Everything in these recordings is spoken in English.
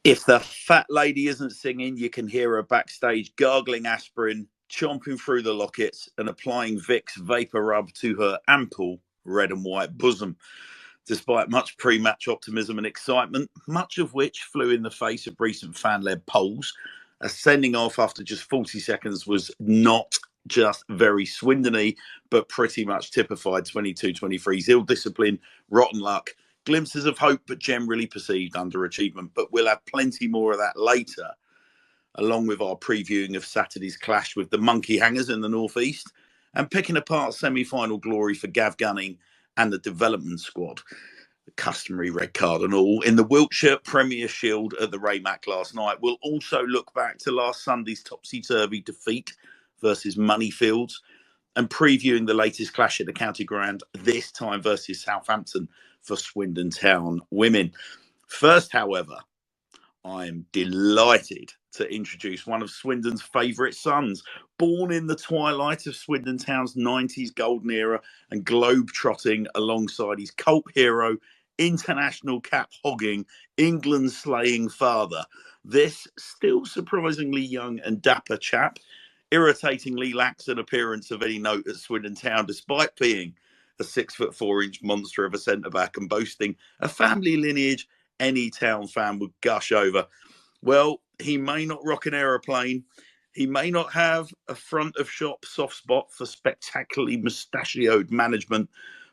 If the fat lady isn't singing, you can hear her backstage gargling aspirin, chomping through the lockets, and applying Vicks vapor rub to her ample red and white bosom. Despite much pre-match optimism and excitement, much of which flew in the face of recent fan-led polls, a sending off after just 40 seconds was not just very Swindon-y, but pretty much typified 22-23's ill-discipline, rotten luck, glimpses of hope, but generally perceived underachievement. But we'll have plenty more of that later, along with our previewing of Saturday's clash with the Monkey Hangers in the North East and picking apart semi-final glory for Gav Gunning and the development squad. The customary red card and all in the Wiltshire Premier Shield at the Raymac last night. We'll also look back to last Sunday's topsy-turvy defeat versus Moneyfields and previewing the latest clash at the County Ground, this time versus Southampton for Swindon Town women. First, however, I am delighted to introduce one of Swindon's favourite sons, born in the twilight of Swindon Town's 90s golden era and globe-trotting alongside his cult hero, international cap-hogging, England-slaying father. This still surprisingly young and dapper chap, irritatingly lacks an appearance of any note at Swindon Town, despite being a 6'4" monster of a centre-back and boasting a family lineage any Town fan would gush over. Well, he may not rock an aeroplane. He may not have a front of shop soft spot for spectacularly mustachioed management,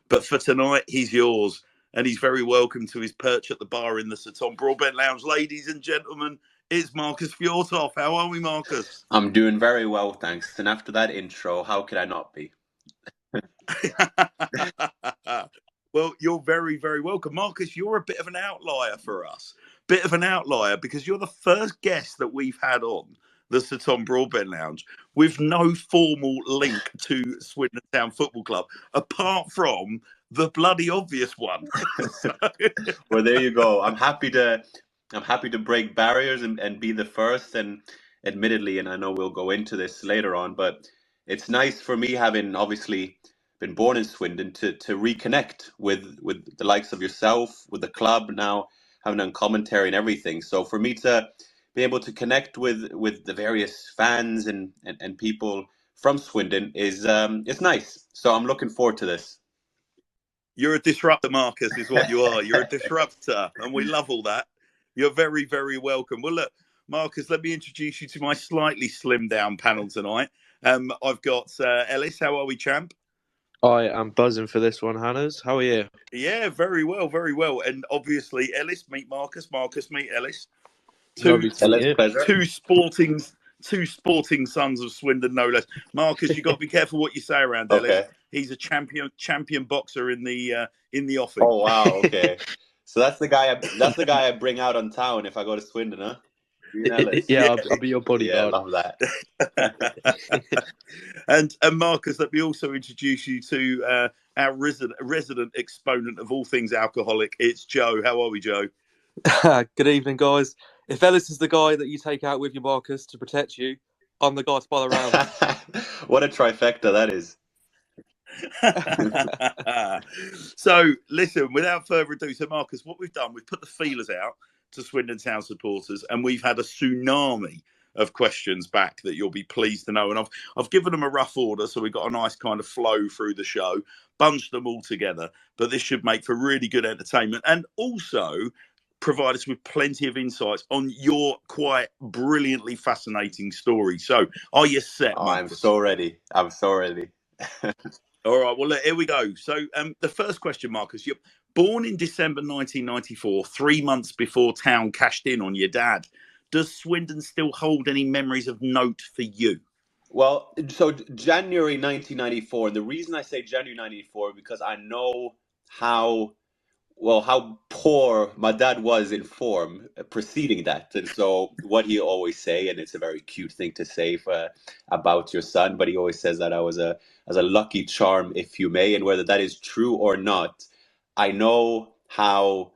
but for tonight, he's yours. And he's very welcome to his perch at the bar in the Sir Tom Broadbent Lounge. Ladies and gentlemen, it's Markus Fjortoft. How are we, Markus? I'm doing very well, thanks. And after that intro, how could I not be? Well, you're very, very welcome. Markus, you're a bit of an outlier for us. Bit of an outlier because you're the first guest that we've had on the Sir Tom Broadbent Lounge with no formal link to Swindon Town Football Club, apart from the bloody obvious one. Well, there you go. I'm happy to break barriers and be the first. And admittedly, and I know we'll go into this later on, but it's nice for me, having obviously been born in Swindon, to reconnect with the likes of yourself, with the club now, having done commentary and everything. So for me to be able to connect with the various fans and people from Swindon is it's nice. So I'm looking forward to this. You're a disruptor, Markus, is what you are. You're a disruptor, and we love all that. You're very, very welcome. Well, look, Markus, let me introduce you to my slightly slimmed down panel tonight. I've got Ellis. How are we, champ? I am buzzing for this one, Hannahs. How are you? Yeah, very well, very well. And obviously, Ellis, meet Markus. Markus, meet Ellis. Two sporting sons of Swindon, no less. Markus, you got to be careful what you say around Ellis. He's a champion boxer in the offing. Oh wow, okay. So that's the guy I bring out on town if I go to Swindon, huh? Yeah, I'll be your bodyguard. Yeah, love that. And Markus, let me also introduce you to our resident exponent of all things alcoholic. It's Joe. How are we, Joe? Good evening, guys. If Ellis is the guy that you take out with you, Markus, to protect you, I'm the guy to follow around. What a trifecta that is. So, listen, without further ado, so Markus, what we've done, we've put the feelers out to Swindon Town supporters, and we've had a tsunami of questions back that you'll be pleased to know. And I've given them a rough order, so we've got a nice kind of flow through the show, bunched them all together. But this should make for really good entertainment and also provide us with plenty of insights on your quite brilliantly fascinating story. So, are you set, Markus? I'm so ready. All right, well, look, here we go. So the first question, Markus, you're born in December 1994, 3 months before Town cashed in on your dad. Does Swindon still hold any memories of note for you? Well, so January 1994, and the reason I say January 94 because I know how poor my dad was in form preceding that. And so what he always say, and it's a very cute thing to say about your son, but he always says that I was a lucky charm, if you may. And whether that is true or not, I know how,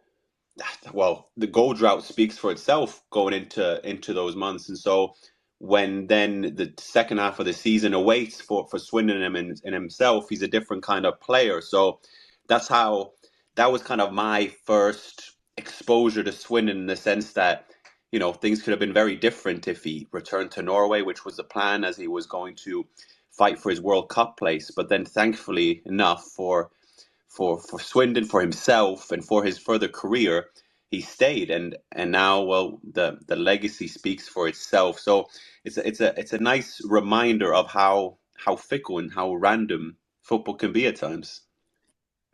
well, the goal drought speaks for itself going into those months. And so when then the second half of the season awaits for Swindon and himself, he's a different kind of player. So that was kind of my first exposure to Swindon, in the sense that things could have been very different if he returned to Norway, which was the plan, as he was going to fight for his World Cup place. But then, thankfully enough for Swindon, for himself, and for his further career, he stayed, and now, well, the legacy speaks for itself. So it's a nice reminder of how fickle and how random football can be at times.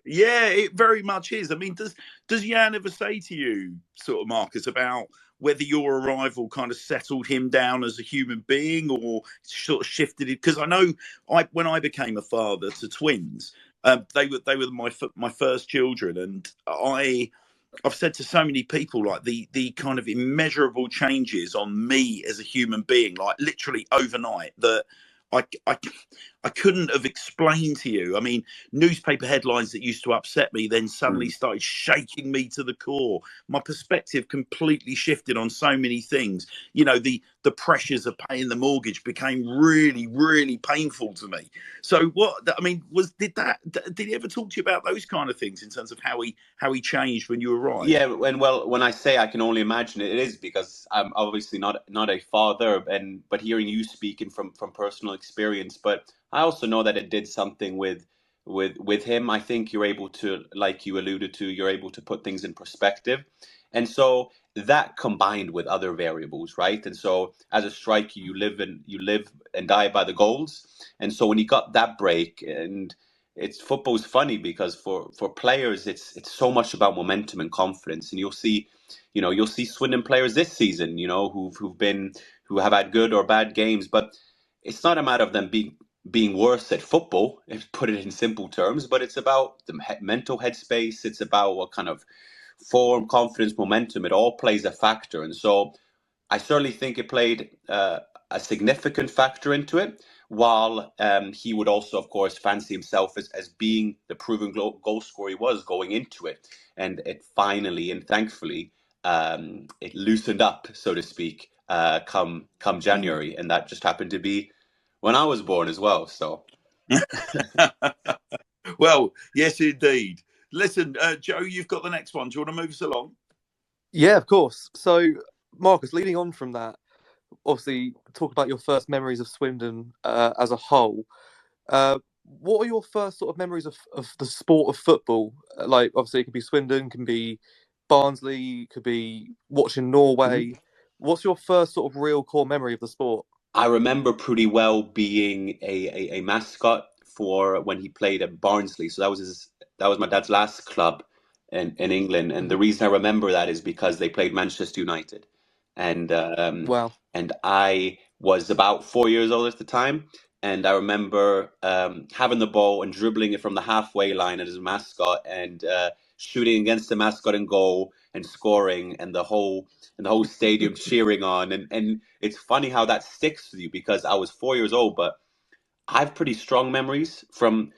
Yeah, it very much is. I mean, does Jan ever say to you, sort of, Marcus, about whether your arrival kind of settled him down as a human being or sort of shifted it? Because I know when I became a father to twins, they were my first children, and I've said to so many people, like, the kind of immeasurable changes on me as a human being, like literally overnight, that I couldn't have explained to you. I mean, newspaper headlines that used to upset me then suddenly started shaking me to the core. My perspective completely shifted on so many things. The pressures of paying the mortgage became really, really painful to me. So did he ever talk to you about those kind of things in terms of how he changed when you arrived? Yeah, and when I say I can only imagine, it is because I'm obviously not a father, but hearing you speaking from personal experience. But I also know that it did something with him. I think you're able to, like you alluded to, you're able to put things in perspective, and so that combined with other variables, right? And so as a striker, you live and die by the goals, and so when he got that break, and football's funny because for players it's so much about momentum and confidence, and you'll see Swindon players this season, who have had good or bad games, but it's not a matter of them being worse at football, if put it in simple terms, but it's about the mental headspace. It's about what kind of form, confidence, momentum. It all plays a factor, and so I certainly think it played a significant factor into it, while he would also, of course, fancy himself as being the proven goal scorer he was going into it. And it finally and thankfully, it loosened up, so to speak, come January. And that just happened to be when I was born as well. So, Well, yes, indeed. Listen, Joe, you've got the next one. Do you want to move us along? Yeah, of course. So, Marcus, leading on from that, obviously, talk about your first memories of Swindon as a whole. What are your first sort of memories of the sport of football? Like, obviously, it could be Swindon, can be Barnsley, could be watching Norway. Mm-hmm. What's your first sort of real core memory of the sport? I remember pretty well being a mascot for when he played at Barnsley. So that was my dad's last club in England, and the reason I remember that is because they played Manchester United, and wow. And I was about 4 years old at the time, and I remember having the ball and dribbling it from the halfway line as a mascot, and shooting against the mascot in goal and scoring, and the whole stadium cheering on. And it's funny how that sticks with you, because I was 4 years old, but I have pretty strong memories from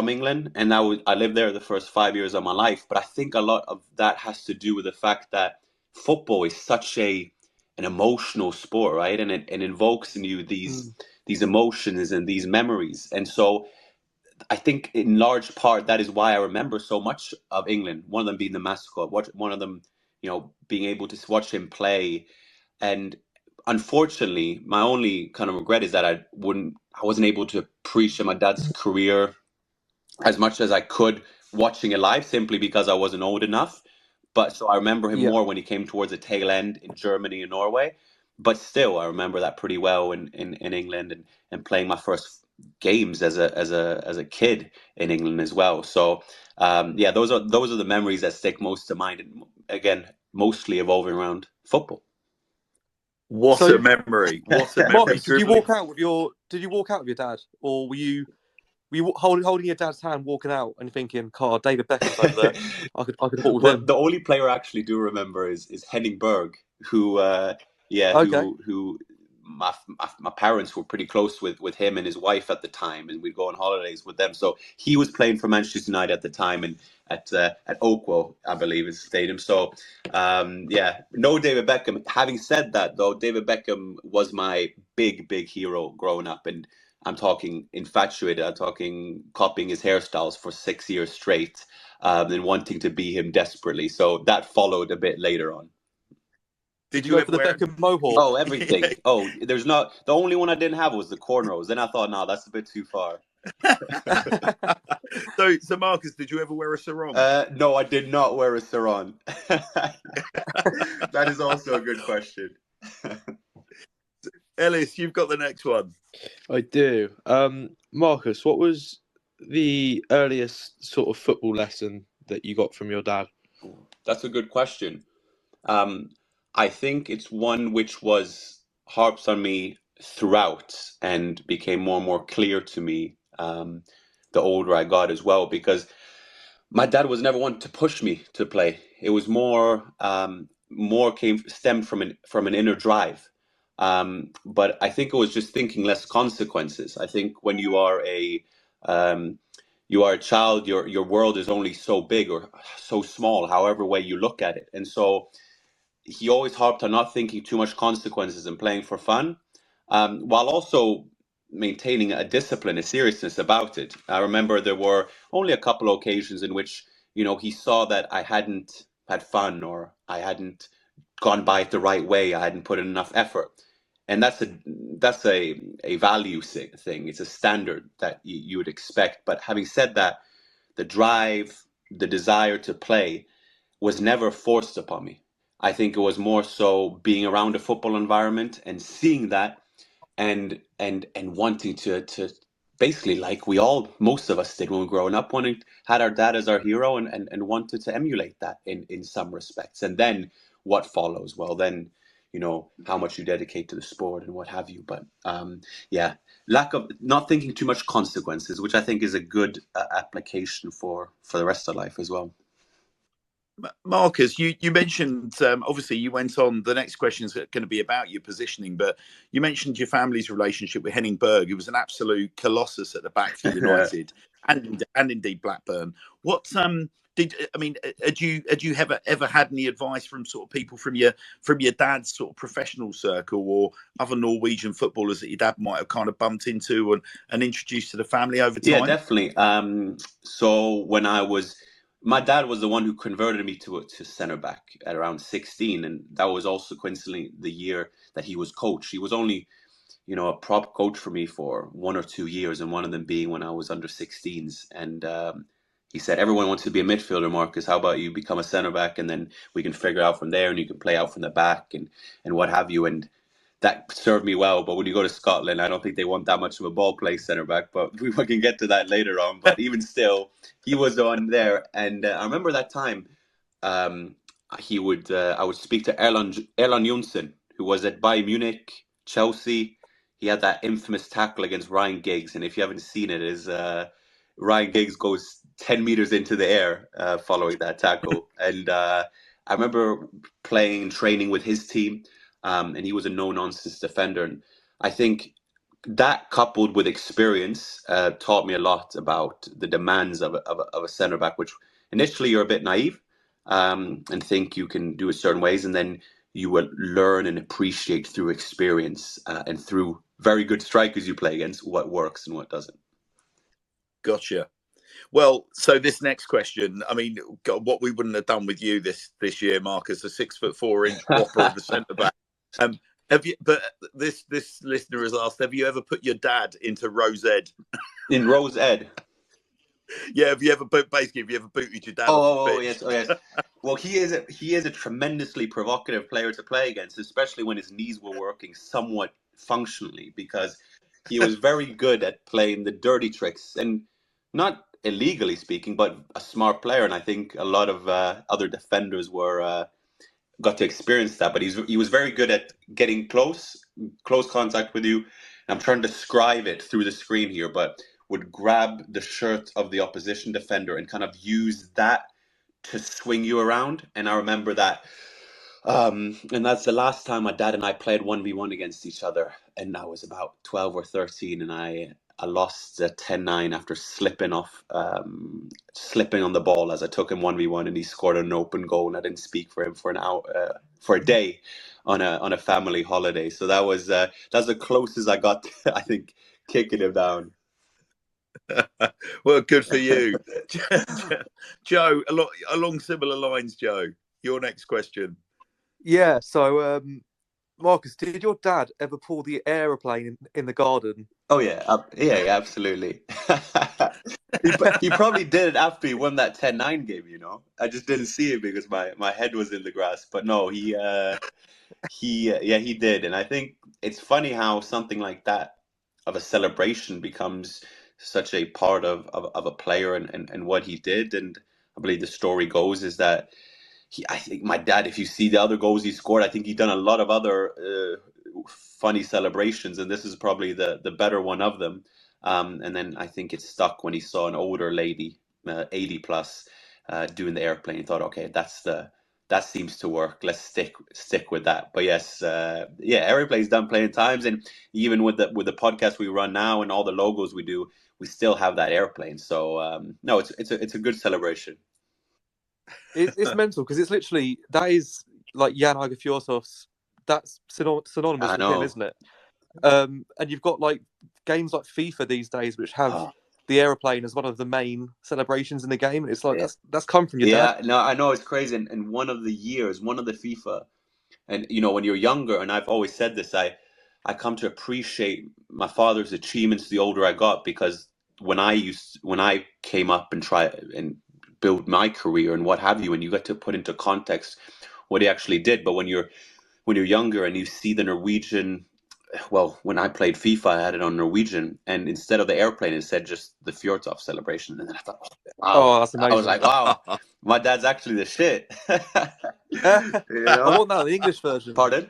England, and I lived there the first 5 years of my life. But I think a lot of that has to do with the fact that football is such an emotional sport, right? And it invokes in you these emotions and these memories. And so I think in large part that is why I remember so much of England. One of them being the mascot, one of them, being able to watch him play. And unfortunately, my only kind of regret is that I wasn't able to appreciate my dad's career as much as I could watching it live, simply because I wasn't old enough. But so I remember him more when he came towards the tail end in Germany and Norway. But still, I remember that pretty well in England, and playing my first games as a kid in England as well. So those are the memories that stick most to mind. And again, mostly evolving around football. What a memory! What a memory! Marcus, did you walk out with your dad, or were you holding your dad's hand, walking out, and thinking, "God, David Beckham's over there. I could walk with him." The only player I actually do remember is Henning Berg, who my parents were pretty close with him and his wife at the time, and we'd go on holidays with them. So he was playing for Manchester United at the time, and at Oakwell, I believe, is the stadium. So no David Beckham. Having said that, though, David Beckham was my big hero growing up, and I'm talking infatuated. I'm talking copying his hairstyles for 6 years straight, and wanting to be him desperately. So that followed a bit later on. Did you you go ever for the wear? Beckham mohawk? Oh, everything. Oh, there's not. The only one I didn't have was the cornrows. Then I thought, no, that's a bit too far. So Marcus, did you ever wear a sarong? No, I did not wear a sarong. That is also a good question. Ellis, you've got the next one. I do. Marcus, what was the earliest sort of football lesson that you got from your dad? That's a good question. I think it's one which was harps on me throughout and became more and more clear to me the older I got as well, because my dad was never one to push me to play. It was more stemmed from an inner drive. But I think it was just thinking less consequences. I think when you are a child, your world is only so big or so small, however way you look at it. And so he always harped on not thinking too much consequences and playing for fun, while also maintaining a discipline, a seriousness about it. I remember there were only a couple of occasions in which, he saw that I hadn't had fun or I hadn't gone by it the right way. I hadn't put in enough effort. And that's a value thing. It's a standard that you would expect. But having said that, the drive, the desire to play was never forced upon me. I think it was more so being around a football environment and seeing that and wanting to basically, like most of us did when we were growing up, had our dad as our hero and wanted to emulate that in some respects. And then what follows? Well, then, how much you dedicate to the sport and what have you. But lack of not thinking too much consequences, which I think is a good application for the rest of life as well. Marcus, you mentioned, obviously you went on, the next question is going to be about your positioning, but you mentioned your family's relationship with Henning Berg, who was an absolute colossus at the back for United and indeed Blackburn. What had you ever had any advice from sort of people from your dad's sort of professional circle or other Norwegian footballers that your dad might have kind of bumped into and introduced to the family over time? Yeah, definitely. So when my dad was the one who converted me to centre back at around 16, and that was also coincidentally the year that he was coach. He was only, a prop coach for me for 1 or 2 years, and one of them being when I was under 16s. And he said, everyone wants to be a midfielder, Marcus. How about you become a centre back, and then we can figure out from there, and you can play out from the back and what have you. And that served me well. But when you go to Scotland, I don't think they want that much of a ball play centre back. But we can get to that later on. But even still, he was the one there. And I remember that time I would speak to Erland Johnsen, who was at Bayern Munich, Chelsea. He had that infamous tackle against Ryan Giggs. And if you haven't seen it, is Ryan Giggs goes 10 meters into the air following that tackle. And I remember playing and training with his team. And he was a no-nonsense defender. And I think that, coupled with experience, taught me a lot about the demands of a centre-back, which initially you're a bit naive and think you can do it certain ways. And then you will learn and appreciate through experience and through very good strikers you play against what works and what doesn't. Gotcha. Well, so this next question, I mean, God, what we wouldn't have done with you this year, Marcus, a 6'4" whopper of the centre-back. Have you? But this listener has asked: have you ever put your dad into Rose Ed? In Rose Ed? Yeah. Have you ever booted your dad? Oh yes. Well, he is a tremendously provocative player to play against, especially when his knees were working somewhat functionally, because he was very good at playing the dirty tricks, and not illegally speaking, but a smart player. And I think a lot of other defenders got to experience that, but he was very good at getting close contact with you. I'm trying to describe it through the screen here, but would grab the shirt of the opposition defender and kind of use that to swing you around. And I remember that, and that's the last time my dad and I played 1v1 against each other, and I was about 12 or 13, and I lost 10-9 after slipping on the ball as I took him 1v1, and he scored an open goal, and I didn't speak for him for an hour, for a day on a family holiday. So that's the closest I got to, I think, kicking him down. Well, good for you. Joe, along similar lines, Joe, your next question. Yeah. So, Marcus, did your dad ever pull the aeroplane in the garden? Oh yeah, yeah, absolutely. He probably did it after he won that 10-9 game, you know. I just didn't see it because my head was in the grass. But no, yeah, he did. And I think it's funny how something like that of a celebration becomes such a part of a player and what he did. And I believe the story goes is that I think my dad, if you see the other goals he scored, I think he done a lot of other funny celebrations, and this is probably the better one of them. And then I think it stuck when he saw an older lady, 80 plus, doing the airplane. He thought, okay, that seems to work. Let's stick with that. But yes, yeah, airplane's done plenty of times, and even with the podcast we run now and all the logos we do, we still have that airplane. So no, it's a good celebration. It's mental because it's literally that is like Jan Aage Fjortoft's. That's synonymous I with him, know. isn't it? And you've got like games like FIFA these days, which have the aeroplane as one of the main celebrations in the game. And it's like that's come from your dad. Yeah, no, I know it's crazy. And one of the years, one of the FIFA, and you know, when you're younger, and I've always said this, I come to appreciate my father's achievements the older I got, because when I came up and try and build my career and what have you, and you get to put into context what he actually did. But when you're younger and you see the Norwegian, well, when I played FIFA, I had it on Norwegian, and instead of the airplane, it said just the Fjortoft celebration. And then I thought, wow, Oh, that's amazing. I was like, wow, my dad's actually the shit. You I know? want that in the English version. Pardon?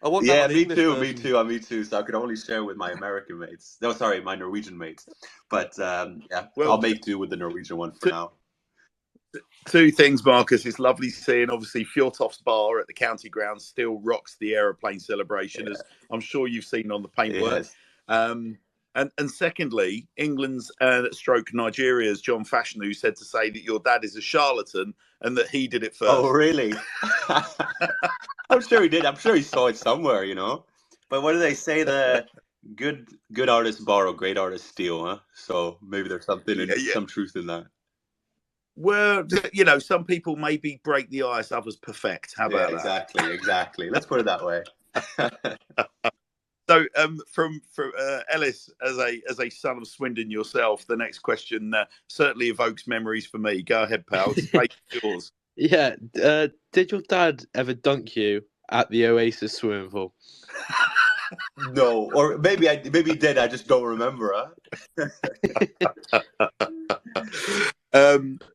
I want Yeah, that on the me English too, version. me too. So I could only share with my American mates. No, sorry, my Norwegian mates. But yeah, Well, I'll make do with the Norwegian one for now. Two things, Marcus. It's lovely seeing, obviously, Fjortoft's bar at the county ground still rocks the aeroplane celebration, as I'm sure you've seen on the paintwork. Yes. And secondly, England's stroke Nigeria's John Fashanu said to say that your dad is a charlatan and that he did it first. Oh, really? I'm sure he did. I'm sure he saw it somewhere, you know. But what do they say? The good artists borrow, great artists steal, huh? So maybe there's some truth in that. Well, you know, some people maybe break the ice, others perfect. How about that? Exactly. Let's put it that way. So, from Ellis, as a son of Swindon yourself, the next question certainly evokes memories for me. Go ahead, pal. Take yours. Yeah. Did your dad ever dunk you at the Oasis swimming pool? No, or maybe he did. I just don't remember.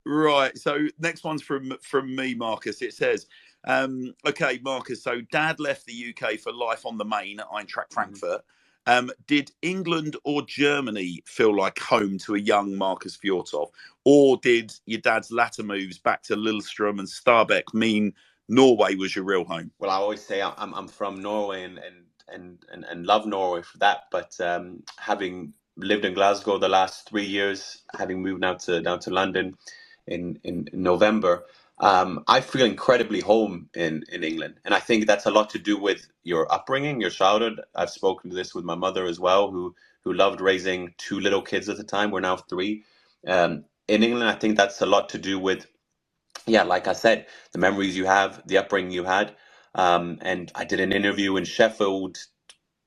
Right. So next one's from me, Marcus. It says, okay, Marcus. So Dad left the UK for life on the main at Eintracht Frankfurt. Did England or Germany feel like home to a young Markus Fjortoft, or did your dad's latter moves back to Lillestrøm and Stabæk mean Norway was your real home? Well, I always say I'm from Norway and love Norway for that. But having lived in Glasgow the last 3 years, having moved now down to London in November, I feel incredibly home in England. And I think that's a lot to do with your upbringing, your childhood. I've spoken to this with my mother as well, who loved raising 2 little kids at the time. We're now 3. In England, I think that's a lot to do with, yeah, like I said, the memories you have, the upbringing you had. And I did an interview in Sheffield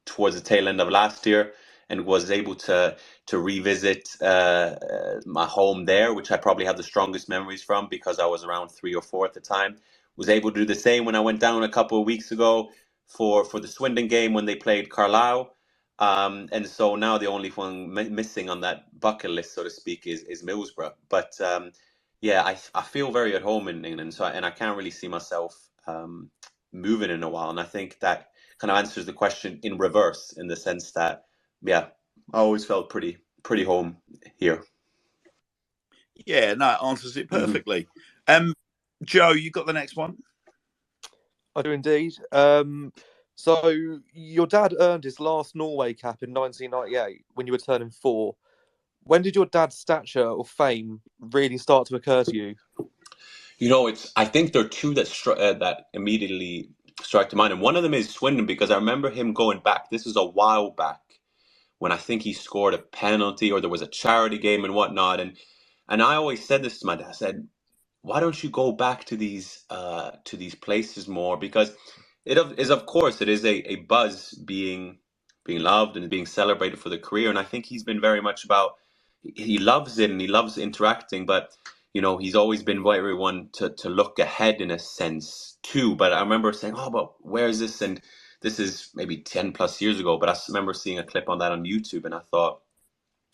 towards the tail end of last year, and was able to revisit my home there, which I probably have the strongest memories from because I was around 3 or 4 at the time. Was able to do the same when I went down a couple of weeks ago for the Swindon game when they played Carlisle. And so now the only one missing on that bucket list, so to speak, is Middlesbrough. But yeah, I feel very at home in England, and I can't really see myself moving in a while. And I think that kind of answers the question in reverse, in the sense that, yeah, I always felt pretty home here. Yeah, no, it answers it perfectly. Joe, you got the next one? I do indeed. So your dad earned his last Norway cap in 1998 when you were turning 4. When did your dad's stature or fame really start to occur to you? You know, I think there are 2 that immediately strike to mind, and one of them is Swindon, because I remember him going back. This is a while back, when I think he scored a penalty or there was a charity game and whatnot. And I always said this to my dad. I said, why don't you go back to these places more? Because of course it is a buzz being loved and being celebrated for the career, and I think he's been very much about, he loves it and he loves interacting, but he's always been very one to look ahead in a sense too. But I remember saying, oh, but where is this? And this is maybe 10 plus years ago, but I remember seeing a clip on that on YouTube, and I thought,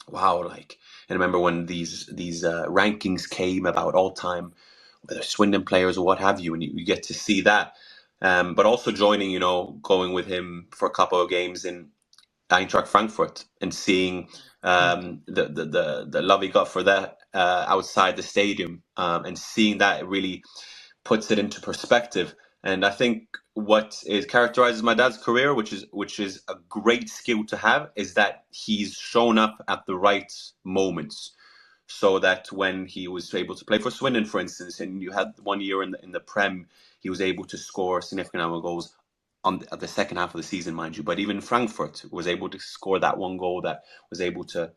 wow, like, and I remember when these rankings came about all time, whether Swindon players or what have you, and you get to see that. But also joining, going with him for a couple of games in Eintracht Frankfurt and seeing the love he got for that outside the stadium, and seeing that really puts it into perspective. And I think what characterizes my dad's career, which is a great skill to have, is that he's shown up at the right moments. So that when he was able to play for Swindon, for instance, and you had 1 year in the Prem, he was able to score a significant number of goals on the second half of the season, mind you. But even Frankfurt was able to score that one goal that was able to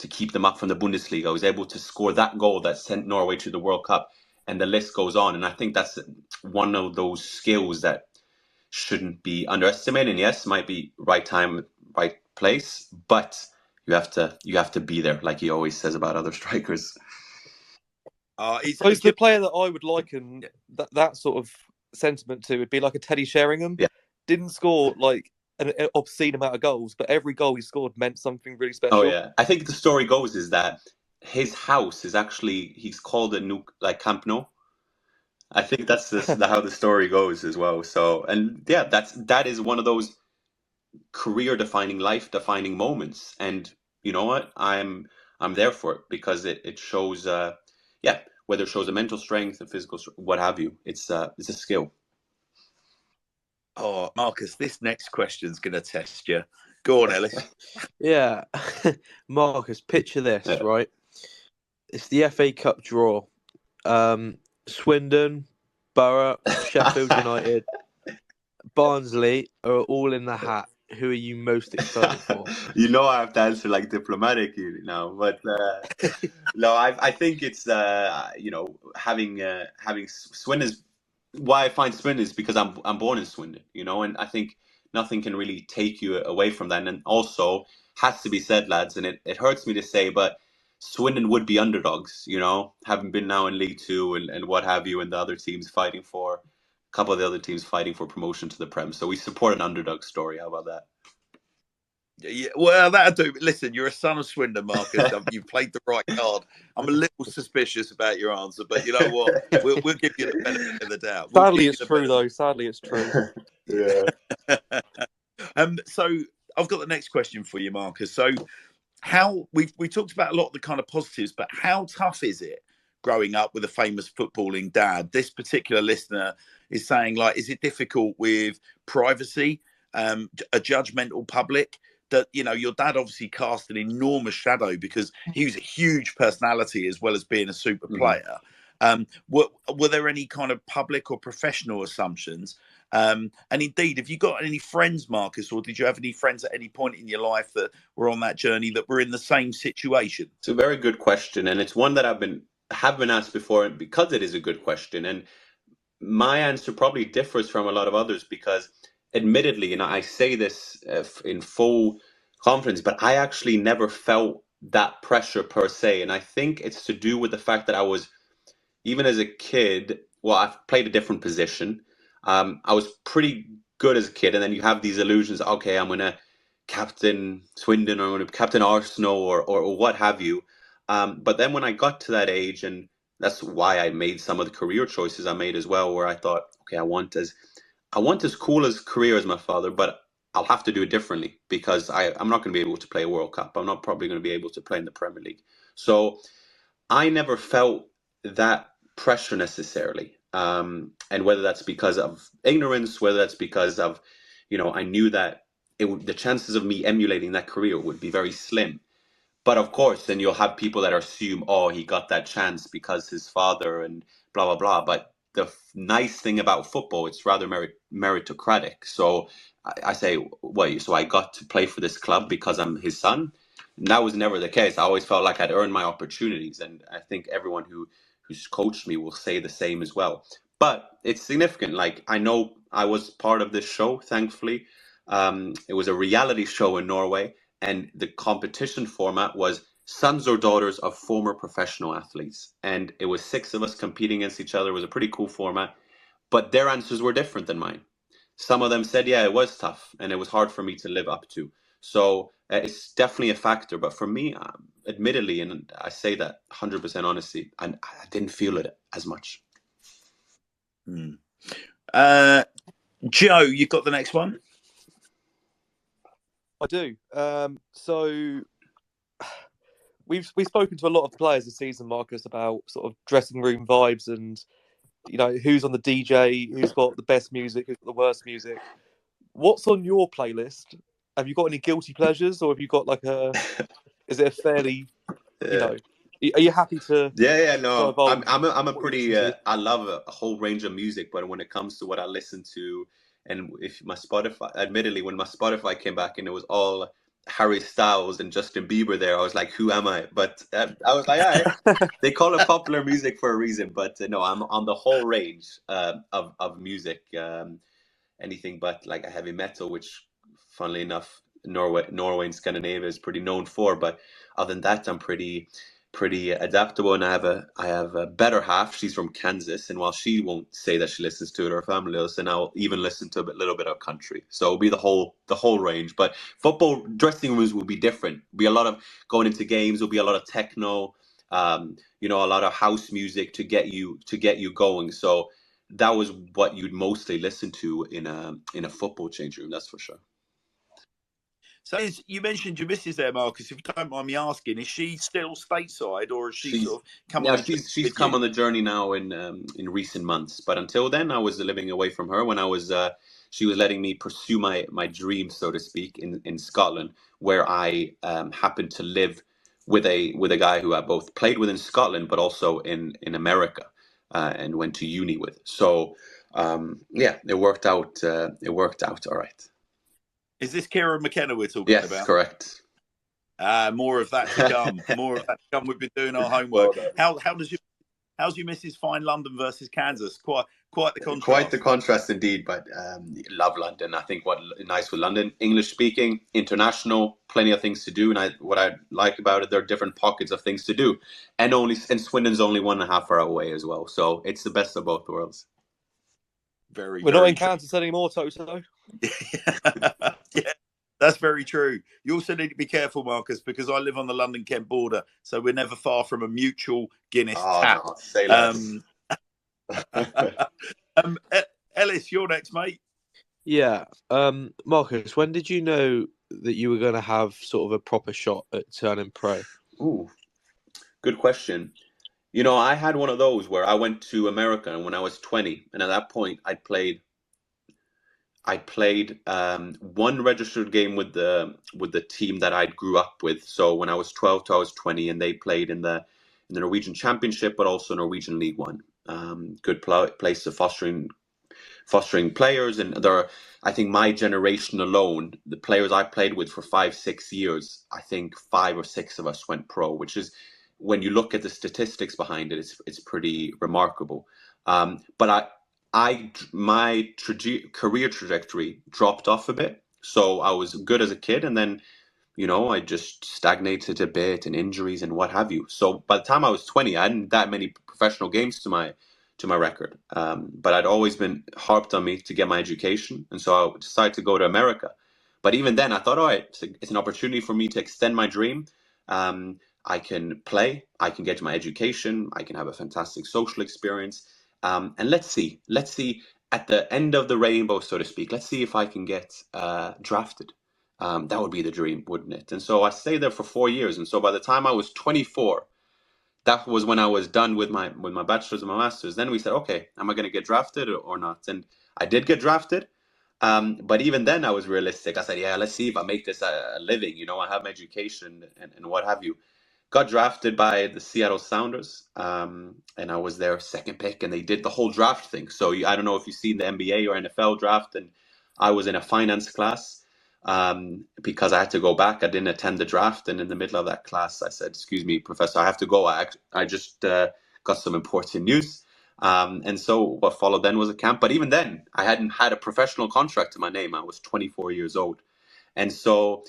keep them up from the Bundesliga. Was able to score that goal that sent Norway to the World Cup, and the list goes on. And I think that's one of those skills that shouldn't be underestimated. And yes, might be right time, right place, but you have to be there, like he always says about other strikers. He's the player that I would liken that sort of sentiment to would be like a Teddy Sheringham. Yeah. Didn't score like an obscene amount of goals, but every goal he scored meant something really special. Oh yeah, I think the story goes is that his house is actually, he's called like Camp Nou. I think that's how the story goes as well. So, and yeah, that is one of those career-defining, life-defining moments. And you know what? I'm there for it, because it shows, whether it shows a mental strength, a physical, what have you. It's a skill. Oh, Marcus, this next question's going to test you. Go on, Ellis. Yeah, Marcus, picture this, right? It's the FA Cup draw. Swindon, Borough, Sheffield United, Barnsley are all in the hat. Who are you most excited for? I have to answer like diplomatically now, but no, I think it's having Swindon's. Why I find Swindon is because I'm born in Swindon, and I think nothing can really take you away from that. And also has to be said, lads, and it hurts me to say, but Swindon would be underdogs, having been now in League Two and what have you, and the other teams fighting for. A couple of the other teams fighting for promotion to the Prem. So we support an underdog story. How about that? Yeah, well, that'll do. Listen, you're a son of Swindon, Marcus. You've played the right card. I'm a little suspicious about your answer, but you know what? We'll give you the benefit of the doubt. Sadly, it's true, though. Sadly, it's true. Yeah. So I've got the next question for you, Marcus. So how we talked about a lot of the kind of positives, but how tough is it growing up with a famous footballing dad? This particular listener is saying, like, is it difficult with privacy, a judgmental public? That, your dad obviously cast an enormous shadow because he was a huge personality as well as being a super player. Were there any kind of public or professional assumptions? And indeed, have you got any friends, Marcus, or did you have any friends at any point in your life that were on that journey that were in the same situation? It's a very good question, and it's one that have been asked before, because it is a good question. And my answer probably differs from a lot of others because, admittedly, and I say this in full confidence, but I actually never felt that pressure per se. And I think it's to do with the fact that I was, even as a kid, well, I've played a different position. I was pretty good as a kid, and then you have these illusions. Okay, I'm going to captain Swindon, or I'm going to captain Arsenal, or what have you. But then when I got to that age, and that's why I made some of the career choices I made as well, where I thought, okay, I want as cool as career as my father, but I'll have to do it differently because I'm not going to be able to play a World Cup. I'm not probably going to be able to play in the Premier League. So I never felt that pressure necessarily. And whether that's because of ignorance, whether that's because of, I knew that the chances of me emulating that career would be very slim. But of course, then you'll have people that assume, oh, he got that chance because his father and blah, blah, blah. But the nice thing about football, it's rather meritocratic. So I say, well, so I got to play for this club because I'm his son? And that was never the case. I always felt like I'd earned my opportunities. And I think everyone who who's coached me will say the same as well. But it's significant. Like, I know I was part of this show, thankfully. It was a reality show in Norway, and the competition format was sons or daughters of former professional athletes. And it was 6 of us competing against each other. It was a pretty cool format, but their answers were different than mine. Some of them said, yeah, it was tough and it was hard for me to live up to. So it's definitely a factor. But for me, admittedly, and I say that 100% honesty, I didn't feel it as much. Joe, you got the next one? I do. So we've spoken to a lot of players this season, Marcus, about sort of dressing room vibes and, you know, who's on the DJ, who's got the best music, who's got the worst music. What's on your playlist? Have you got any guilty pleasures, or have you got like a? Is it a fairly, you know? Are you happy to? Yeah, no. I'm a pretty. I love a whole range of music, but when it comes to what I listen to, and if my Spotify, admittedly, when my Spotify came back and it was all Harry Styles and Justin Bieber there, I was like, who am I? But I was like, all right, they call it popular music for a reason. But no, I'm on the whole range of music, anything but like a heavy metal, which, funnily enough, Norway and Scandinavia is pretty known for. But other than that, I'm pretty adaptable, and I have a better half. She's from Kansas, and while she won't say that she listens to it, her family does, and I'll even listen to a little bit of country. So it'll be the whole range. But football dressing rooms will be different. Be a lot of going into games. Will be a lot of techno, you know, a lot of house music to get you going. So that was what you'd mostly listen to in a football change room. That's for sure. So you mentioned your missus there, Marcus. If you don't mind me asking, is she still stateside, or is she sort of come on? She's come on the journey now in recent months. But until then, I was living away from her. When I was, she was letting me pursue my dream, so to speak, in Scotland, where I happened to live with a guy who I both played with in Scotland, but also in America, and went to uni with. So yeah, it worked out. It worked out all right. Is this Kieran McKenna we're talking about? Yes, correct. More of that to come. More of that to come. We've been doing our homework. How's your missus find London versus Kansas? Quite the contrast. Quite the contrast indeed. But love London. I think what nice with London, English speaking, international, plenty of things to do. And what I like about it, there are different pockets of things to do, and Swindon's only 1.5 hours away as well. So it's the best of both worlds. We're not in Kansas anymore, Toto. Yeah, that's very true. You also need to be careful, Marcus, because I live on the London-Kent border, so we're never far from a mutual Guinness tap. No, say less. Ellis, you're next, mate. Yeah. Marcus, when did you know that you were going to have sort of a proper shot at turning pro? Ooh, good question. You know, I had one of those where I went to America when I was 20, and at that point, I played one registered game with the team that I grew up with. So when I was 12 to I was 20, and they played in the Norwegian Championship, but also Norwegian League One. Good place of fostering players, and I think my generation alone, the players I played with for 5-6 years, I think 5 or 6 of us went pro, which is, when you look at the statistics behind it, it's pretty remarkable. But my career trajectory dropped off a bit. So I was good as a kid, and then, you know, I just stagnated a bit, and injuries and what have you. So by the time I was 20, I hadn't that many professional games to my record. But I'd always been harped on me to get my education, and so I decided to go to America. But even then, I thought, all right, it's an opportunity for me to extend my dream. I can play, I can get my education, I can have a fantastic social experience. And let's see at the end of the rainbow, so to speak, let's see if I can get drafted. That would be the dream, wouldn't it? And so I stayed there for 4 years. And so by the time I was 24, that was when I was done with my bachelor's and my master's. Then we said, okay, am I going to get drafted or not? And I did get drafted. But even then I was realistic. I said, yeah, let's see if I make this a living. You know, I have my education and what have you. Got drafted by the Seattle Sounders, and I was their second pick, and they did the whole draft thing. So I don't know if you've seen the NBA or NFL draft, and I was in a finance class because I had to go back. I didn't attend the draft, and in the middle of that class, I said, excuse me, professor, I have to go. I just got some important news. And so what followed then was a camp. But even then, I hadn't had a professional contract to my name. I was 24 years old. And so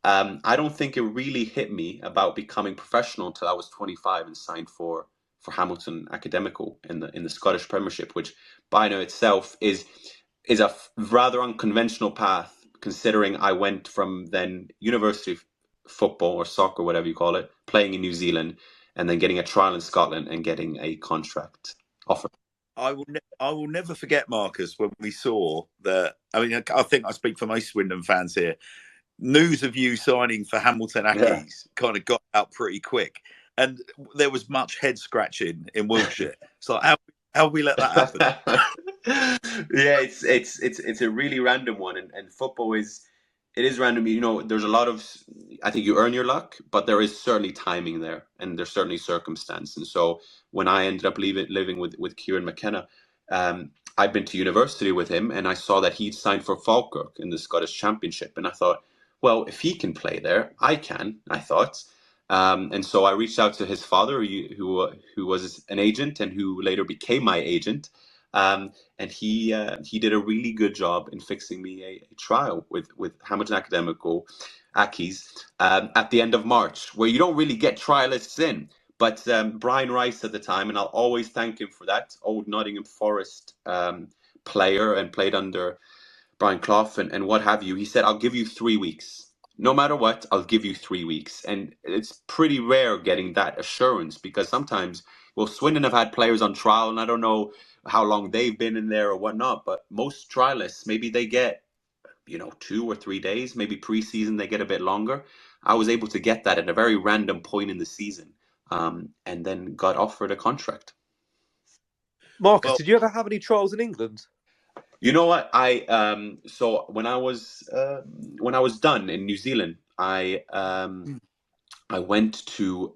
I don't think it really hit me about becoming professional until I was 25 and signed for Hamilton Academical in the Scottish Premiership, which by now itself is a rather unconventional path, considering I went from then university football or soccer, whatever you call it, playing in New Zealand, and then getting a trial in Scotland and getting a contract offer. I will never forget, Marcus, when we saw that. I mean, I think I speak for most Swindon fans here. News of you signing for Hamilton Accies kind of got out pretty quick, and there was much head scratching in Wiltshire. So how we let that happen? Yeah, it's a really random one, and football is random. You know, there's a lot of, I think you earn your luck, but there is certainly timing there, and there's certainly circumstance. And so when I ended up living with Kieran McKenna, I'd been to university with him, and I saw that he'd signed for Falkirk in the Scottish Championship, and I thought, well, if he can play there, I can. I thought. And so I reached out to his father, who was an agent and who later became my agent. And he did a really good job in fixing me a trial with Hamilton Academical Accies at the end of March, where you don't really get trialists in. But Brian Rice at the time, and I'll always thank him for that, old Nottingham Forest player and played under Brian Clough and what have you, he said, I'll give you 3 weeks. No matter what, I'll give you 3 weeks. And it's pretty rare getting that assurance, because sometimes, well, Swindon have had players on trial, and I don't know how long they've been in there or whatnot, but most trialists, maybe they get, 2 or 3 days, maybe preseason they get a bit longer. I was able to get that at a very random point in the season, and then got offered a contract. Marcus, did you ever have any trials in England? You know what? So when I was done in New Zealand, I went to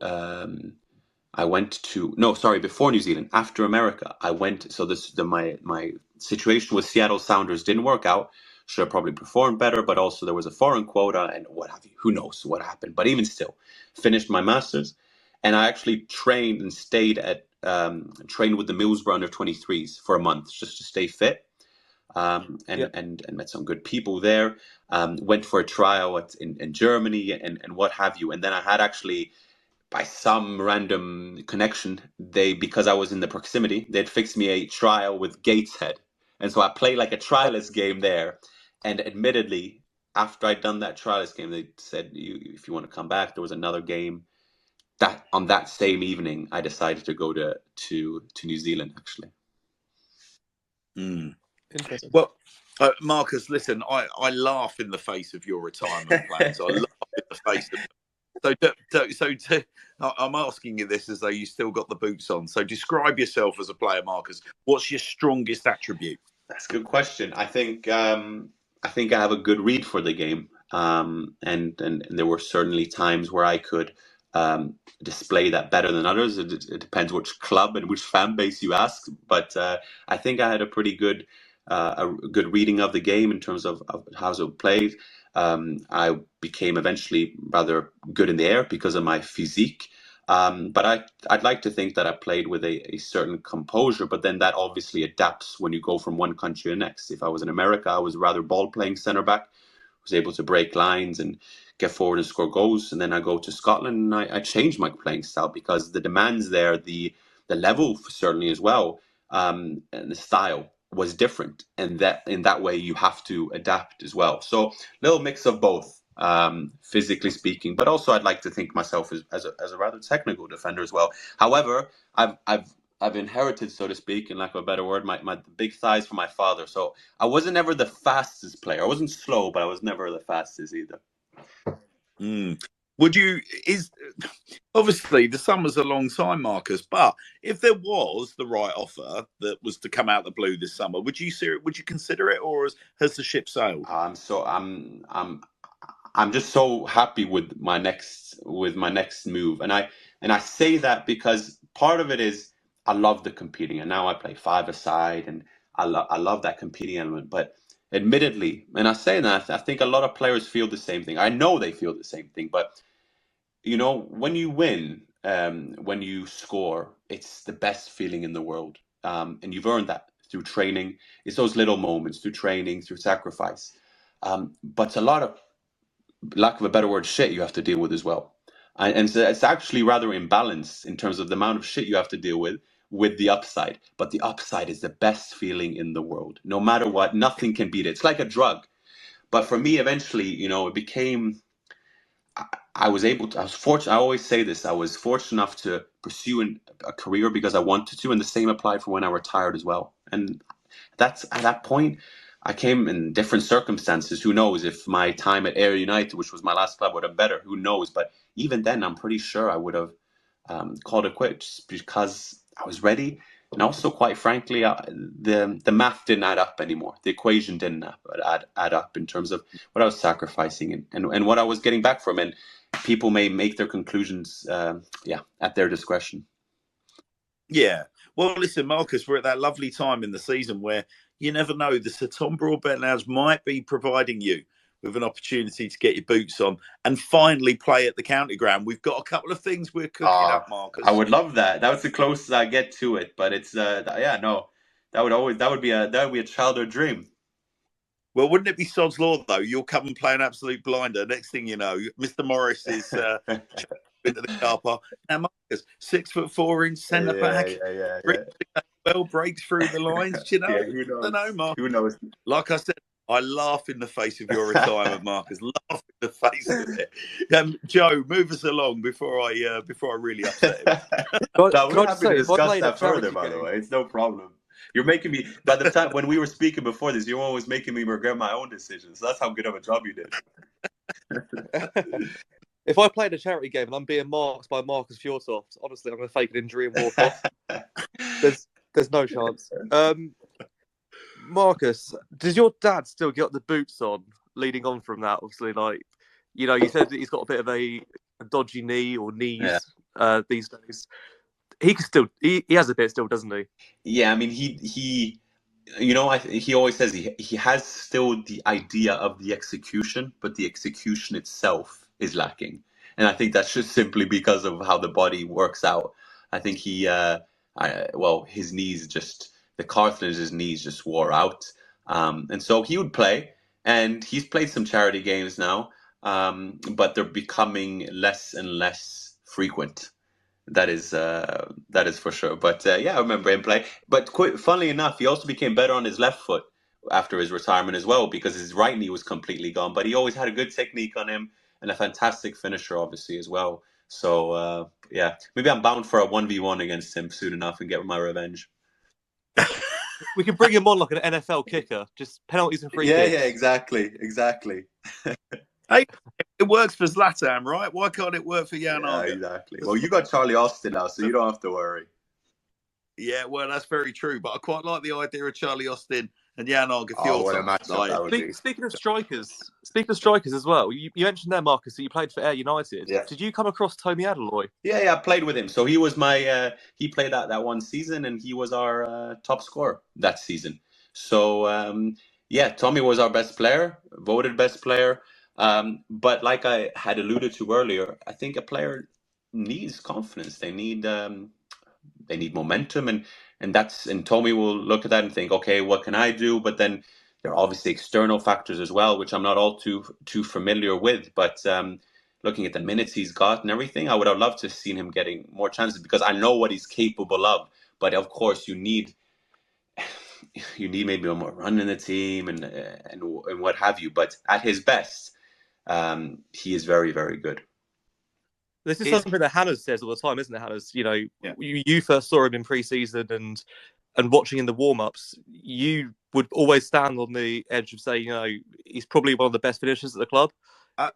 before New Zealand, after America, I went. So my situation with Seattle Sounders didn't work out. Should have probably performed better, but also there was a foreign quota and what have you. Who knows what happened? But even still, finished my masters, and I actually trained and stayed trained with the Millsborough under 23s for a month just to stay fit. And met some good people there. Went for a trial in Germany and what have you. And then I had actually, by some random connection, because I was in the proximity, they'd fixed me a trial with Gateshead. And so I played like a trialist game there. And admittedly, after I'd done that trialist game, they said, if you want to come back, there was another game. That on that same evening, I decided to go to New Zealand, actually. Interesting. Well, Marcus, listen, I laugh in the face of your retirement plans. I laugh in the face of I'm asking you this as though you still got the boots on. So describe yourself as a player, Marcus. What's your strongest attribute? That's a good question. I think I have a good read for the game, and there were certainly times where I could display that better than others. It depends which club and which fan base you ask, but I think I had a pretty good reading of the game in terms of how it played. I became eventually rather good in the air because of my physique. But I'd like to think that I played with a certain composure, but then that obviously adapts when you go from one country to the next. If I was in America, I was rather ball-playing centre-back, was able to break lines and get forward and score goals. And then I go to Scotland and I changed my playing style because the demands there, the level certainly as well, and the style was different. And that in that way, you have to adapt as well. So little mix of both. Physically speaking, but also I'd like to think myself as a rather technical defender as well. However, I've inherited, so to speak, in lack of a better word, my big thighs from my father. So I wasn't ever the fastest player. I wasn't slow, but I was never the fastest either. Obviously the summer's a long time, Marcus, but if there was the right offer that was to come out the blue this summer, would you consider it, or has the ship sailed? I'm just so happy with my next move, and I say that because part of it is I love the competing, and now I play five-a-side, and I love that competing element. But admittedly, and I say that, I think a lot of players feel the same thing. I know they feel the same thing, but when you win, when you score, it's the best feeling in the world. And you've earned that through training. It's those little moments through training, through sacrifice. But a lot of, lack of a better word, shit you have to deal with as well. And so it's actually rather imbalanced in terms of the amount of shit you have to deal with the upside. But the upside is the best feeling in the world. No matter what, nothing can beat it. It's like a drug. But for me, eventually, you know, it became, I was fortunate. I always say this, I was fortunate enough to pursue a career because I wanted to, and the same applied for when I retired as well. And that's, at that point, I came in different circumstances. Who knows if my time at Ayr United, which was my last club, would have been better? Who knows? But even then, I'm pretty sure I would have called it quits because I was ready. And also, quite frankly, the math didn't add up anymore. The equation didn't add up in terms of what I was sacrificing and what I was getting back from. And people may make their conclusions, at their discretion. Yeah. Well, listen, Marcus, we're at that lovely time in the season where you never know. The Sir Tom Broadbent Lounge might be providing you with an opportunity to get your boots on and finally play at the county ground. We've got a couple of things we're cooking up, Marcus. I would love that. That was the closest I get to it. But it's that would be a childhood dream. Well, wouldn't it be sod's law though? You'll come and play an absolute blinder. Next thing you know, Mr. Morris is into the car park. Now, Marcus, 6'4" centre back. Well, breaks through the lines. Do you know? Who knows? I don't know, Marcus. Who knows? Like I said, I laugh in the face of your retirement, Marcus. Laugh in the face of it. Joe, move us along before I really upset him. We're happy to discuss that further, by the way. It's no problem. You're making me, by the time when we were speaking before this, you're always making me regret my own decisions. That's how good of a job you did. If I played a charity game and I'm being marked by Markus Fjortoft, honestly, I'm going to fake an injury and walk off. There's no chance. Marcus, does your dad still get the boots on leading on from that? Obviously, like, you know, you said that he's got a bit of a dodgy knee or knees these days. He can still, he has a bit still, doesn't he? Yeah, I mean, he you know, he always says he has still the idea of the execution, but the execution itself is lacking. And I think that's just simply because of how the body works out. I think his knees just, the cartilage in his knees just wore out. And so he would play, and he's played some charity games now, but they're becoming less and less frequent. That is for sure. But I remember him play. But funnily enough, he also became better on his left foot after his retirement as well, because his right knee was completely gone. But he always had a good technique on him and a fantastic finisher, obviously, as well. So maybe I'm bound for a 1v1 against him soon enough and get my revenge. We can bring him on like an NFL kicker, just penalties and free kicks. Yeah, exactly. Hey, it works for Zlatan, right? Why can't it work for Jan Aage? Exactly. Well, you got Charlie Austin now, so you don't have to worry. Yeah, well, that's very true. But I quite like the idea of Charlie Austin and Jan Aage Fjortoft. Oh, what a matchup that would be. Speaking of strikers as well, you mentioned there, Marcus, that you played for Ayr United. Yeah. Did you come across Tommy Adeloy? Yeah, I played with him. So he was my, he played that one season, and he was our top scorer that season. So, Tommy was our best player, voted best player. But like I had alluded to earlier, I think a player needs confidence. They need momentum, and Tommy will look at that and think, okay, what can I do? But then there are obviously external factors as well, which I'm not all too familiar with. But looking at the minutes he's got and everything, I would have loved to have seen him getting more chances because I know what he's capable of. But of course, you need maybe a more run in the team and what have you. But at his best, he is very, very good. This is something that Hannah says all the time, isn't it, Hannah? You know, you first saw him in pre-season and watching in the warm-ups, you would always stand on the edge of saying, you know, he's probably one of the best finishers at the club. I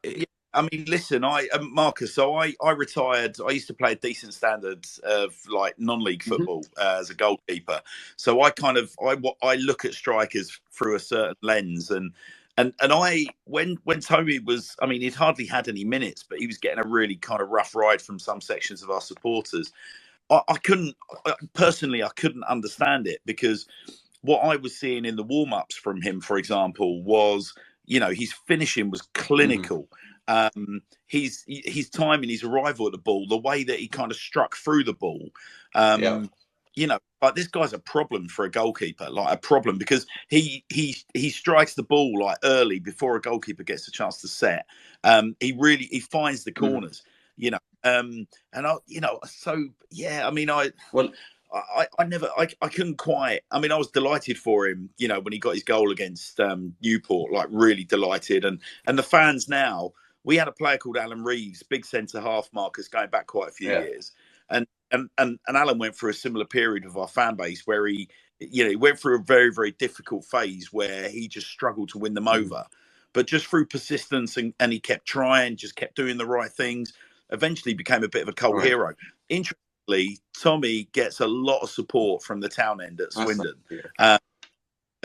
mean, listen, Marcus, so I retired. I used to play a decent standards of like non-league football as a goalkeeper. So I look at strikers through a certain lens and when Tommy was, I mean, he'd hardly had any minutes, but he was getting a really kind of rough ride from some sections of our supporters. I couldn't understand it because what I was seeing in the warm-ups from him, for example, was, you know, his finishing was clinical. his timing, his arrival at the ball, the way that he kind of struck through the ball. You know, like this guy's a problem for a goalkeeper, like a problem, because he strikes the ball like early before a goalkeeper gets a chance to set. He finds the corners, you know. And I, you know, so yeah, I mean, I couldn't quite. I mean, I was delighted for him, you know, when he got his goal against Newport, like really delighted. And the fans now, we had a player called Alan Reeves, big centre half, Marcus, going back quite a few years. And Alan went through a similar period of our fan base where he went through a very, very difficult phase where he just struggled to win them over. But just through persistence and he kept trying, just kept doing the right things, eventually became a bit of a cult hero. Interestingly, Tommy gets a lot of support from the town end at Swindon. A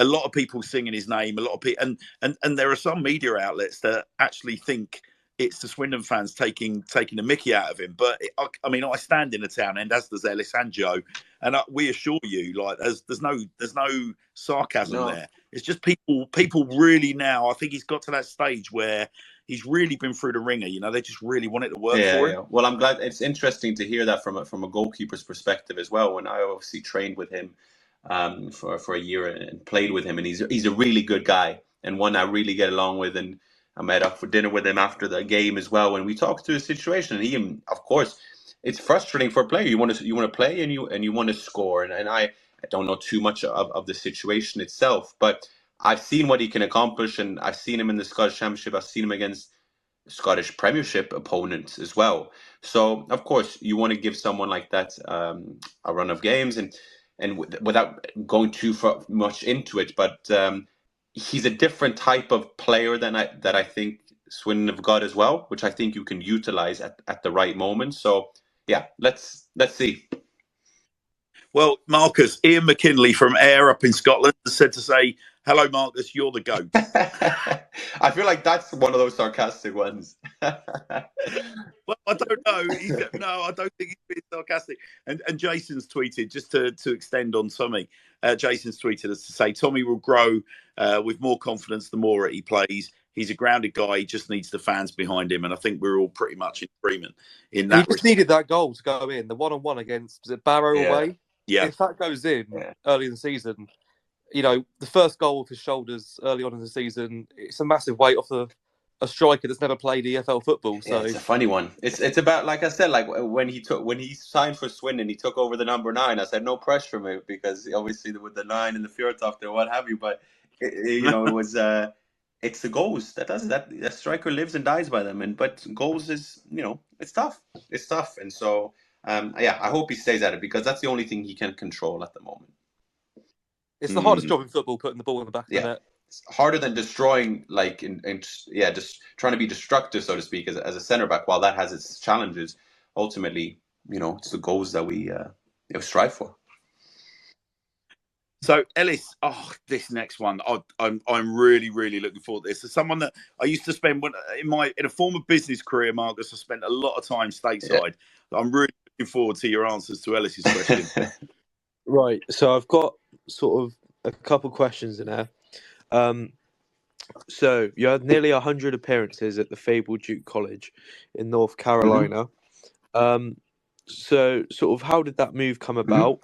lot of people singing his name, a lot of people, and there are some media outlets that actually think it's the Swindon fans taking the mickey out of him. But I mean, I stand in the town end, as does Ellis and Joe, and we assure you, like, there's no sarcasm there. It's just people really now. I think he's got to that stage where he's really been through the ringer. You know, they just really want it to work for him. Well, I'm glad. It's interesting to hear that from a goalkeeper's perspective as well. When I obviously trained with him for a year and played with him, and he's a really good guy and one I really get along with. And I met up for dinner with him after the game as well, and we talked through the situation. And of course, it's frustrating for a player. You want to play and you want to score. And I don't know too much of the situation itself, but I've seen what he can accomplish, and I've seen him in the Scottish Championship. I've seen him against Scottish Premiership opponents as well. So of course, you want to give someone like that a run of games, and without going too much into it, but he's a different type of player that I think Swindon have got as well, which I think you can utilize at the right moment. So yeah, let's see. Well, Marcus, Ian McKinley from Ayr up in Scotland said to say, "Hello, Marcus, you're the GOAT." I feel like that's one of those sarcastic ones. Well, I don't know. No, I don't think he's being sarcastic. And Jason's tweeted, just to extend on Tommy, Jason's tweeted us to say, Tommy will grow with more confidence the more he plays. He's a grounded guy. He just needs the fans behind him. And I think we're all pretty much in agreement in that. He just needed that goal to go in, the one-on-one against Barrow away. Yeah. If that goes in early in the season, you know, the first goal off his shoulders early on in the season, it's a massive weight off a striker that's never played EFL football. So it's a funny one. It's about, like I said, like when he signed for Swindon, he took over the number 9. I said no pressure from it, because obviously with the 9 and the Fjortoft or what have you, but it was it's the goals that striker lives and dies by them. But goals is, you know, it's tough, and so I hope he stays at it, because that's the only thing he can control at the moment. It's the hardest job in football, putting the ball in the back of the net. It's harder than destroying, just trying to be destructive, so to speak, as a centre back. While that has its challenges, ultimately, you know, it's the goals that we strive for. So Ellis, this next one, I'm really, really looking forward to this. As someone that I used to spend in a former business career, Marcus, I spent a lot of time stateside. Yeah. I'm really looking forward to your answers to Ellis's question. Right, so I've got sort of a couple questions in there. So you had nearly 100 appearances at the fabled Duke College in North Carolina. So sort of how did that move come about?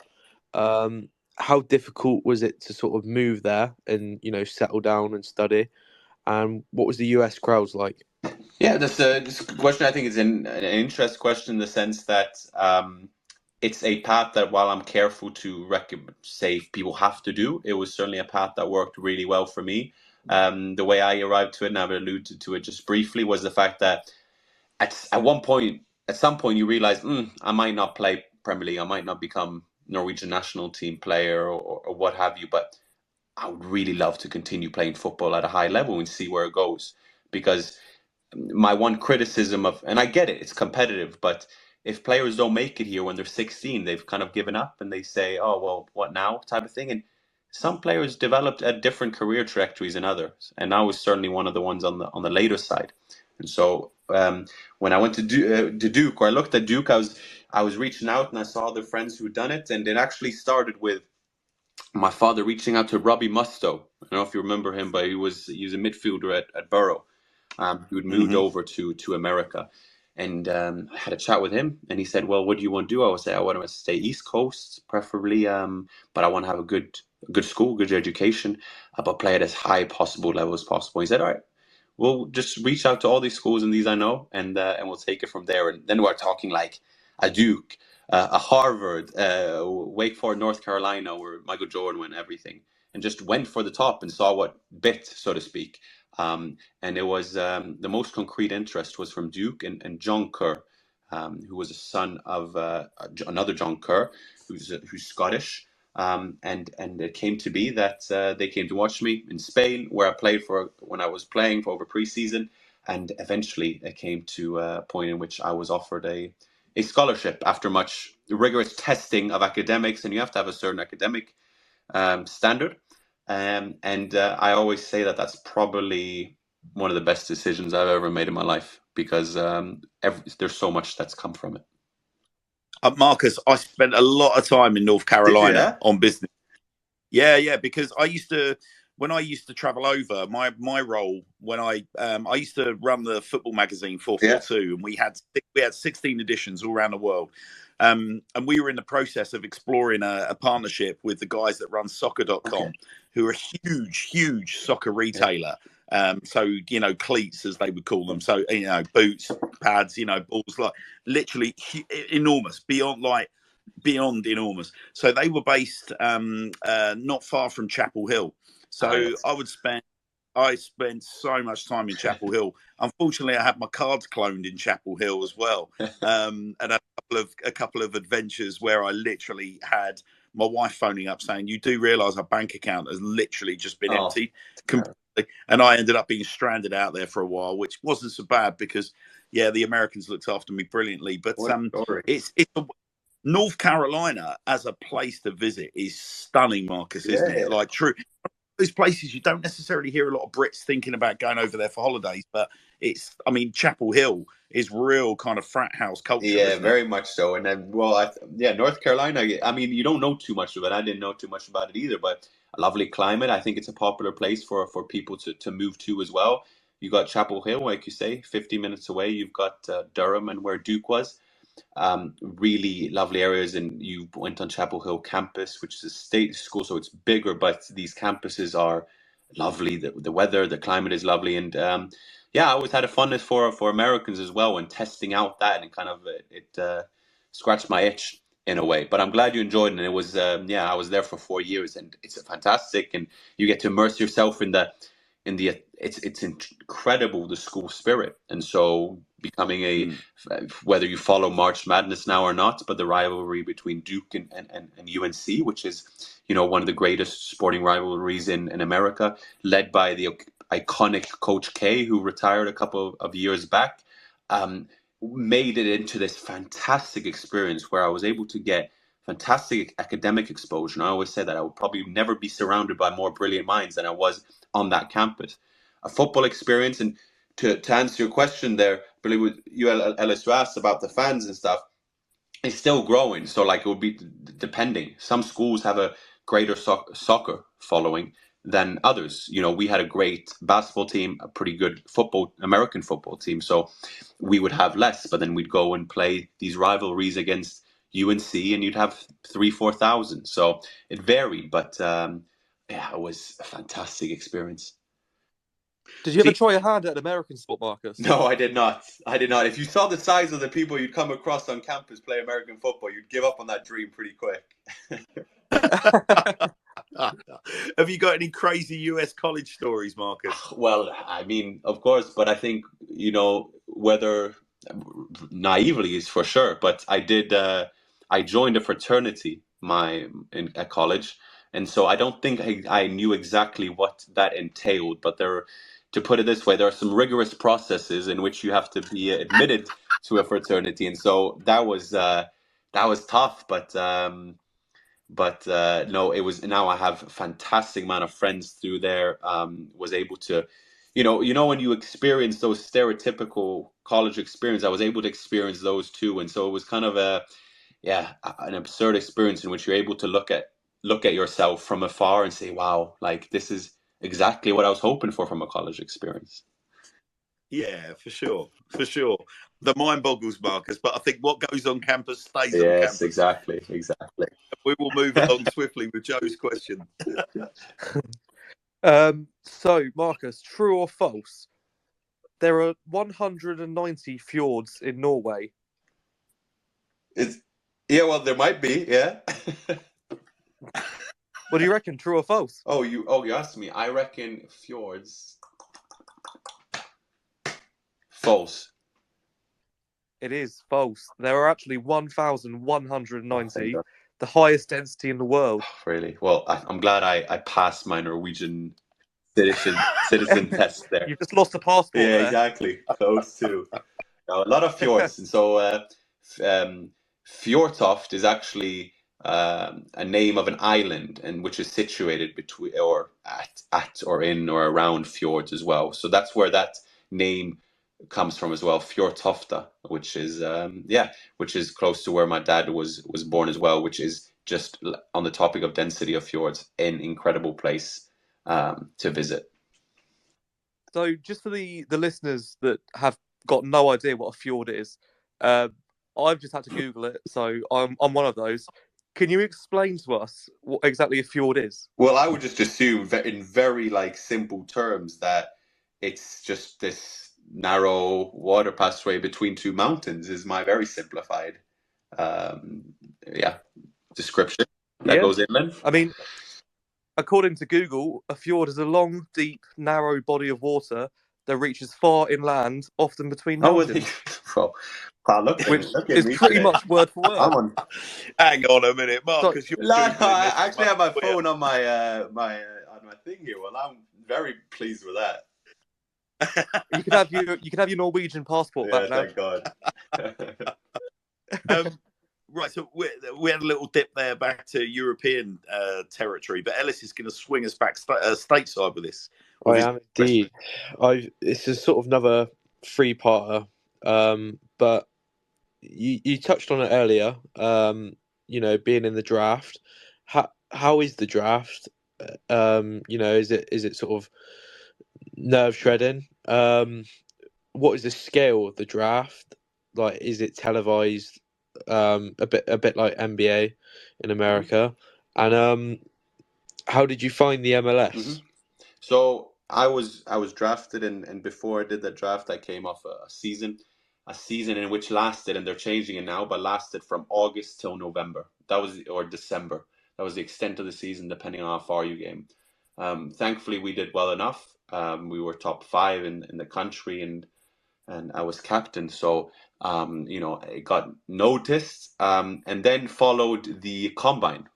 How difficult was it to sort of move there and, you know, settle down and study? And what was the US crowds like? Yeah, this question, I think, is an interesting question in the sense that it's a path that, while I'm careful to say people have to do, it was certainly a path that worked really well for me. The way I arrived to it, and I've alluded to it just briefly, was the fact that at some point you realize, I might not play Premier League, I might not become Norwegian national team player or what have you, but I would really love to continue playing football at a high level and see where it goes. Because my one criticism and I get it, it's competitive, but if players don't make it here when they're 16, they've kind of given up and they say, oh, well, what now, type of thing. And some players developed at different career trajectories than others. And I was certainly one of the ones on the later side. And so when I went to Duke, or I looked at Duke, I was reaching out and I saw other friends who had done it. And it actually started with my father reaching out to Robbie Mustoe. I don't know if you remember him, but he was a midfielder at Borough. who had moved over to America. And I had a chat with him, and he said, "Well, what do you want to do?" I would say, "I want to stay East Coast, preferably, but I want to have a good school, good education, but play at as high possible level as possible." He said, "All right, we'll just reach out to all these schools and these I know, and we'll take it from there." And then we're talking like a Duke, a Harvard, Wake Forest, North Carolina, where Michael Jordan went, everything, and just went for the top and saw what bit, so to speak. And it was the most concrete interest was from Duke and John Kerr, who was a son of another John Kerr, who's Scottish. And it came to be that they came to watch me in Spain, where I played for when I was playing for over preseason, and eventually it came to a point in which I was offered a scholarship after much rigorous testing of academics, and you have to have a certain academic standard. And I always say that that's probably one of the best decisions I've ever made in my life, because there's so much that's come from it. Marcus, I spent a lot of time in North Carolina on business. Yeah, because when I used to travel over, my role when I used to run the football magazine 442, and we had 16 editions all around the world. And we were in the process of exploring a partnership with the guys that run soccer.com, who are a huge soccer retailer. So, cleats, as they would call them. So, boots, pads, balls, like literally enormous, beyond enormous. So they were based not far from Chapel Hill. So I spent so much time in Chapel Hill. Unfortunately, I had my cards cloned in Chapel Hill as well. And a couple of adventures where I literally had my wife phoning up saying, "You do realise our bank account has literally just been emptied completely." And I ended up being stranded out there for a while, which wasn't so bad because, the Americans looked after me brilliantly. But it's North Carolina as a place to visit is stunning, Marcus, isn't it? Like, true. Those places you don't necessarily hear a lot of Brits thinking about going over there for holidays, but Chapel Hill is real kind of frat house culture. Yeah, very much so. And then, North Carolina, you don't know too much of it. I didn't know too much about it either, but a lovely climate. I think it's a popular place for people to move to as well. You got Chapel Hill, like you say, 50 minutes away. You've got Durham and where Duke was. Really lovely areas, and you went on Chapel Hill campus, which is a state school, so it's bigger, but these campuses are lovely. The weather, the climate is lovely, and I always had a fondness for Americans as well, and testing out that, and kind of it scratched my itch in a way. But I'm glad you enjoyed it, and it was I was there for 4 years, and it's fantastic, and you get to immerse yourself in the it's incredible, the school spirit. And so becoming whether you follow March Madness now or not, but the rivalry between Duke and UNC, which is one of the greatest sporting rivalries in America, led by the iconic Coach K, who retired a couple of years back, made it into this fantastic experience where I was able to get fantastic academic exposure. And I always say that I would probably never be surrounded by more brilliant minds than I was on that campus. A football experience. And to answer your question there, I believe with you, Ellis, asked about the fans and stuff, it's still growing. So it would be depending. Some schools have a greater soccer following than others. We had a great basketball team, a pretty good American football team. So we would have less, but then we'd go and play these rivalries against UNC, and you'd have 3,000-4,000. So it varied, but it was a fantastic experience. Did you ever try your hand at American sport, Marcus? No, I did not. If you saw the size of the people you'd come across on campus play American football, you'd give up on that dream pretty quick. Have you got any crazy US college stories, Marcus? Well, of course, but I think, whether naively is for sure, but I joined a fraternity at college, and so I don't think I knew exactly what that entailed, but to put it this way, there are some rigorous processes in which you have to be admitted to a fraternity, and so that was tough, but no, it was. Now I have a fantastic amount of friends through there. Was able to, when you experience those stereotypical college experience, I was able to experience those too, and so it was kind of an absurd experience in which you're able to look at yourself from afar and say, wow, like this is exactly what I was hoping for from a college experience. Yeah, for sure. The mind boggles, Marcus, but I think what goes on campus stays on Yes, campus. exactly. We will move along swiftly with Joe's question. So, Marcus, true or false? There are 190 fjords in Norway. Yeah, well, there might be, yeah. What do you reckon, true or false? You asked me. I reckon fjords. False. It is false. There are actually 1,190, the highest density in the world. Really? Well, I'm glad I passed my Norwegian citizen test there. You've just lost a passport Yeah, there. exactly. Close to. No, a lot of fjords. And so Fjortoft is actually a name of an island, and which is situated between or at or in or around fjords as well. So that's where that name comes from as well, Fjortofta, which is close to where my dad was born as well, which is just on the topic of density of fjords, an incredible place to visit. So, just for the listeners that have got no idea what a fjord is, I've just had to Google it, so I'm one of those. Can you explain to us what exactly a fjord is? Well, I would just assume in very simple terms that it's just this narrow water passageway between two mountains is my very simplified description that goes inland. I mean, according to Google, a fjord is a long, deep, narrow body of water that reaches far inland, often between mountains. Which is pretty much word for word. Hang on a minute, Marcus. I actually have my phone on my on my thing here. Well, I'm very pleased with that. You can have your Norwegian passport back now. Thank God. Right, so we had a little dip there back to European territory, but Ellis is going to swing us back stateside with this. I am indeed. It's a sort of another three-parter, but you touched on it earlier. Being in the draft. How is the draft? Is it sort of nerve shredding? What is the scale of the draft? Like, is it televised? A bit like NBA in America. And how did you find the MLS? Mm-hmm. So I was drafted, and before I did the draft, I came off a season in which lasted, and they're changing it now, but lasted from August till November. Or December. That was the extent of the season, depending on how far you came. Thankfully, we did well enough. We were top 5 in the country, and I was captain. So it got noticed, and then followed the combine,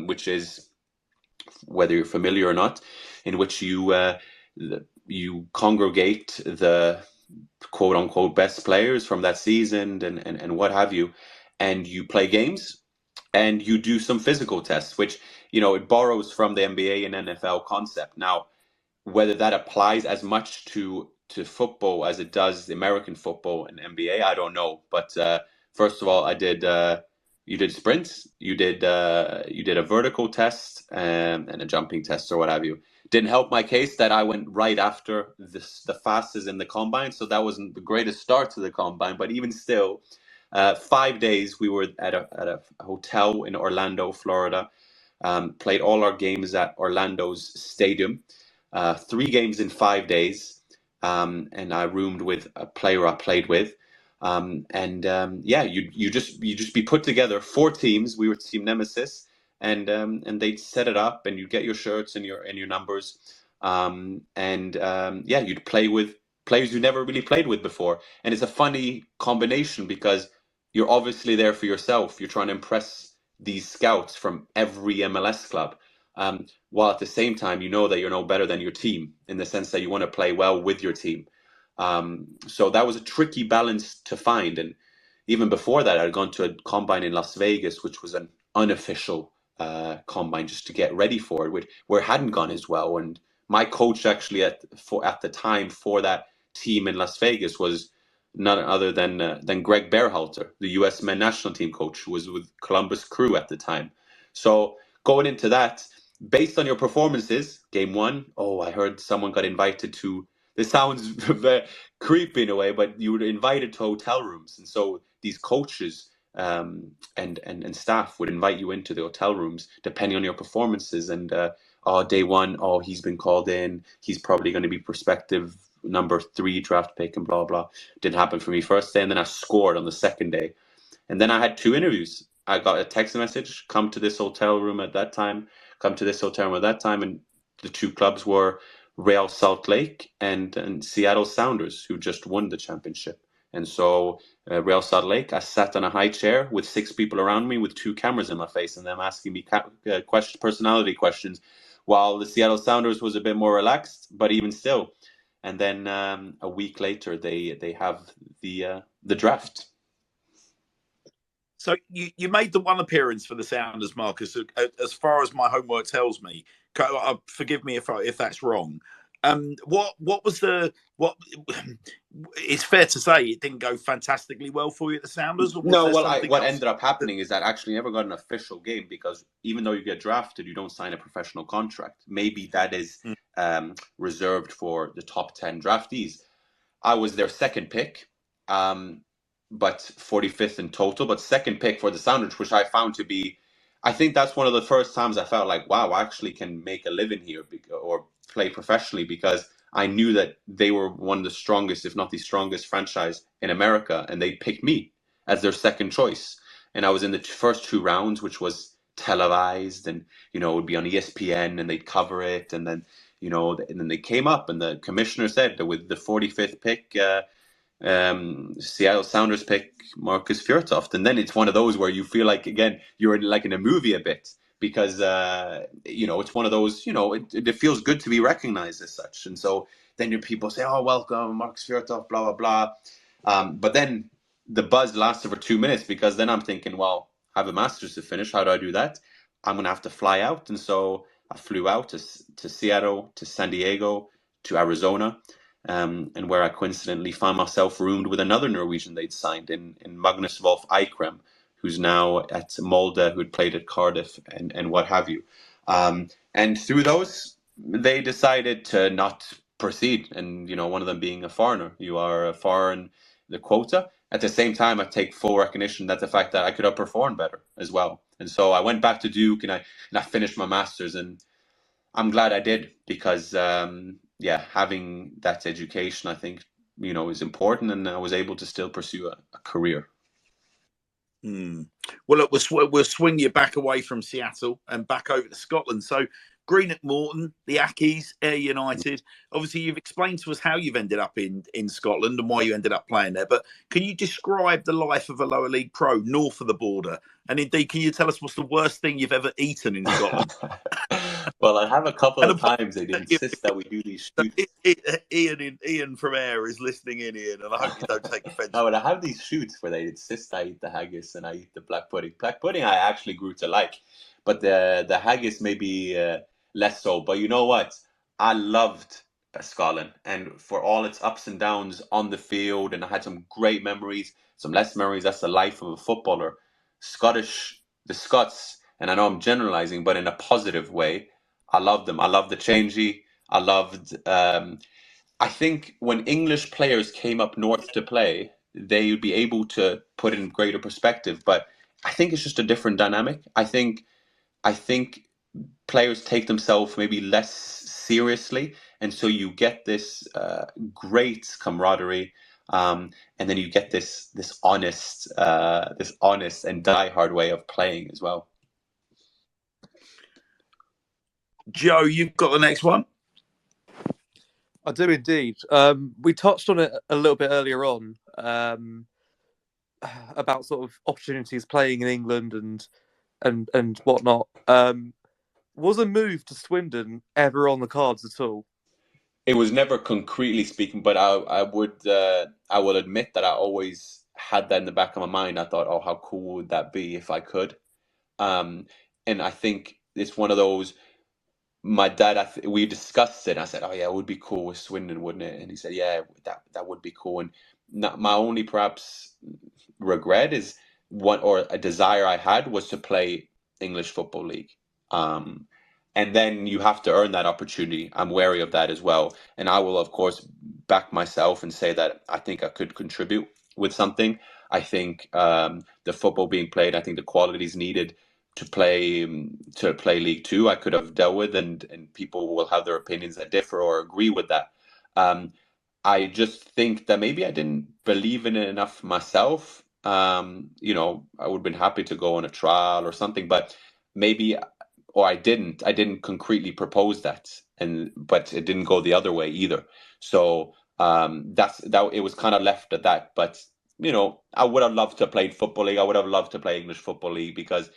which is, whether you're familiar or not, in which you congregate the quote unquote best players from that season and what have you, and you play games and you do some physical tests, which it borrows from the NBA and NFL concept. Now, whether that applies as much to football as it does the American football and NBA, I don't know. But first of all, I did. You did sprints. You did a vertical test and a jumping test or what have you. Didn't help my case that I went right after the fastest in the combine, so that wasn't the greatest start to the combine. But even still, 5 days we were at a hotel in Orlando, Florida. Played all our games at Orlando's stadium. 3 games in 5 days, and I roomed with a player I played with, you just be put together 4 teams. We were Team Nemesis, and they'd set it up, and you'd get your shirts and your numbers, you'd play with players you never really played with before, and it's a funny combination because you're obviously there for yourself. You're trying to impress these scouts from every MLS club. While at the same time, you know that you're no better than your team, in the sense that you want to play well with your team. So that was a tricky balance to find. And even before that, I'd gone to a combine in Las Vegas, which was an unofficial combine just to get ready for it, where it hadn't gone as well. And my coach actually at the time for that team in Las Vegas was none other than Greg Berhalter, the U.S. men's national team coach, who was with Columbus Crew at the time. So going into that, based on your performances, game 1, I heard someone got invited to this sounds very creepy in a way, but you were invited to hotel rooms, and so these coaches and staff would invite you into the hotel rooms depending on your performances. And day one, he's been called in, he's probably going to be prospective number 3 draft pick, and blah blah. Didn't happen for me first day, and then I scored on the second day, and then I had 2 interviews. I got a text message, come to this hotel room at that time, and the 2 clubs were Real Salt Lake and Seattle Sounders, who just won the championship. And so Real Salt Lake, I sat on a high chair with 6 people around me with 2 cameras in my face and them asking me personality questions, while the Seattle Sounders was a bit more relaxed, but even still. And then a week later, they have the draft. So you made the one appearance for the Sounders, Marcus. As far as my homework tells me, forgive me if that's wrong. What was what? It's fair to say it didn't go fantastically well for you at the Sounders. Or no, what ended up happening is that I actually never got an official game, because even though you get drafted, you don't sign a professional contract. Maybe that is reserved for the top 10 draftees. I was their second pick, but 45th in total, but second pick for the Sounders, which I found to be, I think that's one of the first times I felt like, wow, I actually can make a living here or play professionally, because I knew that they were one of the strongest, if not the strongest franchise in America, and they picked me as their second choice. And I was in the first 2 rounds, which was televised, and it would be on ESPN and they'd cover it, and then and then they came up and the commissioner said that with the 45th pick, Seattle Sounders pick Markus Fjortoft. And then it's one of those where you feel like, again, you're in a movie a bit, because it's one of those, it feels good to be recognized as such. And so then your people say, oh, welcome Markus Fjortoft, blah blah blah, but then the buzz lasted for 2 minutes, because then I'm thinking, well, I have a master's to finish, how do I do that? I'm gonna have to fly out. And so I flew out to Seattle, to San Diego, to Arizona, and where I coincidentally found myself roomed with another Norwegian they'd signed in Magnus Wolff Eikrem, who's now at Molde, who'd played at Cardiff and what have you. And through those, they decided to not proceed. And, one of them being a foreigner. You are a foreign, the quota. At the same time, I take full recognition that the fact that I could have performed better as well. And so I went back to Duke and I finished my master's, and I'm glad I did, because having that education, I think, is important, and I was able to still pursue a career. Well, look, we'll swing you back away from Seattle and back over to Scotland. So Green at Morton, the Ackies, Ayr United. Obviously, you've explained to us how you've ended up in Scotland and why you ended up playing there. But can you describe the life of a lower league pro north of the border? And indeed, can you tell us what's the worst thing you've ever eaten in Scotland? Well, I have a couple of times they'd insist that we do these shoots. Ian from Ayr is listening in, Ian, and I hope you don't take offence. No, but I have these shoots where they insist I eat the haggis and I eat the black pudding. Black pudding I actually grew to like, but the haggis maybe less so. But you know what? I loved Scotland, and for all its ups and downs on the field, and I had some great memories, some less memories. That's the life of a footballer. The Scots, and I know I'm generalizing, but in a positive way, I loved them. I loved the changey. I loved. I think when English players came up north to play, they would be able to put it in greater perspective. But I think it's just a different dynamic. I think players take themselves maybe less seriously, and so you get this great camaraderie, and then you get this honest and diehard way of playing as well. Joe, you've got the next one. I do indeed. We touched on it a little bit earlier on, about sort of opportunities playing in England and whatnot. Was a move to Swindon ever on the cards at all? It was never concretely speaking, but I will admit that I always had that in the back of my mind. I thought, oh, how cool would that be if I could? And I think it's one of those. My dad, we discussed it. I said, "Oh yeah, it would be cool with Swindon, wouldn't it?" And he said, "Yeah, that would be cool." And my only perhaps regret is a desire I had was to play English Football League. And then you have to earn that opportunity. I'm wary of that as well. And I will, of course, back myself and say that I think I could contribute with something. I think the football being played, I think the qualities needed to play League Two, I could have dealt with, and people will have their opinions that differ or agree with that. I just think that maybe I didn't believe in it enough myself. You know, I would have been happy to go on a trial or something, but maybe, or I didn't concretely propose that, but it didn't go the other way either. So that it was kind of left at that. But you know, I would have loved to have played Football League. I would have loved to play English Football League, because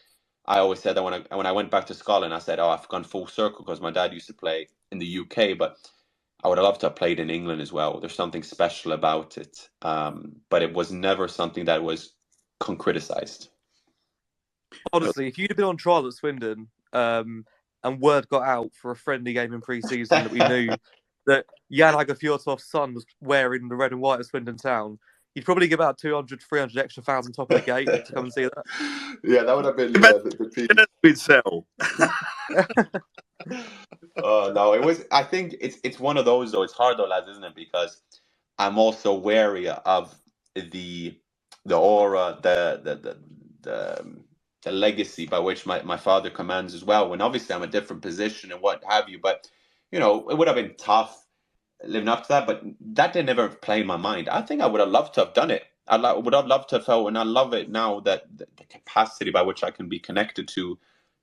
I always said that when I went back to Scotland, I said, oh, I've gone full circle, because my dad used to play in the UK, but I would have loved to have played in England as well. There's something special about it, but it was never something that was concretized. Honestly, if you'd have been on trial at Swindon, and word got out for a friendly game in pre-season that we knew that Jan Aage Fjortoft's son was wearing the red and white at Swindon Town, you'd probably give out 200, 300 extra fans on top of the gate to come and see that. Yeah, that would have been the peak. We'd sell. No, it was. I think it's one of those though. It's hard though, lads, isn't it? Because I'm also wary of the aura, the legacy by which my father commands as well. When obviously I'm a different position and what have you, but you know, it would have been tough living up to that. But that didn't ever play in my mind. I think I would have loved to have done it. Would have loved to have felt, and I love it now that the capacity by which I can be connected to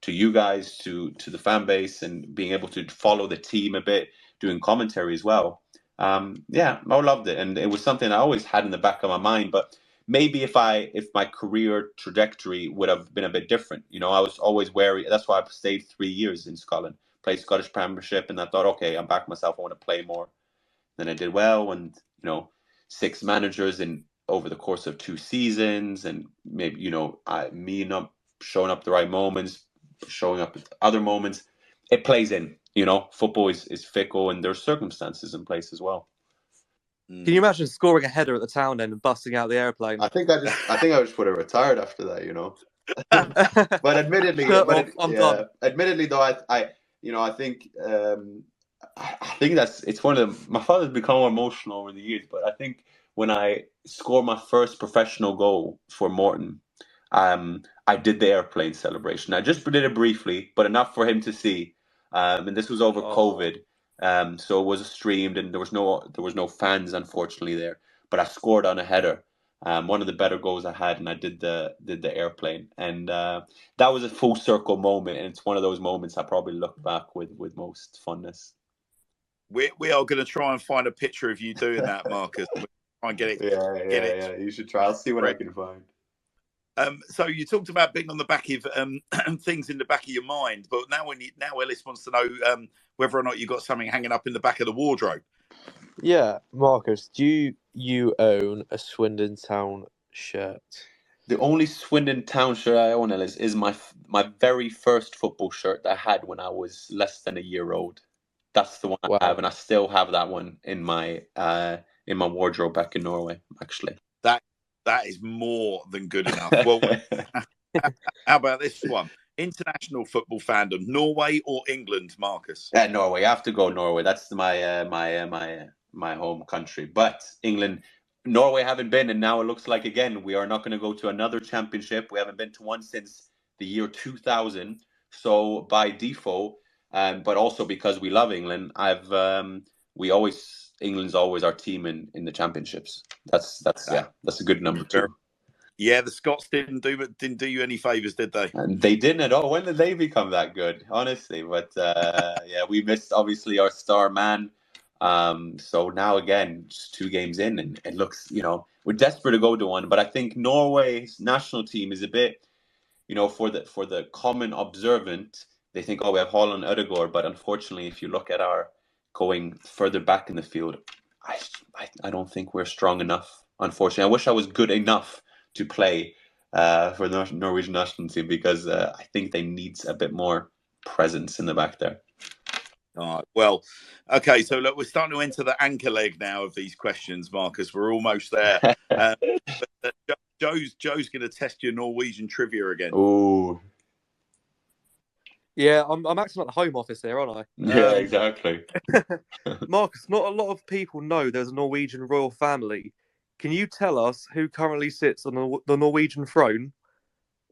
you guys, to the fan base, and being able to follow the team a bit, doing commentary as well. Yeah, I loved it, and it was something I always had in the back of my mind. But maybe if my career trajectory would have been a bit different, you know, I was always wary. That's why I stayed 3 years in Scotland, played Scottish Premiership, and I thought, okay, I'm back myself. I want to play more. Then I did well, and you know, 6 managers in over the course of 2 seasons, and maybe, you know, me not showing up the right moments, showing up at other moments, it plays in. You know, football is fickle, and there's circumstances in place as well. Can you imagine scoring a header at the town end and busting out the airplane? I think I just would have retired after that, you know. But admittedly, admittedly though, I you know, I think it's one of my father's become more emotional over the years, but I think when I scored my first professional goal for Morton, I did the airplane celebration. I just did it briefly, but enough for him to see. And this was over COVID, so it was streamed, and there was no fans, unfortunately, there. But I scored on a header, one of the better goals I had, and I did the airplane, and that was a full circle moment, and it's one of those moments I probably look back with most fondness. We are going to try and find a picture of you doing that, Marcus. We'll try and get it. Yeah. You should try. I'll see what I can find. So you talked about being on the back of things in the back of your mind, but now Ellis wants to know whether or not you got something hanging up in the back of the wardrobe. Yeah, Marcus, do you own a Swindon Town shirt? The only Swindon Town shirt I own, Ellis, is my very first football shirt that I had when I was less than a year old. That's the one I have, and I still have that one in my wardrobe back in Norway, actually. That is more than good enough. Well, how about this one? International football fandom, Norway or England, Marcus? Yeah, Norway. I have to go Norway. That's my home country. But England, Norway haven't been, and now it looks like again we are not going to go to another championship. We haven't been to one since the year 2000. So by default, but also because we love England, England's always our team in the championships. That's a good number 2. Yeah, the Scots didn't do you any favours, did they? And they didn't at all. When did they become that good? Honestly, but yeah, we missed obviously our star man. So now again, just 2 games in, and it looks, you know, we're desperate to go to one. But I think Norway's national team is a bit, you know, for the common observant, they think, oh, we have Haaland, Ødegaard, but unfortunately, if you look at our going further back in the field, I don't think we're strong enough. Unfortunately, I wish I was good enough to play for the Norwegian national team, because I think they need a bit more presence in the back there. All right. Well, okay. So look, we're starting to enter the anchor leg now of these questions, Marcus. We're almost there. Joe's going to test your Norwegian trivia again. Oh. Yeah, I'm acting like the Home Office here, aren't Yeah, Um, exactly. I? Marcus, not a lot of people know there's a Norwegian royal family. Can you tell us who currently sits on the Norwegian throne?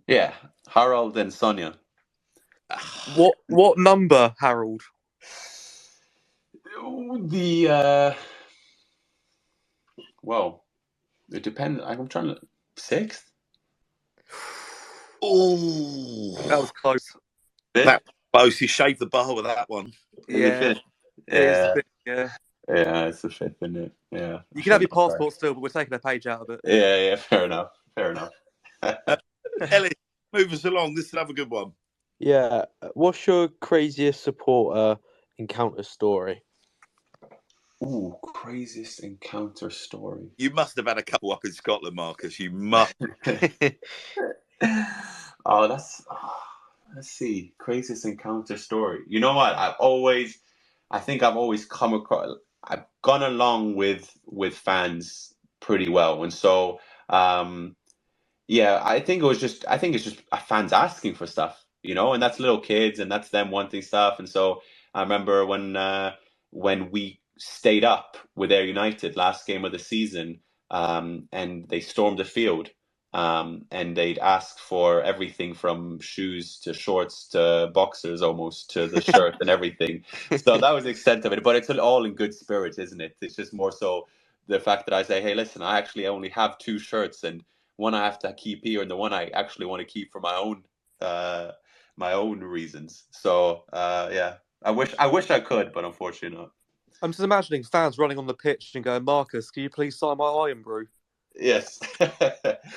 Yeah, Harald and Sonia. What number, Harold? The well, it depends. I'm trying to sixth, That oh, was close. that fifth, close. You shaved the bar with that one. is it Yeah, fifth? it is the Yeah, fifth. Yeah, yeah, it's the fifth, isn't it? Yeah, I you can have should your know that. passport still, but we're taking a page out of it. Yeah, yeah, fair enough, fair enough. Uh, Ellis, move us along. This is another good one. Yeah. What's your craziest supporter encounter story? Ooh, craziest encounter story. You must have had a couple up in Scotland, Marcus. You must. Oh, let's see, craziest encounter story. You know what? I think I've always come across. I've gone along with fans pretty well, and so yeah, I think it's just fans asking for stuff, and that's little kids, and that's them wanting stuff, and so I remember when we stayed up with Ayr United last game of the season, and they stormed the field, and they'd ask for everything from shoes to shorts to boxers, almost to the shirt and everything. So that was the extent of it, but it's all in good spirits, isn't it? It's just more so the fact that I say, hey, listen, I actually only have two shirts, and one I have to keep here, and the one I actually want to keep for my own reasons. So yeah, I wish I could, but unfortunately not. I'm just imagining fans running on the pitch and going, "Marcus, can you please sign my Iron Brew?" Yes,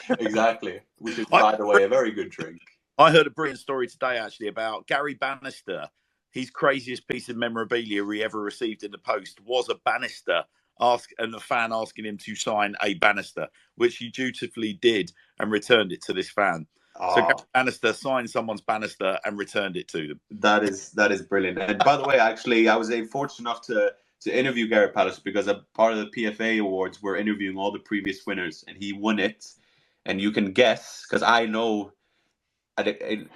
exactly. Which is, I, by the way, a very good drink. I heard a brilliant story today, actually, about Gary Bannister. His craziest piece of memorabilia he ever received in the post was a banister, and a fan asking him to sign a banister, which he dutifully did and returned it to this fan. So Gary Oh, Bannister signed someone's banister and returned it to them. that is brilliant. And by the way, actually, I was fortunate enough to interview Gary Palace because a part of the PFA Awards, we're interviewing all the previous winners, and he won it. And you can guess, because I know an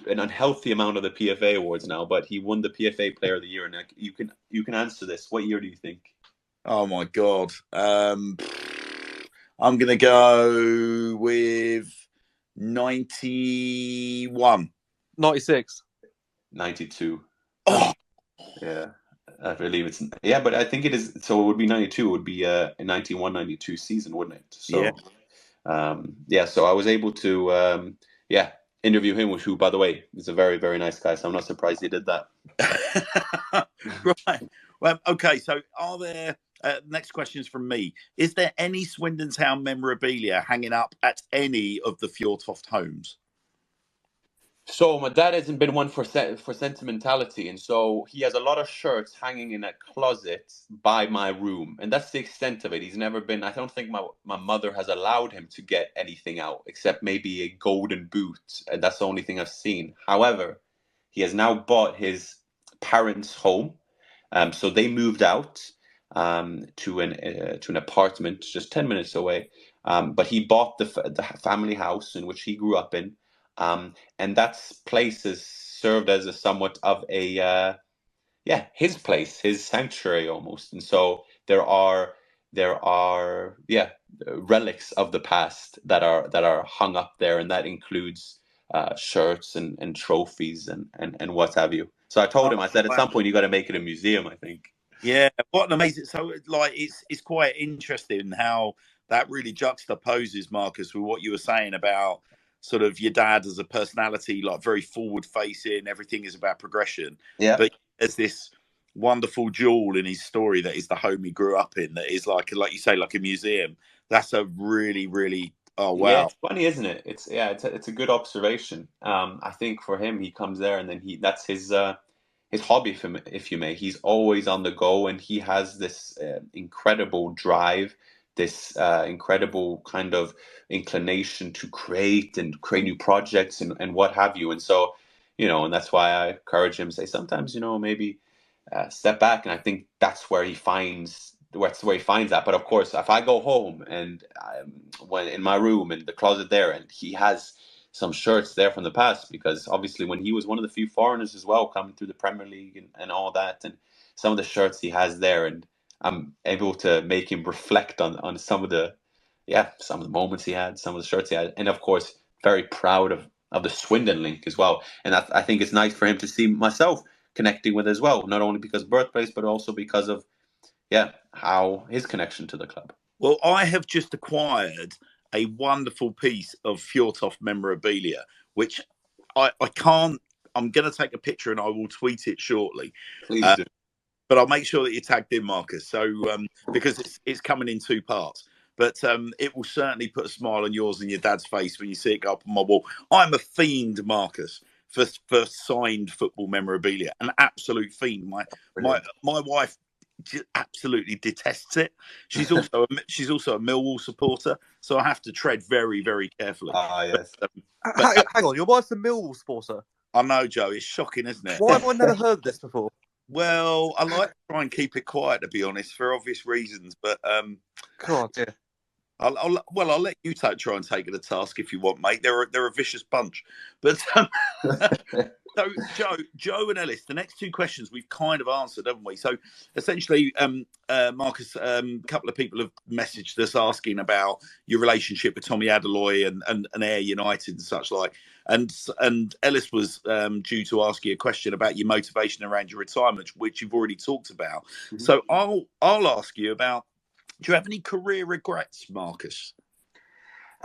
unhealthy amount of the PFA awards now, but he won the PFA Player of the Year, and you can answer this. What year do you think? Oh my God. I'm going to go with 91. 96. 92. Oh, Yeah, I believe it's but I think it is. So it would be 92. It would be a 91, 92 season, wouldn't it? So yeah. yeah. So I was able to interview him, who, by the way, is a very, very nice guy. So I'm not surprised he did that. Right. Well, okay. So, are there? Next question is from me. Is there any Swindon Town memorabilia hanging up at any of the Fjortoft homes? So my dad hasn't been one for sentimentality, and so he has a lot of shirts hanging in a closet by my room, and that's the extent of it. He's never been. I don't think my mother has allowed him to get anything out except maybe a golden boot, and that's the only thing I've seen. However, he has now bought his parents' home, so they moved out to an apartment just 10 minutes away. But he bought the family house in which he grew up in. And that place has served as a somewhat of a his place, his sanctuary almost. And so there are relics of the past that are hung up there, and that includes shirts and trophies and what have you. So I told him, I said, at some point you got to make it a museum, I think. Yeah, what an amazing. So, like, it's quite interesting how that really juxtaposes, Marcus, with what you were saying about sort of your dad as a personality, like very forward facing. Everything is about progression. Yeah. But there's this wonderful jewel in his story that is the home he grew up in. That is like you say, like a museum. That's a really, really. Oh Yeah, wow. it's funny, isn't it? It's a good observation. I think for him, he comes there, and then that's his hobby, if you may. He's always on the go, and he has this incredible drive, this incredible kind of inclination to create new projects and what have you. And so, and that's why I encourage him to say sometimes, maybe step back. And I think that's where he finds that. But of course, if I go home and when in my room in the closet there, and he has some shirts there from the past, because obviously when he was one of the few foreigners as well coming through the Premier League and all that, and some of the shirts he has there, and I'm able to make him reflect on some of the moments he had, some of the shirts he had, and of course very proud of the Swindon link as well. And I think it's nice for him to see myself connecting with as well, not only because of birthplace, but also because of how his connection to the club. Well, I have just acquired a wonderful piece of Fjortoft memorabilia, which I can't. I'm going to take a picture and I will tweet it shortly. Please do. But I'll make sure that you're tagged in, Marcus. So because it's coming in 2 parts. But it will certainly put a smile on yours and your dad's face when you see it go up on my wall. I'm a fiend, Marcus, for signed football memorabilia. An absolute fiend. My wife absolutely detests it. She's also a Millwall supporter, so I have to tread very, very carefully. Yes. Hang on, your wife's a Millwall supporter. I know, Joe. It's shocking, isn't it? Why have I never heard this before? Well, I like to try and keep it quiet, to be honest, for obvious reasons. But God, yeah. I'll let you try and take it to task if you want, mate. They're a vicious bunch. But so Joe and Ellis, the next 2 questions we've kind of answered, haven't we? So essentially, Marcus, a couple of people have messaged us asking about your relationship with Tommy Adeloye and Ayr United and such like. And Ellis was due to ask you a question about your motivation around your retirement, which you've already talked about. Mm-hmm. So I'll ask you about. Do you have any career regrets, Marcus?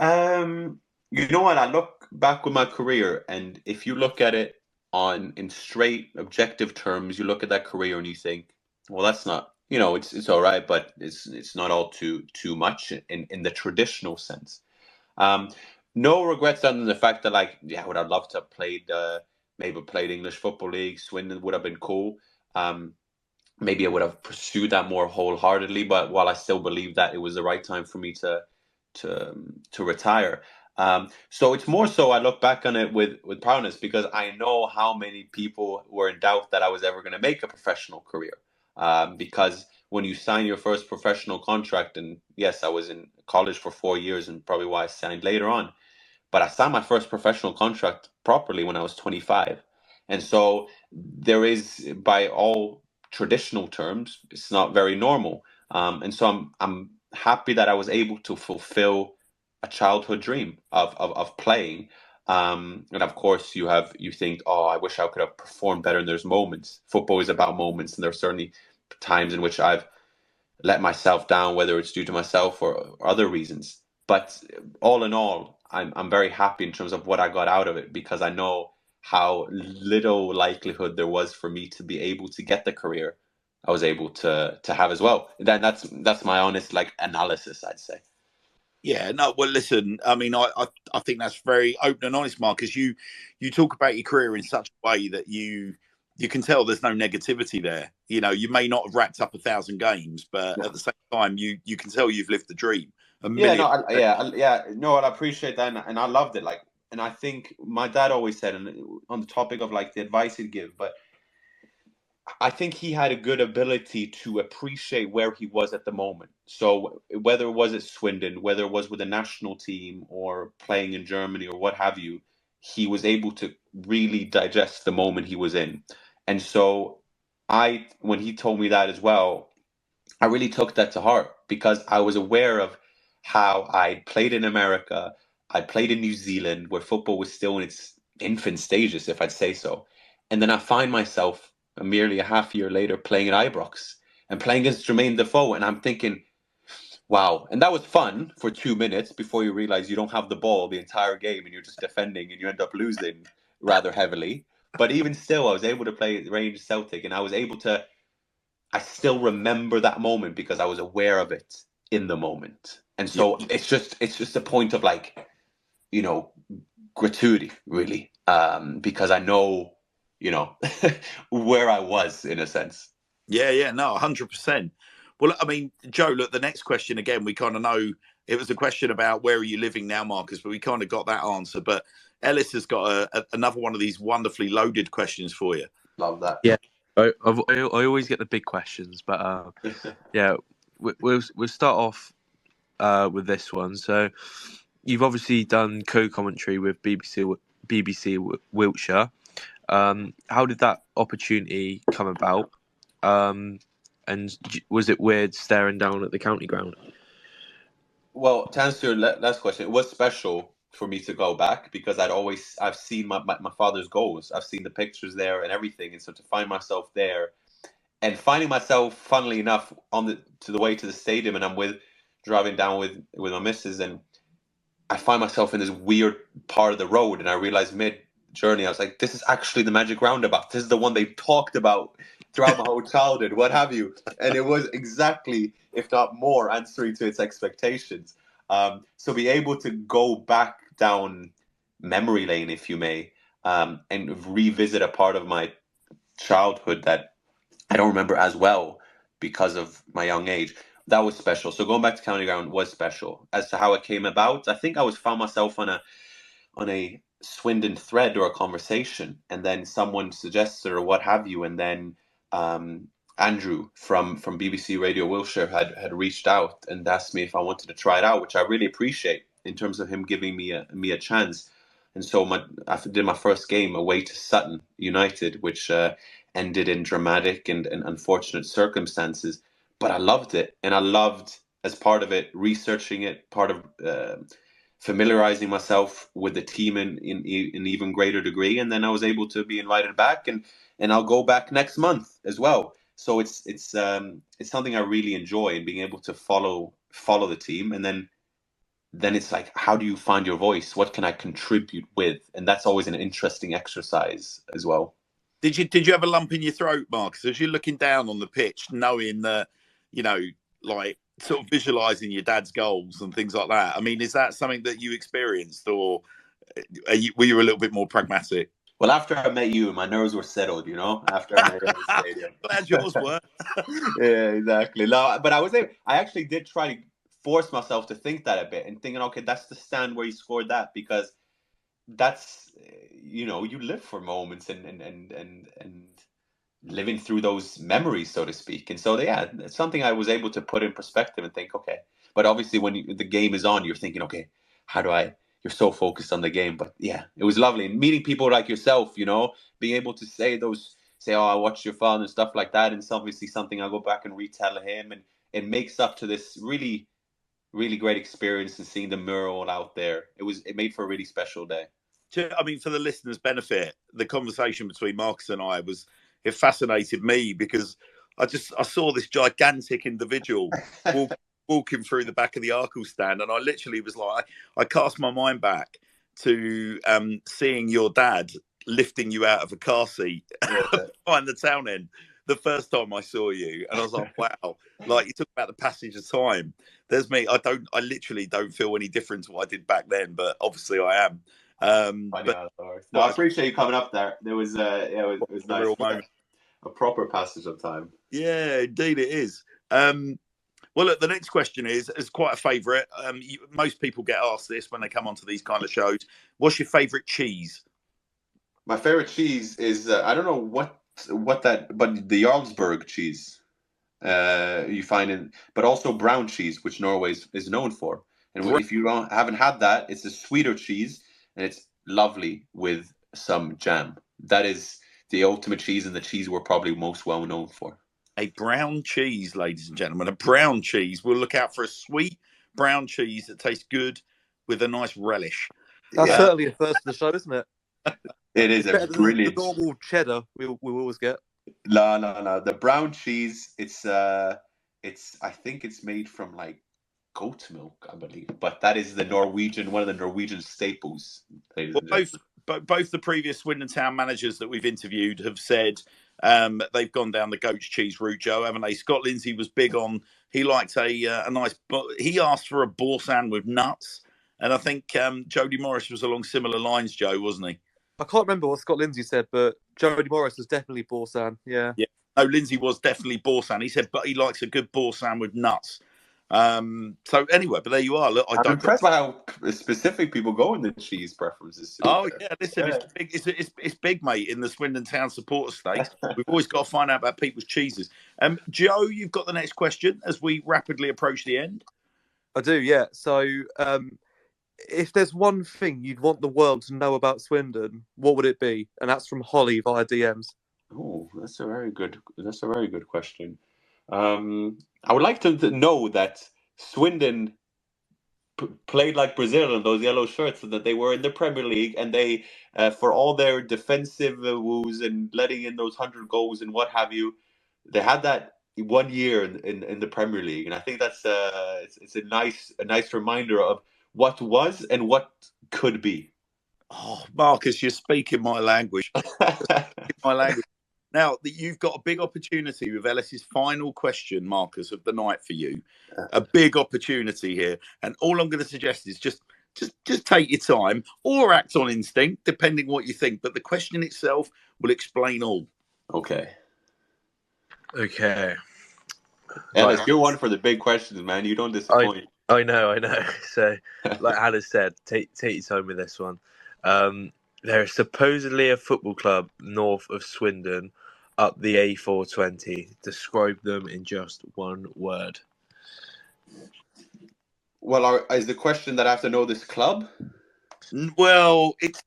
You know what? I look back with my career, and if you look at it in straight objective terms, you look at that career and you think, well, that's not, it's all right, but it's not all too much in the traditional sense. No regrets other than the fact that, would I love to have played English Football League? Swindon would have been cool. Maybe I would have pursued that more wholeheartedly, but while I still believe that it was the right time for me to retire. So it's more so I look back on it with proudness, because I know how many people were in doubt that I was ever going to make a professional career. Because when you sign your first professional contract, and yes, I was in college for 4 years, and probably why I signed later on, but I signed my first professional contract properly when I was 25. And so there is, by all traditional terms, it's not very normal. And so I'm happy that I was able to fulfill a childhood dream of playing. And of course you think, oh, I wish I could have performed better. And there's moments. Football is about moments, and there are certainly times in which I've let myself down, whether it's due to myself or other reasons. But all in all, I'm very happy in terms of what I got out of it, because I know how little likelihood there was for me to be able to get the career I was able to have as well. That's my honest analysis, I'd say. Yeah, no, well, listen, I mean, I think that's very open and honest, Marcus. You talk about your career in such a way that you can tell there's no negativity there. You may not have racked up 1,000 games, but at the same time, you can tell you've lived the dream. I appreciate that, and I loved it. And I think my dad always said, and on the topic of the advice he'd give, but I think he had a good ability to appreciate where he was at the moment. So whether it was at Swindon, whether it was with the national team or playing in Germany or what have you, he was able to really digest the moment he was in. And so when he told me that as well, I really took that to heart, because I was aware of how I played in America. I played in New Zealand, where football was still in its infant stages, if I'd say so. And then I find myself merely a half year later playing at Ibrox and playing against Jermaine Defoe, and I'm thinking, wow. And that was fun for 2 minutes before you realize you don't have the ball the entire game and you're just defending and you end up losing rather heavily. But even still, I was able to play Rangers Celtic, and I still remember that moment because I was aware of it in the moment. And so it's just a point of gratuity, really, because I know, where I was, in a sense. Yeah, no, 100%. Well, I mean, Joe, look, the next question, again, we kind of know it was a question about where are you living now, Marcus, but we kind of got that answer. But Ellis has got another one of these wonderfully loaded questions for you. Love that. Yeah, I always get the big questions, but yeah, we'll start off with this one. So you've obviously done co-commentary with BBC Wiltshire. How did that opportunity come about? And was it weird staring down at the county ground? Well, to answer your last question, it was special for me to go back because I've seen my father's goals. I've seen the pictures there and everything. And so to find myself there and finding myself, funnily enough, to the way to the stadium, and I'm driving down with my missus, and I find myself in this weird part of the road, and I realized mid-journey, I was like, this is actually the magic roundabout. This is the one they talked about throughout my whole childhood, what have you. And it was exactly, if not more, answering to its expectations. So be able to go back down memory lane, if you may, and revisit a part of my childhood that I don't remember as well because of my young age. That was special. So going back to county ground was special. As to how it came about, I think I found myself on a Swindon thread or a conversation, and then someone suggested or what have you, and then Andrew from BBC Radio Wiltshire had reached out and asked me if I wanted to try it out, which I really appreciate in terms of him giving me a chance. And so I did my first game away to Sutton United, which ended in dramatic and unfortunate circumstances. But I loved it, and I loved, as part of it, researching it, part of familiarizing myself with the team in even greater degree. And then I was able to be invited back, and I'll go back next month as well. So it's something I really enjoy, and being able to follow the team, and then it's like, how do you find your voice? What can I contribute with? And that's always an interesting exercise as well. Did you have a lump in your throat, Marcus, as you're looking down on the pitch, knowing that, like sort of visualizing your dad's goals and things like that? I mean, is that something that you experienced, or were you a little bit more pragmatic? Well, after I met you, my nerves were settled, after I met you in the stadium. Glad yours were. Yeah, exactly. No, but I actually did try to force myself to think that a bit and thinking, okay, that's the stand where you scored that, because that's, you live for moments and living through those memories, so to speak. And so, yeah, it's something I was able to put in perspective and think, okay. But obviously, when the game is on, you're thinking, okay, you're so focused on the game. But yeah, it was lovely. And meeting people like yourself, being able to say, oh, I watched your father and stuff like that. And it's obviously something I'll go back and retell him. And it makes up to this really, really great experience, and seeing the mural out there. It made for a really special day. I mean, for the listeners' benefit, the conversation between Marcus and I it fascinated me, because I saw this gigantic individual walking through the back of the Arkle stand, and I literally was like, I cast my mind back to seeing your dad lifting you out of a car seat behind the town end the first time I saw you, and I was like, wow, like, you talk about the passage of time. There's me. I literally don't feel any different to what I did back then, but obviously I am. No, I appreciate you coming up there. There was it was nice. A proper passage of time. Yeah, indeed it is. Well, look, the next question is quite a favourite. Most people get asked this when they come onto these kind of shows. What's your favourite cheese? My favourite cheese is I don't know what that, but the Jarlsberg cheese you find but also brown cheese, which Norway is known for. And if you haven't had that, it's a sweeter cheese, and it's lovely with some jam. That is the ultimate cheese, and the cheese we're probably most well known for. A brown cheese, ladies and gentlemen, a brown cheese. We'll look out for a sweet brown cheese that tastes good with a nice relish. That's certainly a first for the show, isn't it? It is a brilliant. The normal cheddar we always get. No. The brown cheese, it's I think it's made from like goat milk, I believe. But that is one of the Norwegian staples. Both the previous Swindon Town managers that we've interviewed have said they've gone down the goat's cheese route, Joe, haven't they? Scott Lindsay was big on, he liked a nice, he asked for a boursin with nuts. And I think Jody Morris was along similar lines, Joe, wasn't he? I can't remember what Scott Lindsay said, but Jody Morris was definitely boursin, yeah. No, Lindsay was definitely boursin. He said, but he likes a good boursin with nuts. So anyway, but there you are. Look, I'm impressed by how specific people go in the cheese preferences. Oh yeah, listen, it's big, mate, in the Swindon Town supporter state. We've always got to find out about people's cheeses. Joe, you've got the next question as we rapidly approach the end. I do, yeah. So if there's one thing you'd want the world to know about Swindon, what would it be? And that's from Holly via DMs. Oh, that's a very good question. I would like to know that Swindon played like Brazil in those yellow shirts, and that they were in the Premier League, and they, for all their defensive woes and letting in those 100 goals and what have you, they had that 1 year in the Premier League, and I think that's it's a nice reminder of what was and what could be. Oh, Marcus, you're speaking my language. Now, that you've got a big opportunity with Ellis's final question, Marcus, of the night for you. A big opportunity here. And all I'm going to suggest is just take your time or act on instinct, depending what you think. But the question itself will explain all. Okay. Ellis, you're one for the big questions, man. You don't disappoint. I know. So, like Alice said, take your time with this one. There is supposedly a football club north of Swindon up the A420. Describe them in just one word. Well, is the question that I have to know this club? Well, it's.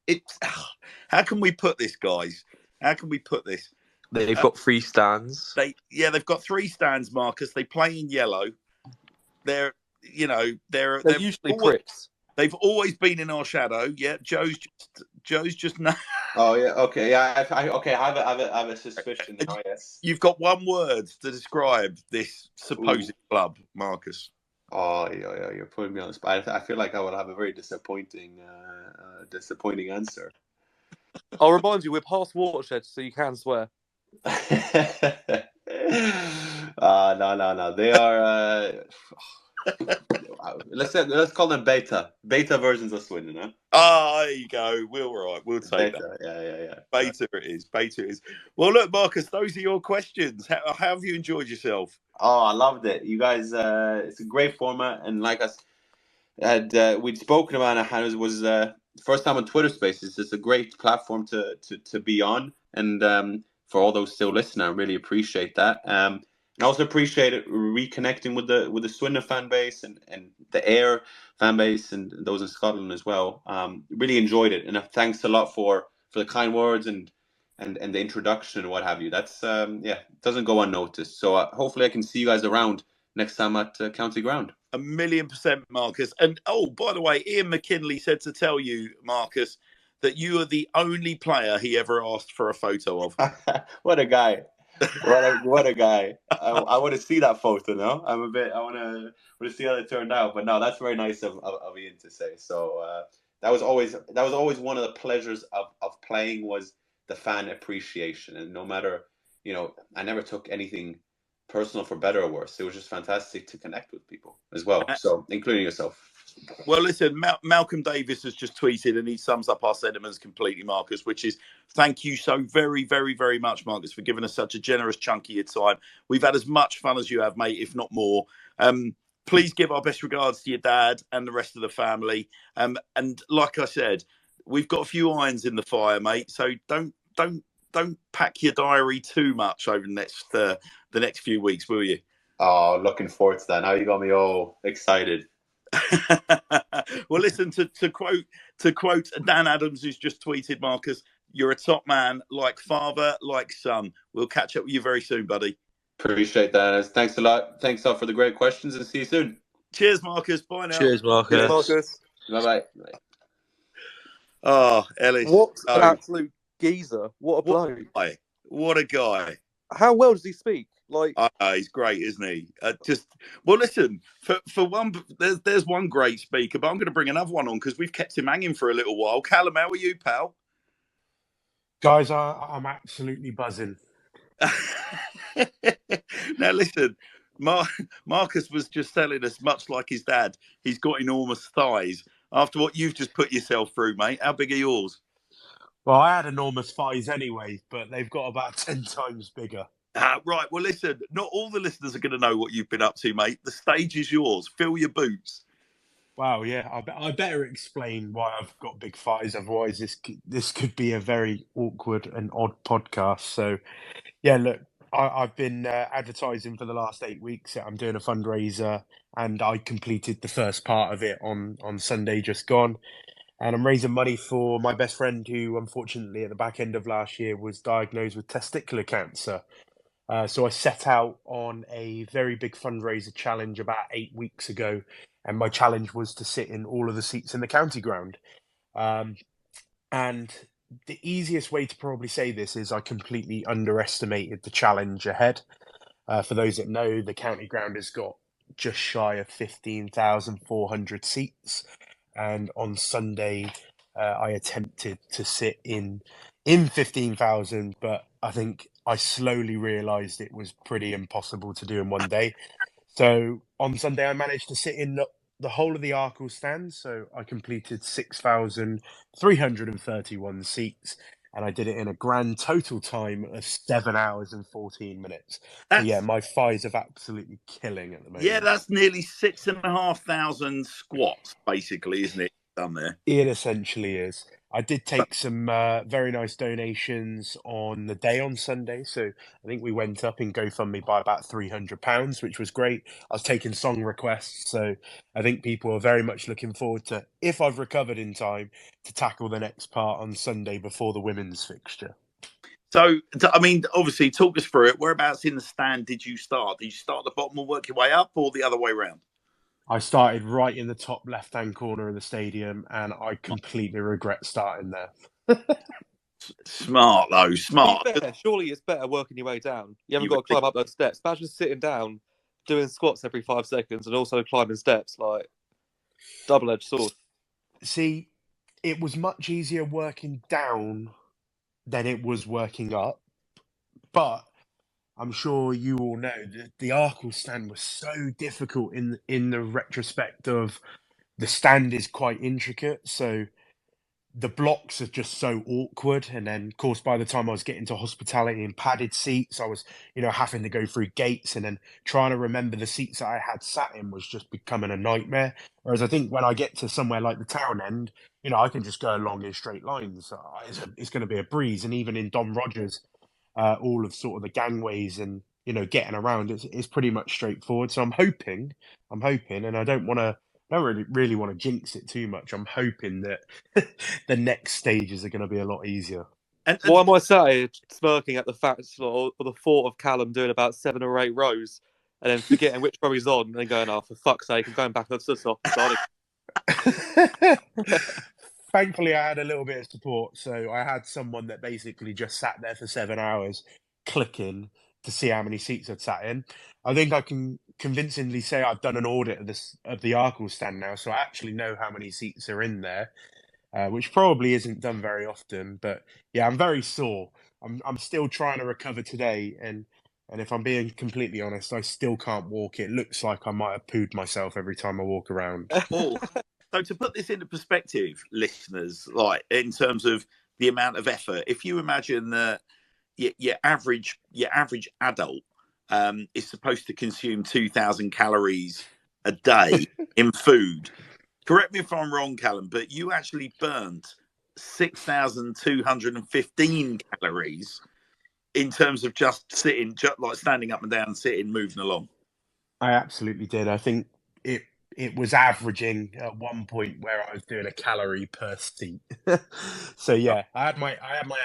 How can we put this, guys? How can we put this? They've got 3 stands. They've got 3 stands, Marcus. They play in yellow. They're usually pricks. They've always been in our shadow. Yeah, Joe's just now. Oh yeah, okay, yeah. I have a suspicion now. Yes. You've got one word to describe this supposed club, Marcus. Oh yeah, you're putting me on the spot. I feel like I will have a very disappointing answer. I'll remind you, we're past Watershed, so you can swear. No. They are. Let's call them beta versions of Swindon, huh? There you go. We'll take beta, that. Yeah. Beta it is. Well, look, Marcus, those are your questions. How have you enjoyed yourself? Oh, I loved it. You guys, it's a great format, and like we'd spoken about it, and it was first time on Twitter Spaces. It's a great platform to be on, and for all those still listening, I really appreciate that. And I also appreciate it reconnecting with the Swindon fan base and the Ayr fan base and those in Scotland as well. Really enjoyed it, and thanks a lot for the kind words and the introduction and what have you. That's doesn't go unnoticed. So hopefully I can see you guys around next time at County Ground. 1,000,000%, Marcus. And by the way, Ian McKinley said to tell you, Marcus, that you are the only player he ever asked for a photo of. What a guy! What a guy! I want to see that photo now. I want to see how it turned out. But no, that's very nice of Ian to say. So that was always one of the pleasures of playing, was the fan appreciation. And no matter, I never took anything personal for better or worse. It was just fantastic to connect with people as well. So including yourself. Well, listen, Malcolm Davis has just tweeted, and he sums up our sentiments completely, Marcus, which is thank you so very, very, very much, Marcus, for giving us such a generous chunk of your time. We've had as much fun as you have, mate, if not more. Please give our best regards to your dad and the rest of the family. And like I said, we've got a few irons in the fire, mate. So don't pack your diary too much over the next few weeks, will you? Oh, looking forward to that. Now you got me all excited. Well, listen, to quote Dan Adams, who's just tweeted, Marcus, you're a top man, like father, like son. We'll catch up with you very soon, buddy. Appreciate that. Thanks a lot. Thanks all for the great questions, and see you soon. Cheers, Marcus. Bye now. Cheers, Marcus. Bye. Oh, Ellis. What an absolute geezer. What a bloke. What a guy. How well does he speak? He's great, isn't he? Well, listen, for one, there's one great speaker, but I'm going to bring another one on because we've kept him hanging for a little while. Callum, how are you, pal? Guys, I'm absolutely buzzing. Now, listen, Marcus was just telling us, much like his dad, he's got enormous thighs. After what you've just put yourself through, mate, how big are yours? Well, I had enormous thighs anyway, but they've got about 10 times bigger. Right. Well, listen, not all the listeners are going to know what you've been up to, mate. The stage is yours. Fill your boots. Wow, yeah. I better explain why I've got big thighs. Otherwise, this could be a very awkward and odd podcast. So, yeah, look, I've been advertising for the last 8 weeks that I'm doing a fundraiser, and I completed the first part of it on Sunday just gone. And I'm raising money for my best friend who, unfortunately, at the back end of last year was diagnosed with testicular cancer. So I set out on a very big fundraiser challenge about 8 weeks ago, and my challenge was to sit in all of the seats in the county ground. And the easiest way to probably say this is I completely underestimated the challenge ahead. For those that know, the county ground has got just shy of 15,400 seats. And on Sunday, I attempted to sit in 15,000, but I think I slowly realised it was pretty impossible to do in one day. So on Sunday, I managed to sit in the whole of the Arkle stand. So I completed 6,331 seats, and I did it in a grand total time of 7 hours and 14 minutes. So yeah, That's my thighs are absolutely killing at the moment. yeah, that's nearly 6,500 squats, basically, isn't it? Done there. It essentially is. I did take some very nice donations on the day on Sunday. So I think we went up in GoFundMe by about £300, which was great. I was taking song requests. So I think people are very much looking forward to, if I've recovered in time, to tackle the next part on Sunday before the women's fixture. So, I mean, obviously, talk us through it. Whereabouts in the stand did you start? Did you start at the bottom and work your way up, or the other way around? I started right in the top left-hand corner of the stadium, and I completely regret starting there. Smart, though. Smart. To be fair, surely it's better working your way down. You haven't You got to would climb up those steps. Imagine sitting down, doing squats every 5 seconds, and also climbing steps. Like, double-edged sword. See, it was much easier working down than it was working up. But I'm sure you all know that the Arkle stand was so difficult in the retrospect of the stand is quite intricate. So the blocks are just so awkward. And then, of course, by the time I was getting to hospitality and padded seats, I was, having to go through gates, and then trying to remember the seats that I had sat in was just becoming a nightmare. Whereas I think when I get to somewhere like the town end, I can just go along in straight lines. It's going to be a breeze. And even in Don Rogers, all of sort of the gangways and, getting around, it's pretty much straightforward. So I'm hoping, and I don't really want to jinx it too much. I'm hoping that the next stages are going to be a lot easier. And Why am I sat here smirking at the fact or the thought of Callum doing about 7 or 8 rows and then forgetting which row he's on and then going, oh, for fuck's sake, I'm going back to the top. Thankfully, I had a little bit of support. So I had someone that basically just sat there for 7 hours clicking to see how many seats I'd sat in. I think I can convincingly say I've done an audit of the Arkle stand now, so I actually know how many seats are in there, which probably isn't done very often. But yeah, I'm very sore. I'm still trying to recover today, and if I'm being completely honest, I still can't walk. It looks like I might have pooed myself every time I walk around. oh, so to put this into perspective, listeners, like in terms of the amount of effort, if you imagine that your average adult is supposed to consume 2,000 calories a day in food. Correct me if I'm wrong, Callum, but you actually burnt 6,215 calories in terms of just sitting, like standing up and down, sitting, moving along. I absolutely did. I think it was averaging at one point where I was doing a calorie per seat. So yeah, I had my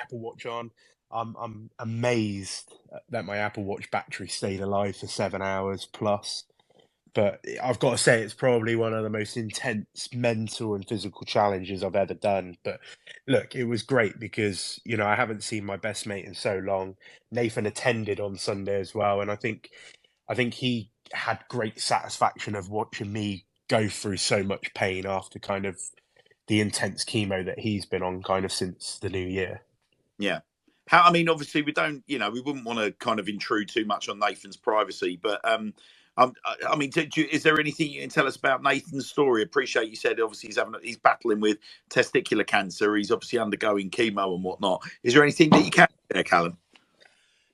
Apple Watch on. I'm amazed that my Apple Watch battery stayed alive for 7 hours plus. But I've got to say, it's probably one of the most intense mental and physical challenges I've ever done. But look, it was great because, I haven't seen my best mate in so long. Nathan attended on Sunday as well. And I think he had great satisfaction of watching me go through so much pain after kind of the intense chemo that he's been on kind of since the new year. Yeah. Obviously we don't, we wouldn't want to kind of intrude too much on Nathan's privacy, but is there anything you can tell us about Nathan's story? Appreciate you said obviously he's battling with testicular cancer. He's obviously undergoing chemo and whatnot. Is there anything that you can share, Callum?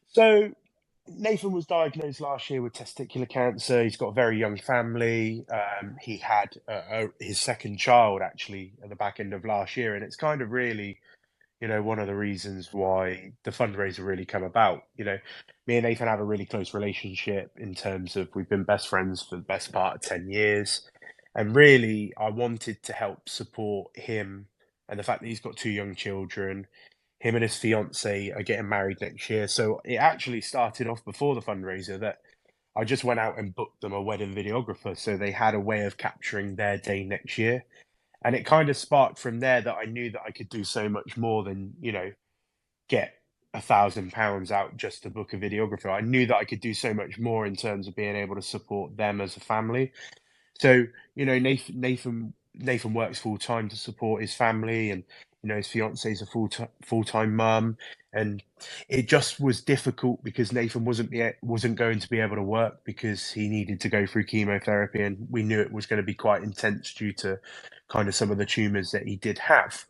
So Nathan was diagnosed last year with testicular cancer. He's got a very young family. He had his second child actually at the back end of last year, and it's kind of really, one of the reasons why the fundraiser really come about. Me and Nathan have a really close relationship in terms of we've been best friends for the best part of 10 years. And really, I wanted to help support him and the fact that he's got 2 young children. Him and his fiance are getting married next year. So it actually started off before the fundraiser that I just went out and booked them a wedding videographer. So they had a way of capturing their day next year. And it kind of sparked from there that I knew that I could do so much more than, get £1,000 out just to book a videographer. I knew that I could do so much more in terms of being able to support them as a family. So, Nathan works full time to support his family, and his fiance is a full time mum, and it just was difficult because Nathan wasn't going to be able to work because he needed to go through chemotherapy, and we knew it was going to be quite intense due to kind of some of the tumours that he did have.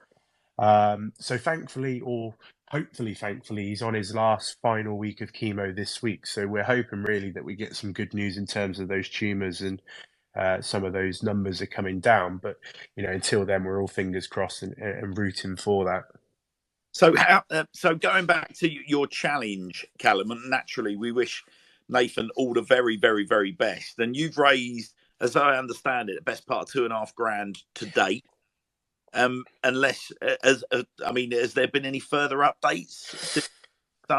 So thankfully, or hopefully, thankfully, he's on his last final week of chemo this week. So we're hoping really that we get some good news in terms of those tumours and some of those numbers are coming down. But, until then, we're all fingers crossed and rooting for that. So going back to your challenge, Callum, and naturally we wish Nathan all the very, very, very best. And you've raised, as I understand it, the best part of £2,500 to date. Unless, has there been any further updates?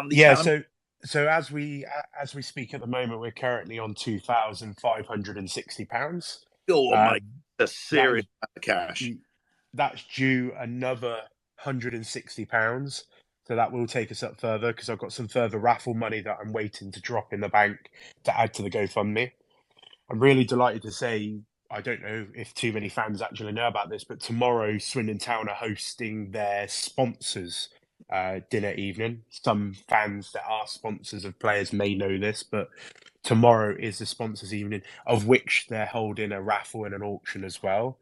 Yeah, so as we speak at the moment, we're currently on £2,560. Oh, mate, a serious amount of cash. That's due another £160. So that will take us up further because I've got some further raffle money that I'm waiting to drop in the bank to add to the GoFundMe. I'm really delighted to say, I don't know if too many fans actually know about this, but tomorrow Swindon Town are hosting their sponsors dinner evening. Some fans that are sponsors of players may know this, but tomorrow is the sponsors evening, of which they're holding a raffle and an auction as well.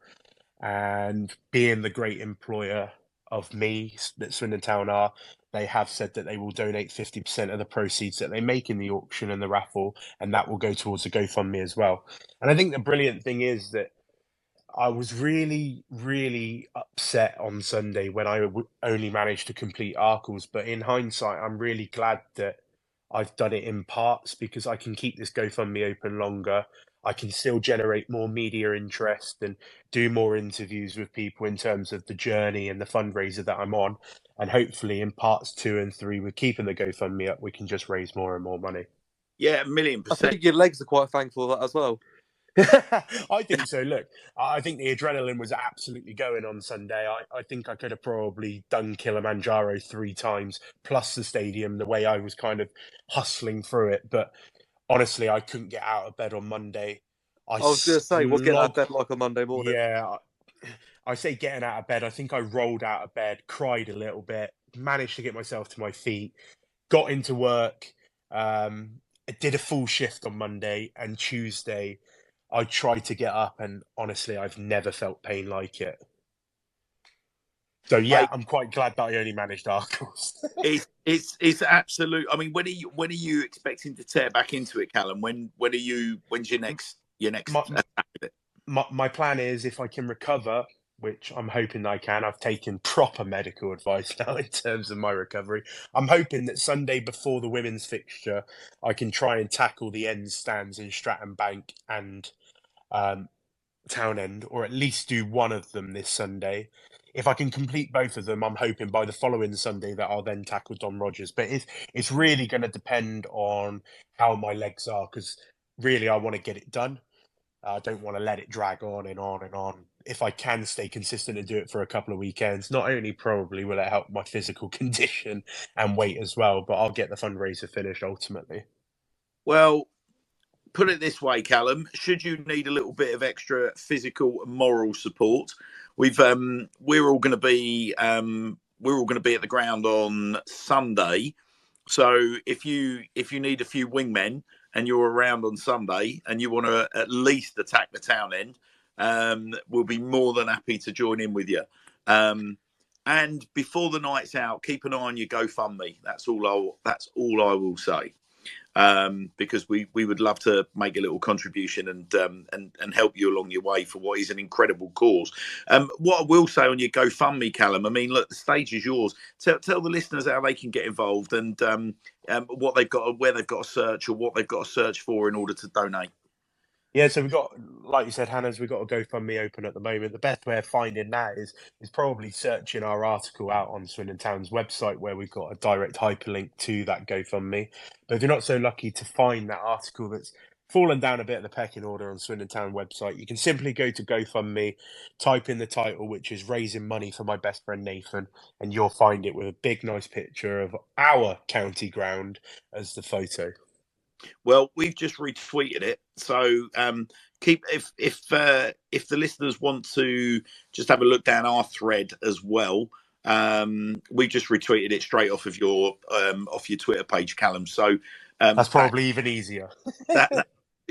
And being the great employer of me that Swindon Town are, they have said that they will donate 50% of the proceeds that they make in the auction and the raffle, and that will go towards the GoFundMe as well. And I think the brilliant thing is that I was really, really upset on Sunday when I only managed to complete Arkles. But in hindsight, I'm really glad that I've done it in parts because I can keep this GoFundMe open longer. I can still generate more media interest and do more interviews with people in terms of the journey and the fundraiser that I'm on. And hopefully in parts 2 and 3, with keeping the GoFundMe up, we can just raise more and more money. Yeah, 1,000,000%. I think your legs are quite thankful for that as well. I think so. Look, I think the adrenaline was absolutely going on Sunday. I think I could have probably done Kilimanjaro 3 times, plus the stadium, the way I was kind of hustling through it. But honestly, I couldn't get out of bed on Monday. I was going to say, what's getting out of bed like on Monday morning? Yeah, I say getting out of bed. I think I rolled out of bed, cried a little bit, managed to get myself to my feet, got into work, did a full shift on Monday, and Tuesday I tried to get up, and honestly, I've never felt pain like it. So yeah, I'm quite glad that I only managed Arkles. It's absolute. I mean, when are you expecting to tear back into it, Callum? When's your next attack with it? My plan is, if I can recover, which I'm hoping I can. I've taken proper medical advice now in terms of my recovery. I'm hoping that Sunday before the women's fixture, I can try and tackle the end stands in Stratton Bank and Townend, or at least do one of them this Sunday. If I can complete both of them, I'm hoping by the following Sunday that I'll then tackle Don Rogers. But it's really going to depend on how my legs are, because really I want to get it done. I don't want to let it drag on and on and on. If I can stay consistent and do it for a couple of weekends, not only probably will it help my physical condition and weight as well, but I'll get the fundraiser finished ultimately. Well, put it this way, Callum, should you need a little bit of extra physical and moral support, we're all going to be at the ground on Sunday. So if you need a few wingmen and you're around on Sunday and you want to at least attack the town end, we'll be more than happy to join in with you. And before the night's out, keep an eye on your GoFundMe. That's all I will say. because we would love to make a little contribution and help you along your way for what is an incredible cause. What I will say on your GoFundMe, Callum, I mean, look, the stage is yours. Tell the listeners how they can get involved and what they've got, where they've got to search, or what they've got to search for in order to donate. Yeah, so we've got, like you said, Hannah's, we've got a GoFundMe open at the moment. The best way of finding that is probably searching our article out on Swindon Town's website, where we've got a direct hyperlink to that GoFundMe. But if you're not so lucky to find that article that's fallen down a bit of the pecking order on Swindon Town website, you can simply go to GoFundMe, type in the title, which is Raising Money for My Best Friend Nathan, and you'll find it with a big, nice picture of our county ground as the photo. Well, we've just retweeted it, so keep if the listeners want to just have a look down our thread as well. We just retweeted it straight off of your Twitter page, Callum. So that's probably even easier. that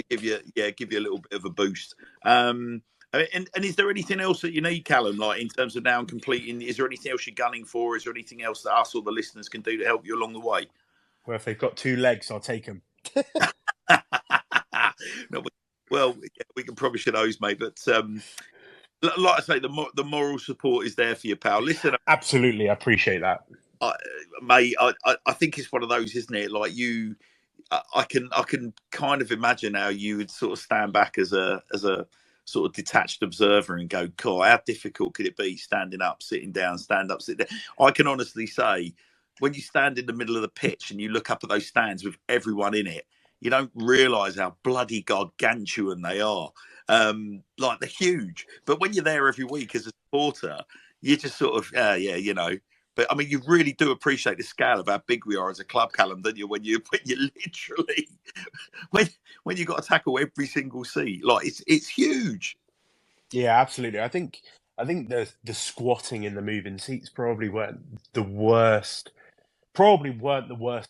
give you a little bit of a boost. And is there anything else that you need, Callum, like in terms of now and completing? Is there anything else you're gunning for? Is there anything else that us or the listeners can do to help you along the way? Well, if they've got 2 legs, I'll take them. No, well, yeah, we can probably share those, mate. But like I say, the moral support is there for you, pal. Listen, absolutely, I appreciate that, mate. I think it's one of those, isn't it? Like you, I can kind of imagine how you would sort of stand back as a sort of detached observer and go, "God, how difficult could it be standing up, sitting down, stand up, sit down?" I can honestly say, when you stand in the middle of the pitch and you look up at those stands with everyone in it, you don't realise how bloody gargantuan they are. Like they're huge. But when you're there every week as a supporter, you just sort of, you know. But I mean, you really do appreciate the scale of how big we are as a club, Callum, don't you? When you literally, when you got to tackle every single seat, like it's huge. Yeah, absolutely. I think the squatting in the moving seats probably weren't the worst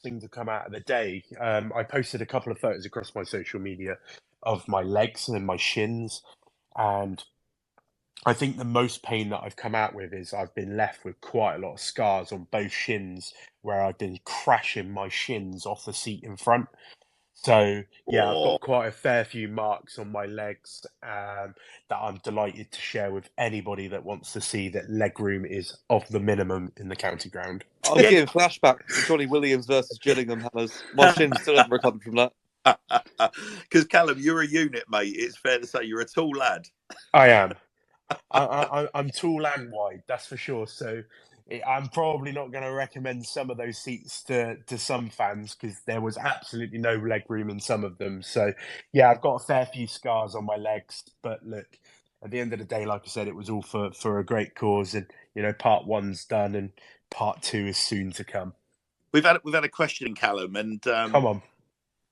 thing to come out of the day. I posted a couple of photos across my social media of my legs and my shins, and I think the most pain that I've come out with is I've been left with quite a lot of scars on both shins where I've been crashing my shins off the seat in front. So, yeah, I've got quite a fair few marks on my legs that I'm delighted to share with anybody that wants to see that legroom is of the minimum in the county ground. I'm getting flashbacks to Johnny Williams versus Gillingham, Hannah's. My shins still haven't recovered from that. Because, Callum, you're a unit, mate. It's fair to say you're a tall lad. I am. I'm tall and wide, that's for sure. So I'm probably not going to recommend some of those seats to some fans because there was absolutely no leg room in some of them. So yeah, I've got a fair few scars on my legs, but look, at the end of the day, like I said, it was all for a great cause, and you know, part 1's done and part 2 is soon to come. We've had a question, Callum, and come on.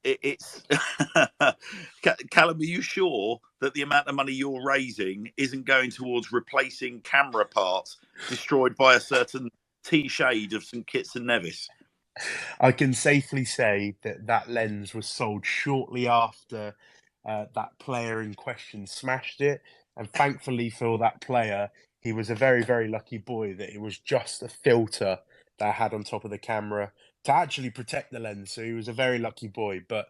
It's Callum, are you sure that the amount of money you're raising isn't going towards replacing camera parts destroyed by a certain T-shade of St Kitts and Nevis? I can safely say that lens was sold shortly after that player in question smashed it, and thankfully for that player, he was a very, very lucky boy that it was just a filter that I had on top of the camera to actually protect the lens. So he was a very lucky boy, but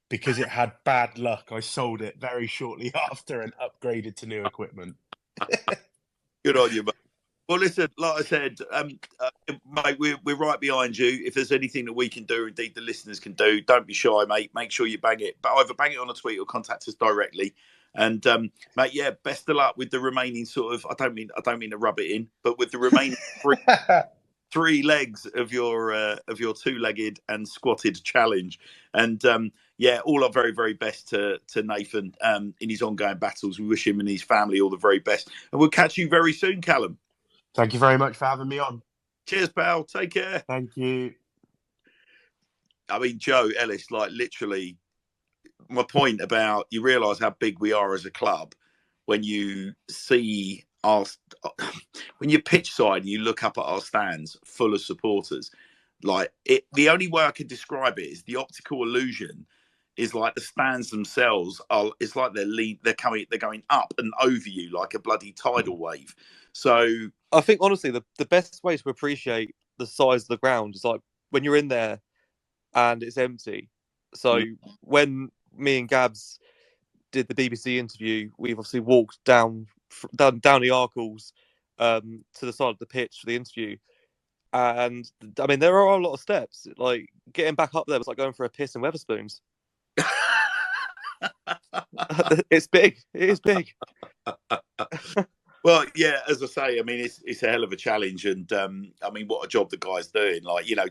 because it had bad luck, I sold it very shortly after and upgraded to new equipment. Good on you, mate. Well, listen, like I said, mate, we're right behind you. If there's anything that we can do, indeed the listeners can do, don't be shy, mate. Make sure you bang it, but either bang it on a tweet or contact us directly. And mate, yeah, best of luck with the remaining sort of. I don't mean to rub it in, but with the remaining three legs of your two-legged and squatted challenge. And yeah, all our very, very best to Nathan in his ongoing battles. We wish him and his family all the very best, and we'll catch you very soon, Callum. Thank you very much for having me on. Cheers, pal. Take care. Thank you. I mean, Joe, Ellis, like literally, my point about you realise how big we are as a club when you see when you're pitch side and you look up at our stands full of supporters. Like it, the only way I can describe it is the optical illusion is like the stands themselves are. It's like they're going up and over you like a bloody tidal wave. So I think honestly, the best way to appreciate the size of the ground is like when you're in there and it's empty. So when me and Gabs did the BBC interview, we've obviously walked down the Arkles to the side of the pitch for the interview. And I mean, there are a lot of steps. Like getting back up there was like going for a piss in Wetherspoons. It's big. It is big. Well, yeah, as I say, I mean, it's a hell of a challenge, and I mean, what a job the guy's doing. Like, you know,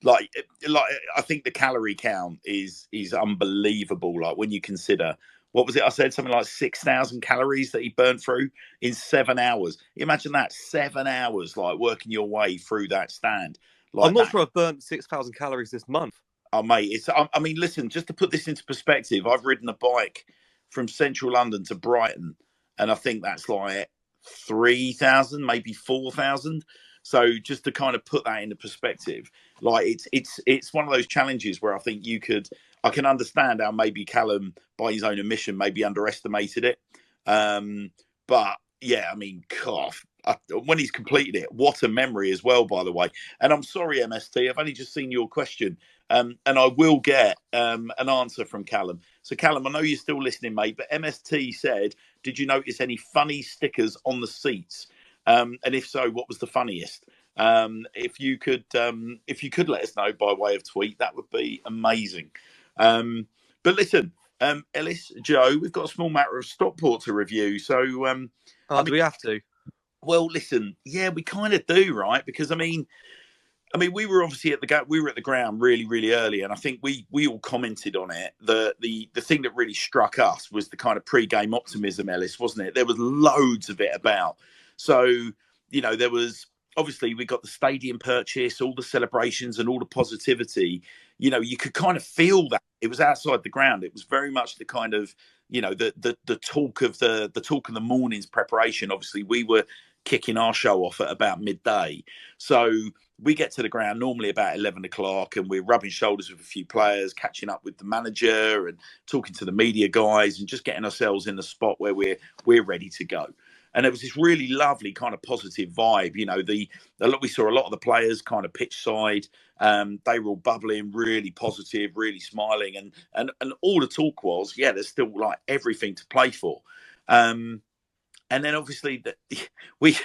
I think the calorie count is unbelievable. Like when you consider, what was it? I said something like 6,000 calories that he burned through in 7 hours. Imagine that, 7 hours, like working your way through that stand. Like I'm not sure I've burnt 6,000 calories this month. Oh, mate, I mean, listen, just to put this into perspective, I've ridden a bike from central London to Brighton, and I think that's like 3,000, maybe 4,000. So just to kind of put that into perspective, like it's one of those challenges where I think I can understand how maybe Callum, by his own admission, maybe underestimated it. But yeah, I mean, when he's completed it, what a memory as well, by the way. And I'm sorry, MST, I've only just seen your question. And I will get an answer from Callum. So, Callum, I know you're still listening, mate, but MST said, did you notice any funny stickers on the seats? And if so, what was the funniest? If you could let us know by way of tweet, that would be amazing. But listen, Ellis, Joe, we've got a small matter of Stockport to review. So, do we have to? Well, listen, yeah, we kind of do, right? Because I mean, we were obviously at the ground really, really early, and I think we all commented on it. The thing that really struck us was the kind of pre-game optimism, Ellis, wasn't it? There was loads of it about. So, you know, there was obviously we got the stadium purchase, all the celebrations, and all the positivity. You know, you could kind of feel that it was outside the ground. It was very much the kind of, you know, the talk of the morning's preparation. Obviously, we were kicking our show off at about midday, so we get to the ground normally about 11 o'clock, and we're rubbing shoulders with a few players, catching up with the manager and talking to the media guys, and just getting ourselves in the spot where we're ready to go. And it was this really lovely kind of positive vibe. You know, we saw a lot of the players kind of pitch side. They were all bubbling, really positive, really smiling, and all the talk was, yeah, there's still like everything to play for. And then obviously we're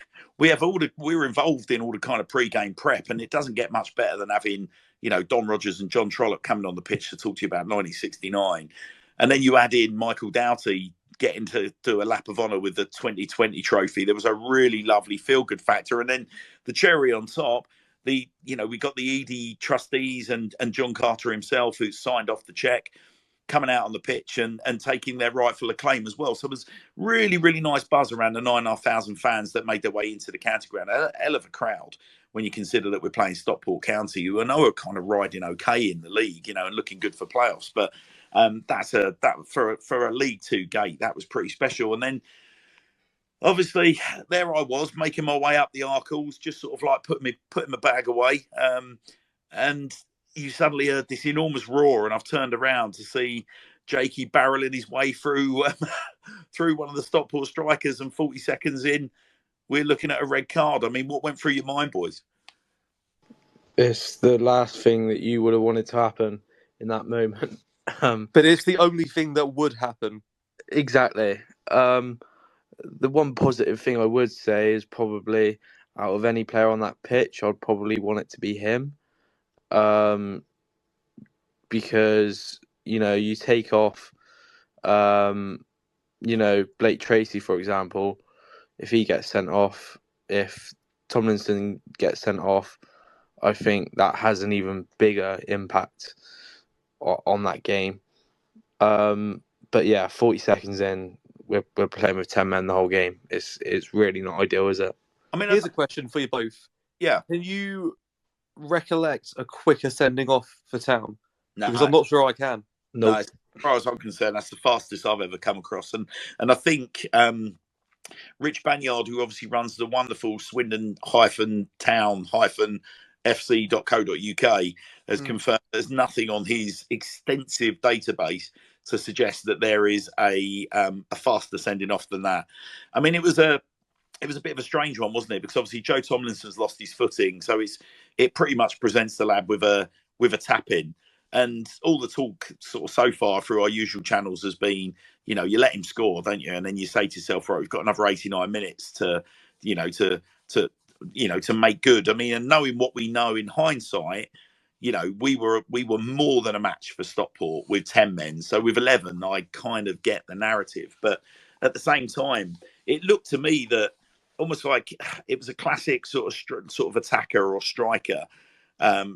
involved in all the kind of pre-game prep, and it doesn't get much better than having, you know, Don Rogers and John Trollope coming on the pitch to talk to you about 1969. And then you add in Michael Doughty getting to do a lap of honour with the 2020 trophy. There was a really lovely feel-good factor. And then the cherry on top, we got the ED trustees and John Carter himself, who signed off the cheque, coming out on the pitch and taking their rightful acclaim as well. So it was really, really nice buzz around the 9,500 fans that made their way into the county ground. A hell of a crowd when you consider that we're playing Stockport County, who I know are kind of riding okay in the league, you know, and looking good for playoffs. But for a League Two gate, that was pretty special. And then obviously there I was making my way up the Arkles, just sort of like putting my bag away. And you suddenly heard this enormous roar, and I've turned around to see Jakey barreling his way through one of the Stockport strikers, and 40 seconds in, we're looking at a red card. I mean, what went through your mind, boys? It's the last thing that you would have wanted to happen in that moment. But it's the only thing that would happen. Exactly. The one positive thing I would say is probably out of any player on that pitch, I'd probably want it to be him. Because, you know, you take off, you know, Blake Tracy, for example, if he gets sent off, if Tomlinson gets sent off, I think that has an even bigger impact on that game. But yeah, 40 seconds in, we're playing with 10 men the whole game. It's really not ideal, is it? I mean, here's a question for you both. Yeah. Can you recollect a quicker sending off for Town? No, because I'm not sure I can. No, as far as I'm concerned, that's the fastest I've ever come across. And I think Rich Banyard, who obviously runs the wonderful Swindon-Town-FC.co.uk, has confirmed there's nothing on his extensive database to suggest that there is a faster sending off than that. I mean, it was a bit of a strange one, wasn't it? Because obviously Joe Tomlinson's lost his footing, so it pretty much presents the lad with a tap in. And all the talk sort of so far through our usual channels has been, you know, you let him score, don't you? And then you say to yourself, right, we've got another 89 minutes to make good. I mean, and knowing what we know in hindsight, you know, we were more than a match for Stockport with 10 men. So with 11, I kind of get the narrative. But at the same time, it looked to me that almost like it was a classic sort of attacker or striker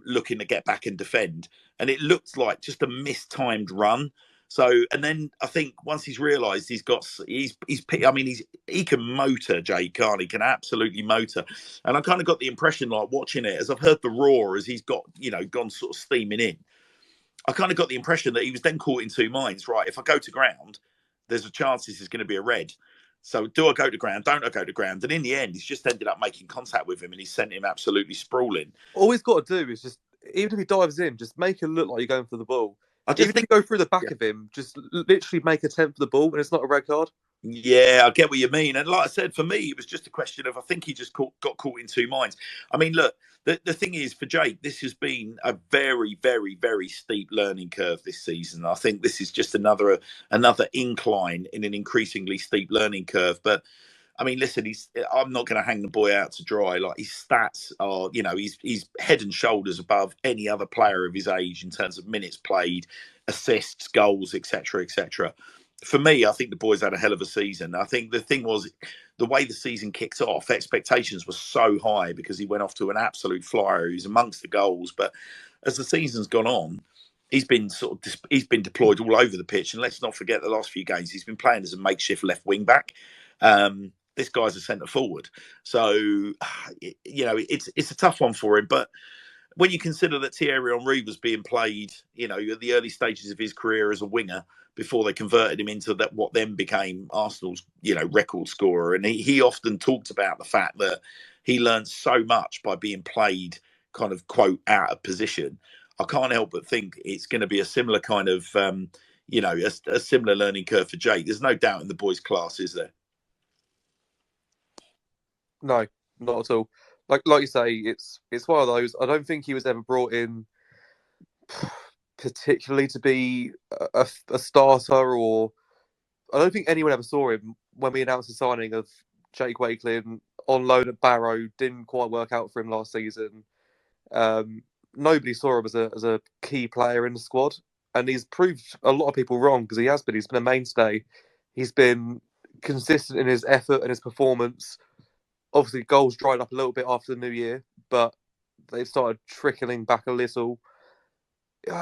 looking to get back and defend. And it looked like just a mistimed run. So, and then I think once he's realised he can motor, Jake, can't he? Can absolutely motor. And I kind of got the impression, like watching it, as I've heard the roar as he's got, you know, gone sort of steaming in. I kind of got the impression that he was then caught in two minds. Right, if I go to ground, there's a chance this is going to be a red. So do I go to ground? Don't I go to ground? And in the end, he's just ended up making contact with him and he sent him absolutely sprawling. All he's got to do is just, even if he dives in, just make it look like you're going for the ball. I just think you go through the back of him, just literally make a attempt for the ball, and it's not a red card. Yeah, I get what you mean. And like I said, for me, it was just a question of, I think he just got caught in two minds. I mean, look, the thing is, for Jake, this has been a very, very, very steep learning curve this season. I think this is just another incline in an increasingly steep learning curve. But I mean, listen, I'm not going to hang the boy out to dry. Like, his stats are, you know, he's head and shoulders above any other player of his age in terms of minutes played, assists, goals, etc., etc. For me, I think the boys had a hell of a season. I think the thing was, the way the season kicked off, expectations were so high because he went off to an absolute flyer. He's amongst the goals, but as the season's gone on, he's been deployed all over the pitch. And let's not forget, the last few games he's been playing as a makeshift left wing back. This guy's a centre forward, so you know, it's a tough one for him. But when you consider that Thierry Henry was being played, you know, at the early stages of his career as a winger before they converted him into that what then became Arsenal's, you know, record scorer, and he often talked about the fact that he learned so much by being played kind of quote out of position. I can't help but think it's going to be a similar kind of you know, a similar learning curve for Jake. There's no doubt in the boys' class, is there? No, not at all. Like you say, it's one of those. I don't think he was ever brought in particularly to be a starter, or I don't think anyone ever saw him when we announced the signing of Jake Wakelin on loan at Barrow. Didn't quite work out for him last season. Nobody saw him as a key player in the squad, and he's proved a lot of people wrong because he has been. He's been a mainstay. He's been consistent in his effort and his performance. Obviously, goals dried up a little bit after the new year, but they started trickling back a little.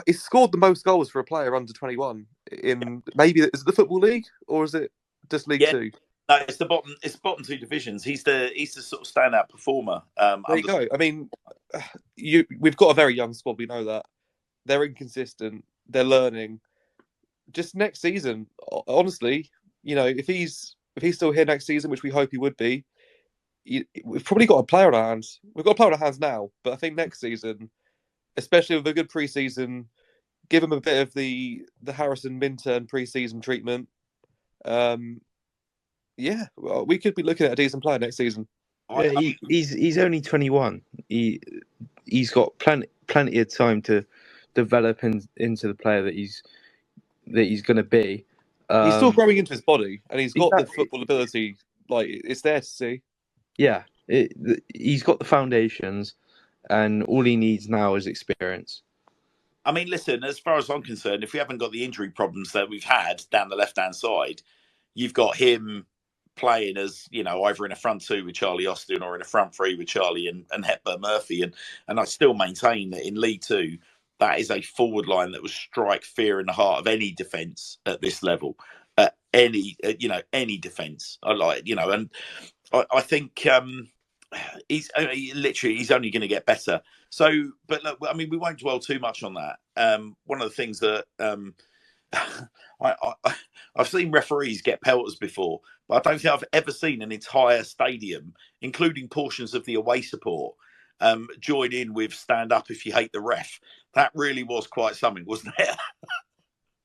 He's scored the most goals for a player under 21 in maybe, is it the Football League or is it just League Two? No, it's the bottom two divisions. He's the sort of standout performer. There you go. I mean, we've got a very young squad. We know that they're inconsistent. They're learning. Just next season, honestly, you know, if he's still here next season, which we hope he would be, we've probably got a player on our hands. We've got a player on our hands now, but I think next season, especially with a good pre-season, give him a bit of the Harrison Minturn pre-season treatment. Yeah, well, we could be looking at a decent player next season. Yeah, he's only 21. He's got plenty of time to develop into the player that he's going to be. He's still growing into his body, and he's got the football ability. Like, it's there to see. Yeah, he's got the foundations, and all he needs now is experience. I mean, listen, as far as I'm concerned, if we haven't got the injury problems that we've had down the left-hand side, you've got him playing as, you know, either in a front two with Charlie Austin or in a front three with Charlie and Hepburn Murphy. And I still maintain that in League Two, that is a forward line that will strike fear in the heart of any defence at this level. Any defence. I like, you know, and I think he's only going to get better. So, but look, I mean, we won't dwell too much on that. One of the things that I've seen referees get pelters before, but I don't think I've ever seen an entire stadium, including portions of the away support, join in with "Stand Up If You Hate the Ref." That really was quite something, wasn't it?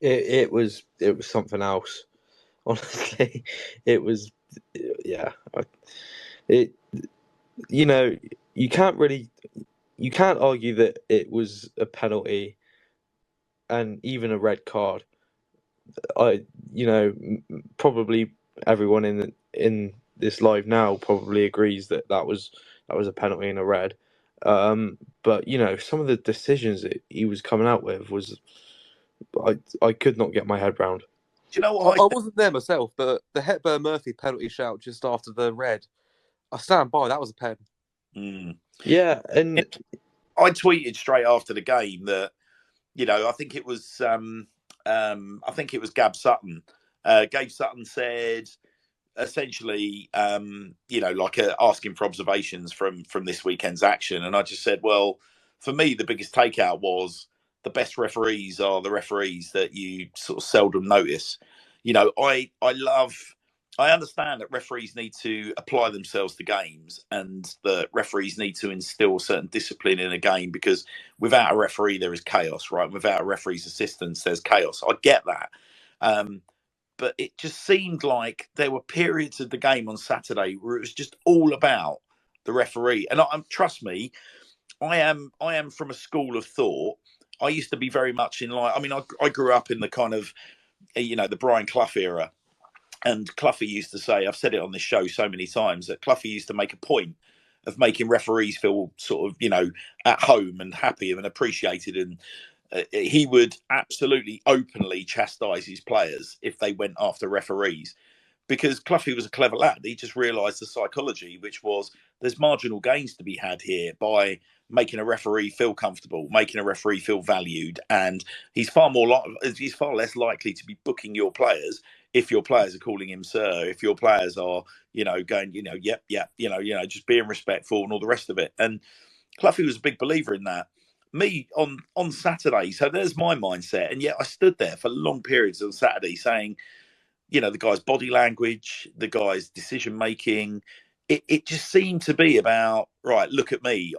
It was something else. Honestly, it was. Yeah, you know, you can't argue that it was a penalty and even a red card. Probably everyone in this live now probably agrees that was a penalty and a red. But some of the decisions that he was coming out with was I could not get my head round. Do you know what I wasn't there myself, but the Hepburn Murphy penalty shout just after the red, I stand by, that was a pen. Yeah, and I tweeted straight after the game that I think it was Gab Sutton. Gabe Sutton said essentially, asking for observations from this weekend's action, and I just said, well, for me, the biggest takeout was the best referees are the referees that you sort of seldom notice. I understand that referees need to apply themselves to games, and that referees need to instill certain discipline in a game, because without a referee, there is chaos, right? Without a referee's assistance, there's chaos. I get that. But it just seemed like there were periods of the game on Saturday where it was just all about the referee. And trust me, I am from a school of thought. I used to be very much in line. I mean, I grew up in the kind of, the Brian Clough era. And Cloughie used to say, I've said it on this show so many times, that Cloughie used to make a point of making referees feel sort of, at home and happy and appreciated. And he would absolutely openly chastise his players if they went after referees, because Cloughie was a clever lad. He just realised the psychology, which was there's marginal gains to be had here by making a referee feel comfortable, making a referee feel valued, and he's far less likely to be booking your players if your players are calling him sir, if your players are, going, yep, just being respectful and all the rest of it. And Cloughie was a big believer in that. Me on Saturday, so there's my mindset, and yet I stood there for long periods on Saturday saying, the guy's body language, the guy's decision making, it just seemed to be about, right, look at me,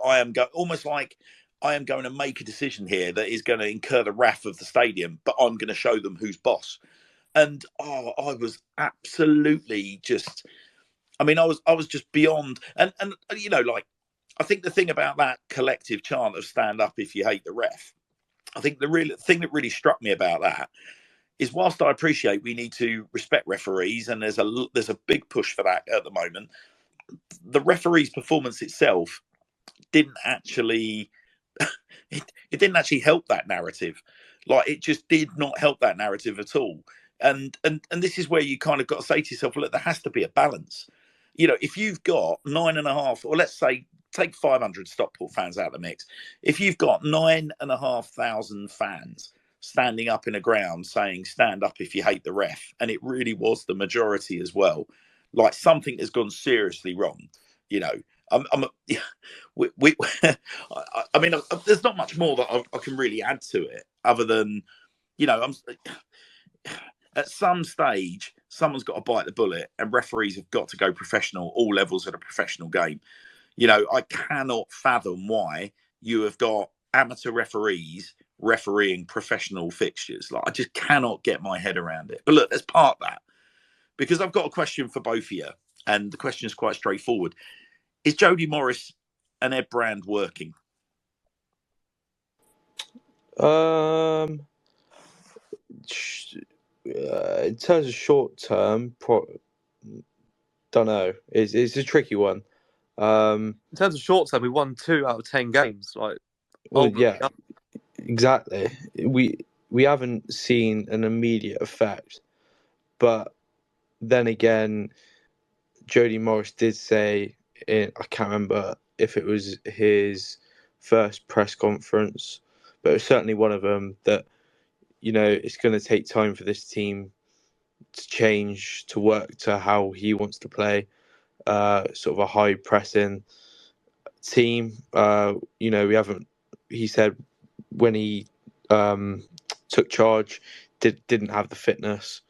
almost like I am going to make a decision here that is going to incur the wrath of the stadium, but I'm going to show them who's boss. And I was absolutely just, I was just beyond, and I think the thing about that collective chant of stand up if you hate the ref, I think the real thing that really struck me about that is, whilst I appreciate we need to respect referees, and there's a big push for that at the moment, the referee's performance itself didn't actually it didn't actually help that narrative. Like, it just did not help that narrative at all. And this is where you kind of got to say to yourself, look, there has to be a balance. If you've got 9.5, or let's say take 500 Stockport fans out of the mix, if you've got 9,500 fans standing up in a ground saying stand up if you hate the ref, and it really was the majority as well, like, something has gone seriously wrong. There's not much more that I can really add to it, other than, at some stage, someone's got to bite the bullet, and referees have got to go professional, all levels of a professional game. I cannot fathom why you have got amateur referees refereeing professional fixtures. Like, I just cannot get my head around it. But look, let's park that, because I've got a question for both of you, and the question is quite straightforward. Is Jody Morris and Ed Brand working? In terms of short term, don't know. It's a tricky one. In terms of short term, we won 2 out of 10 games. Yeah, exactly. We haven't seen an immediate effect, but then again, Jody Morris did say I can't remember if it was his first press conference, but it was certainly one of them, that it's going to take time for this team to change, to work to how he wants to play, sort of a high pressing team. We haven't. He said when he took charge, didn't have the fitness.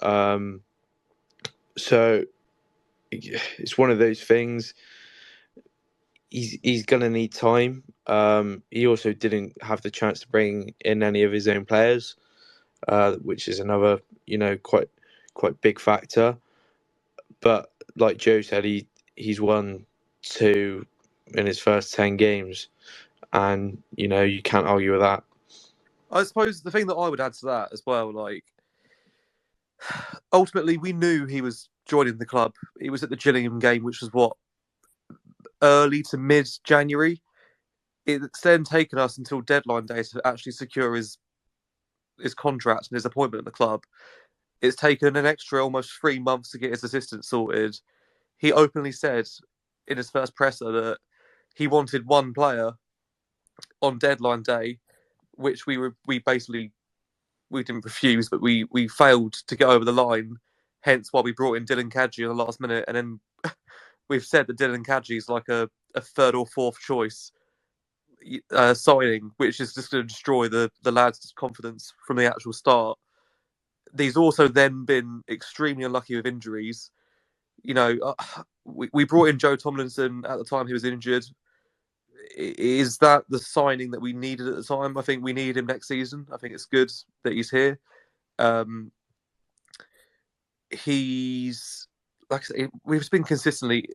So it's one of those things. He's going to need time. He also didn't have the chance to bring in any of his own players, which is another, quite big factor. But like Joe said, he's won 2 in his first 10 games, and you can't argue with that. I suppose the thing that I would add to that as well, like, ultimately we knew he was joining the club. He was at the Gillingham game, which was what, early to mid-January. It's then taken us until deadline day to actually secure his contract and his appointment at the club. It's taken an extra almost 3 months to get his assistant sorted. He openly said in his first presser that he wanted one player on deadline day, which we didn't refuse, but we failed to get over the line. Hence why we brought in Dylan Kadji in the last minute, and then we've said that Dylan Kadji is like a third or fourth choice signing, which is just going to destroy the lads' confidence from the actual start. He's also then been extremely unlucky with injuries. You know, we brought in Joe Tomlinson at the time he was injured. Is that the signing that we needed at the time? I think we need him next season. I think it's good that he's here. He's, like I say, we've been consistently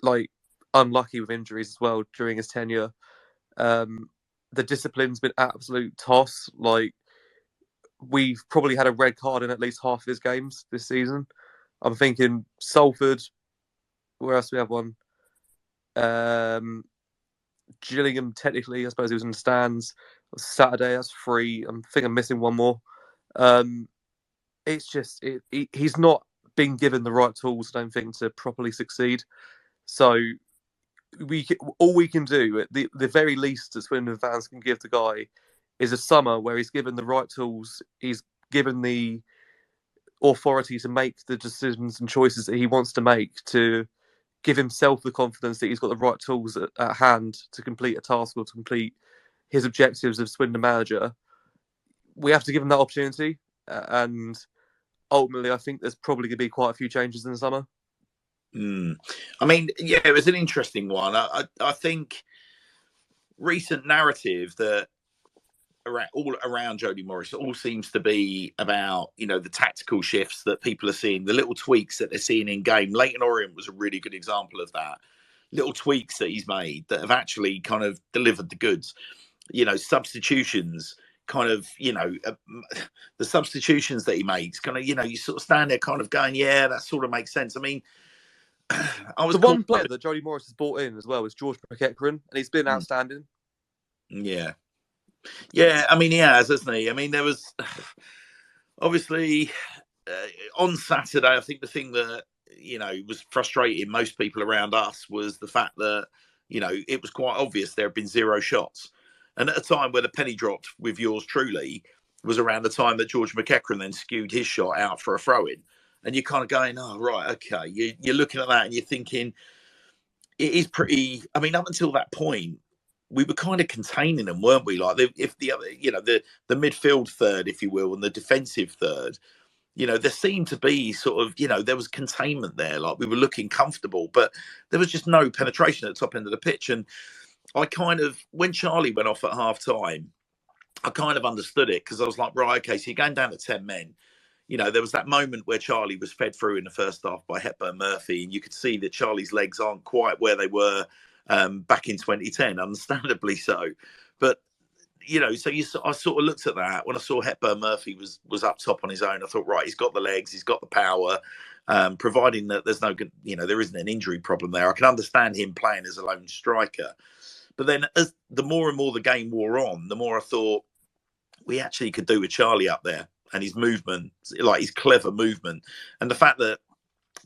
like unlucky with injuries as well during his tenure. The discipline's been absolute toss. Like, we've probably had a red card in at least half of his games this season. I'm thinking Salford. Where else do we have one? Gillingham, technically, I suppose he was in the stands. Saturday, that's 3. I think I'm missing one more. It's just he's not been given the right tools, I don't think, to properly succeed. So all we can do, at the very least, that Swindon fans can give the guy, is a summer where he's given the right tools. He's given the authority to make the decisions and choices that he wants to make, to give himself the confidence that he's got the right tools at hand to complete a task or to complete his objectives as Swindon manager. We have to give him that opportunity, and ultimately, I think there's probably going to be quite a few changes in the summer. I mean, yeah, it was an interesting one. I think recent narrative that all around Jody Morris all seems to be about, you know, the tactical shifts that people are seeing, the little tweaks that they're seeing in game. Leighton Orient was a really good example of that. Little tweaks that he's made that have actually kind of delivered the goods. You know, substitutions, kind of, you know, the substitutions that he makes, kind of, you know, you sort of stand there kind of going, yeah, that sort of makes sense. I mean, the one player that Jody Morris has brought in as well is George McEachran, and he's been outstanding. Yeah. Yeah, I mean, he has, hasn't he? I mean, there was obviously on Saturday, I think the thing that, you know, was frustrating most people around us was the fact that, you know, it was quite obvious there had been 0 shots. And at a time where the penny dropped with yours truly was around the time that George McEachran then skewed his shot out for a throw-in. And you're kind of going, oh, right, okay. You're looking at that and you're thinking, it is pretty, I mean, up until that point, we were kind of containing them, weren't we? Like, if the other, you know, the midfield third, if you will, and the defensive third, you know, there seemed to be sort of, you know, there was containment there. Like, we were looking comfortable, but there was just no penetration at the top end of the pitch. And I kind of, when Charlie went off at half time, I kind of understood it, because I was like, right, okay, so you're going down to 10 men. You know, there was that moment where Charlie was fed through in the first half by Hepburn Murphy, and you could see that Charlie's legs aren't quite where they were back in 2010, understandably so. But, you know, so I sort of looked at that when I saw Hepburn Murphy was up top on his own. I thought, right, he's got the legs, he's got the power, providing that there's no, you know, there isn't an injury problem there. I can understand him playing as a lone striker. But then as the more and more the game wore on, the more I thought we actually could do with Charlie up there and his movement, like his clever movement. And the fact that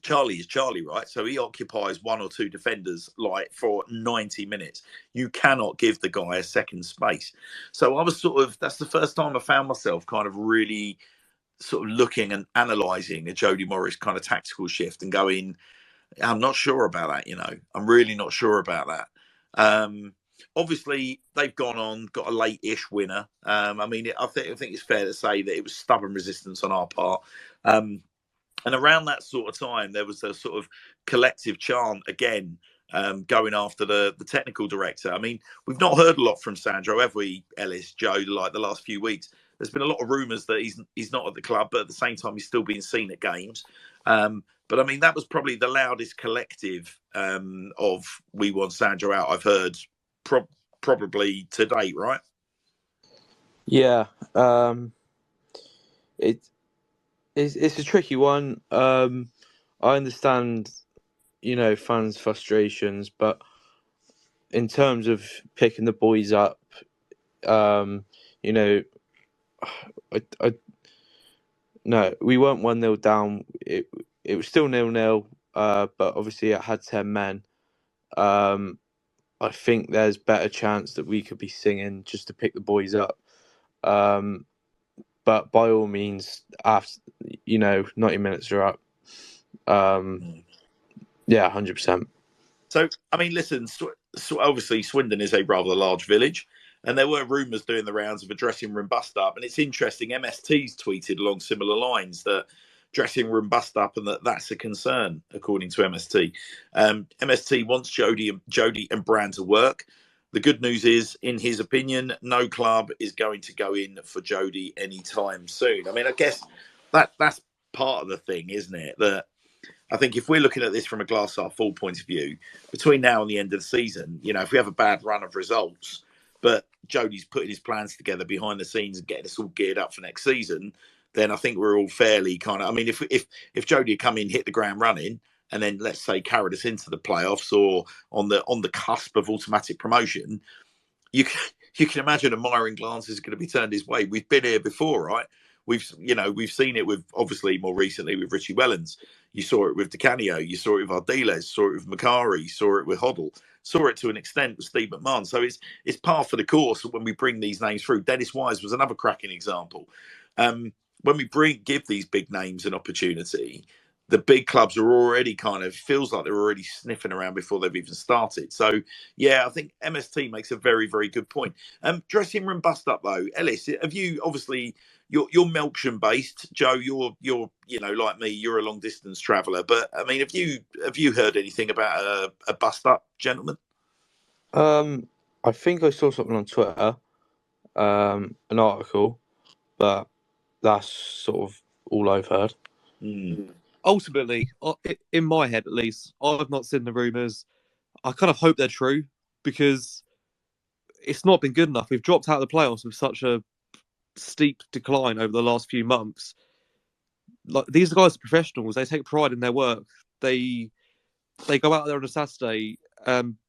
Charlie is Charlie, right? So he occupies 1 or 2 defenders like for 90 minutes. You cannot give the guy a second space. So I was sort of, that's the first time I found myself kind of really sort of looking and analysing a Jody Morris kind of tactical shift and going, I'm not sure about that, you know. I'm really not sure about that. Obviously, they've gone on, got a late-ish winner. I mean, I think it's fair to say that it was stubborn resistance on our part. And around that sort of time, there was a sort of collective chant again, going after the technical director. I mean, we've not heard a lot from Sandro, have we, Ellis, Joe, like the last few weeks? There's been a lot of rumours that he's not at the club, but at the same time, he's still being seen at games. But I mean, that was probably the loudest collective of "We Want Sandro Out" I've heard probably to date, right? Yeah, it's a tricky one. I understand, fans' frustrations, but in terms of picking the boys up, you know, I no, we weren't 1-0 down. It was still 0-0, but obviously it had 10 men. I think there's better chance that we could be singing just to pick the boys up. But by all means, after 90 minutes are up. Yeah, 100%. So, I mean, listen, obviously Swindon is a rather large village, and there were rumours doing the rounds of a dressing room bust-up. And it's interesting, MST's tweeted along similar lines that dressing room bust-up and that's a concern, according to MST. MST wants Jody and Brand to work. The good news is, in his opinion, no club is going to go in for Jody anytime soon. I mean, I guess that's part of the thing, isn't it? That I think if we're looking at this from a glass half full point of view, between now and the end of the season, if we have a bad run of results, but Jody's putting his plans together behind the scenes and getting us all geared up for next season, then I think we're all fairly kind of. I mean, if Jody had come in, hit the ground running, and then let's say carried us into the playoffs or on the cusp of automatic promotion, you can imagine admiring glances are going to be turned his way. We've been here before, right? We've seen it with, obviously more recently with Richie Wellens. You saw it with DeCanio, you saw it with Ardiles, saw it with Macari, saw it with Hoddle, saw it to an extent with Steve McMahon. So it's par for the course when we bring these names through. Dennis Wise was another cracking example. When we give these big names an opportunity, the big clubs are already feels like they're already sniffing around before they've even started. So, yeah, I think MST makes a very, very good point. Dressing room bust up though, Ellis, have you obviously you're Melksham based, Joe? You're like me, you're a long distance traveller. But I mean, have you heard anything about a bust up, gentlemen? I think I saw something on Twitter, an article, but that's sort of all I've heard. Ultimately, in my head at least, I've not seen the rumours. I kind of hope they're true because it's not been good enough. We've dropped out of the playoffs with such a steep decline over the last few months. Like, these guys are professionals. They take pride in their work. They go out there on a Saturday.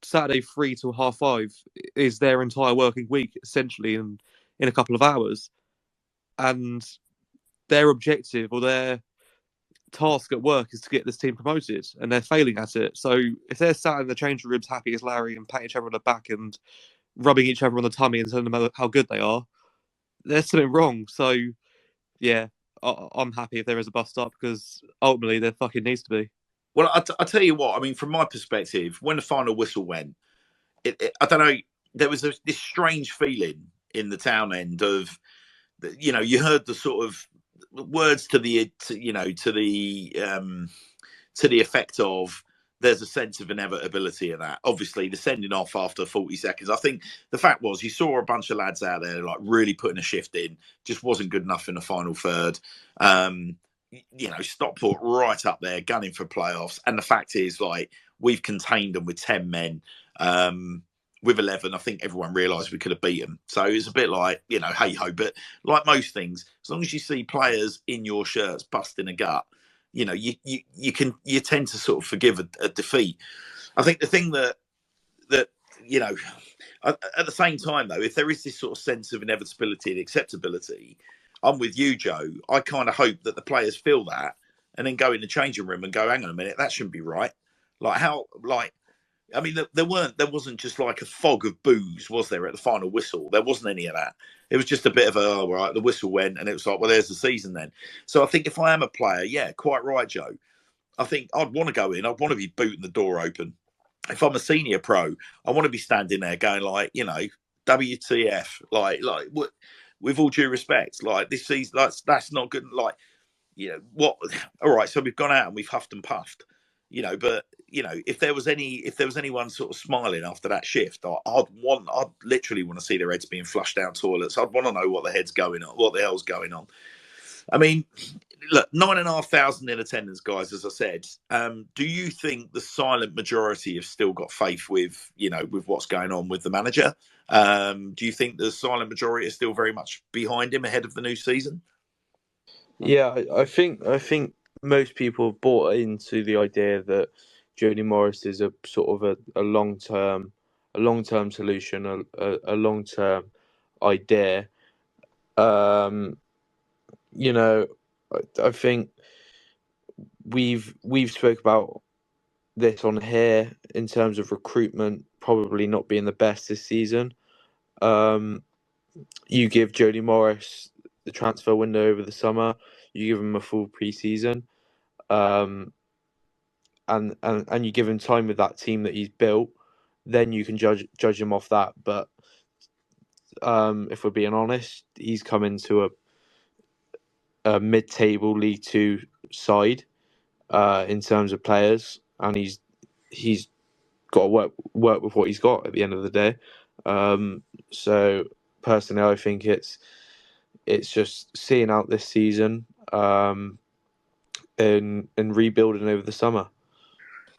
Saturday 3 till 5:30 is their entire working week, essentially, in a couple of hours. And their objective or their task at work is to get this team promoted, and they're failing at it. So if they're sat in the changing rooms happy as Larry and patting each other on the back and rubbing each other on the tummy and telling them how good they are, there's something wrong. So yeah, I'm happy if there is a bust up because ultimately there fucking needs to be. Well, I'll tell you what. I mean, from my perspective, when the final whistle went, I don't know. There was this strange feeling in the town end of, you heard the sort of words to the effect of there's a sense of inevitability in that. Obviously, the sending off after 40 seconds. I think the fact was you saw a bunch of lads out there like really putting a shift in, just wasn't good enough in the final third. Stockport right up there gunning for playoffs. And the fact is, like, we've contained them with 10 men. With 11, I think everyone realised we could have beat them. So it was a bit like, hey ho. But like most things, as long as you see players in your shirts busting a gut, you tend to sort of forgive a defeat. I think the thing that at the same time though, if there is this sort of sense of inevitability and acceptability, I'm with you, Joe. I kind of hope that the players feel that and then go in the changing room and go, hang on a minute, that shouldn't be right. I mean, there wasn't just like a fog of boos, was there, at the final whistle? There wasn't any of that. It was just a bit of right, the whistle went and it was like, well, there's the season then. So I think if I am a player, yeah, quite right, Joe. I think I'd want to go in. I'd want to be booting the door open. If I'm a senior pro, I want to be standing there going like, WTF, like what? With all due respect, like this season, that's not good. Like, what? All right, so we've gone out and we've huffed and puffed. But if there was anyone sort of smiling after that shift, I'd literally want to see their heads being flushed down toilets. I'd want to know what the hell's going on. I mean, look, 9,500 in attendance, guys. As I said, do you think the silent majority have still got faith with with what's going on with the manager? Do you think the silent majority is still very much behind him ahead of the new season? Yeah, I think most people have bought into the idea that Jody Morris is a sort of a long term solution, a long term idea. I think we've spoke about this on here in terms of recruitment probably not being the best this season. You give Jody Morris the transfer window over the summer, you give him a full pre-season, and you give him time with that team that he's built, then you can judge him off that. But if we're being honest, he's come into a mid-table League Two side in terms of players, and he's got to work with what he's got at the end of the day. So personally, I think it's just seeing out this season and rebuilding over the summer.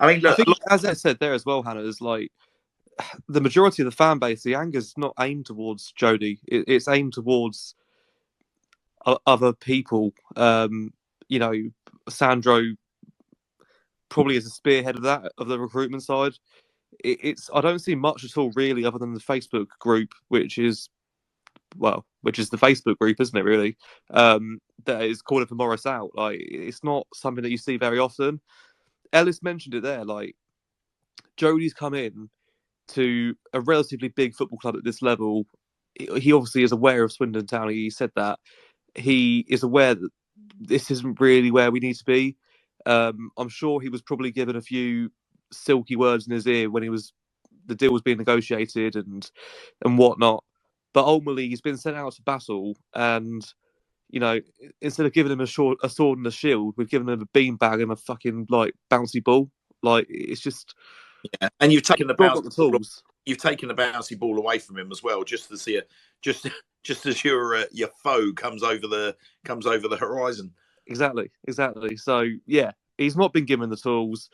I mean, look, I think, as I said there as well, Hannah, is like the majority of the fan base, the anger's not aimed towards Jody. It's aimed towards other people. Sandro probably is a spearhead of that, of the recruitment side. I don't see much at all really, other than the Facebook group, which is the Facebook group, isn't it? Really, that is calling for Morris out. Like, it's not something that you see very often. Ellis mentioned it there. Like, Jody's come in to a relatively big football club at this level. He obviously is aware of Swindon Town. He said that he is aware that this isn't really where we need to be. I'm sure he was probably given a few silky words in his ear when the deal was being negotiated and whatnot. But ultimately, he's been sent out to battle, and instead of giving him a sword and a shield, we've given him a beanbag and a fucking bouncy ball. Like, it's just, yeah. And you've taken the bouncy ball. tools. You've taken the bouncy ball away from him as well, just to see it, just as your foe comes over the horizon. Exactly. So yeah, he's not been given the tools.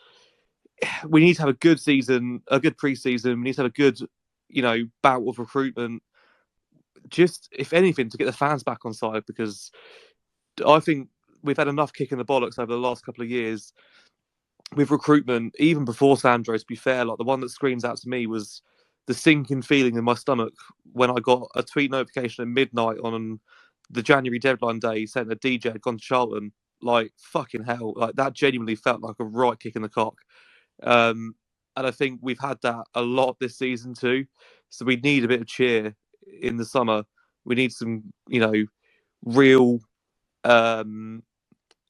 We need to have a good season, a good pre-season. We need to have a good, bout of recruitment. Just, if anything, to get the fans back on side, because I think we've had enough kick in the bollocks over the last couple of years with recruitment, even before Sandro, to be fair. Like, the one that screams out to me was the sinking feeling in my stomach when I got a tweet notification at midnight on the January deadline day saying that DJ had gone to Charlton. Like, fucking hell. Like, that genuinely felt like a right kick in the cock. And I think we've had that a lot this season too. So we need a bit of cheer in the summer. We need some, real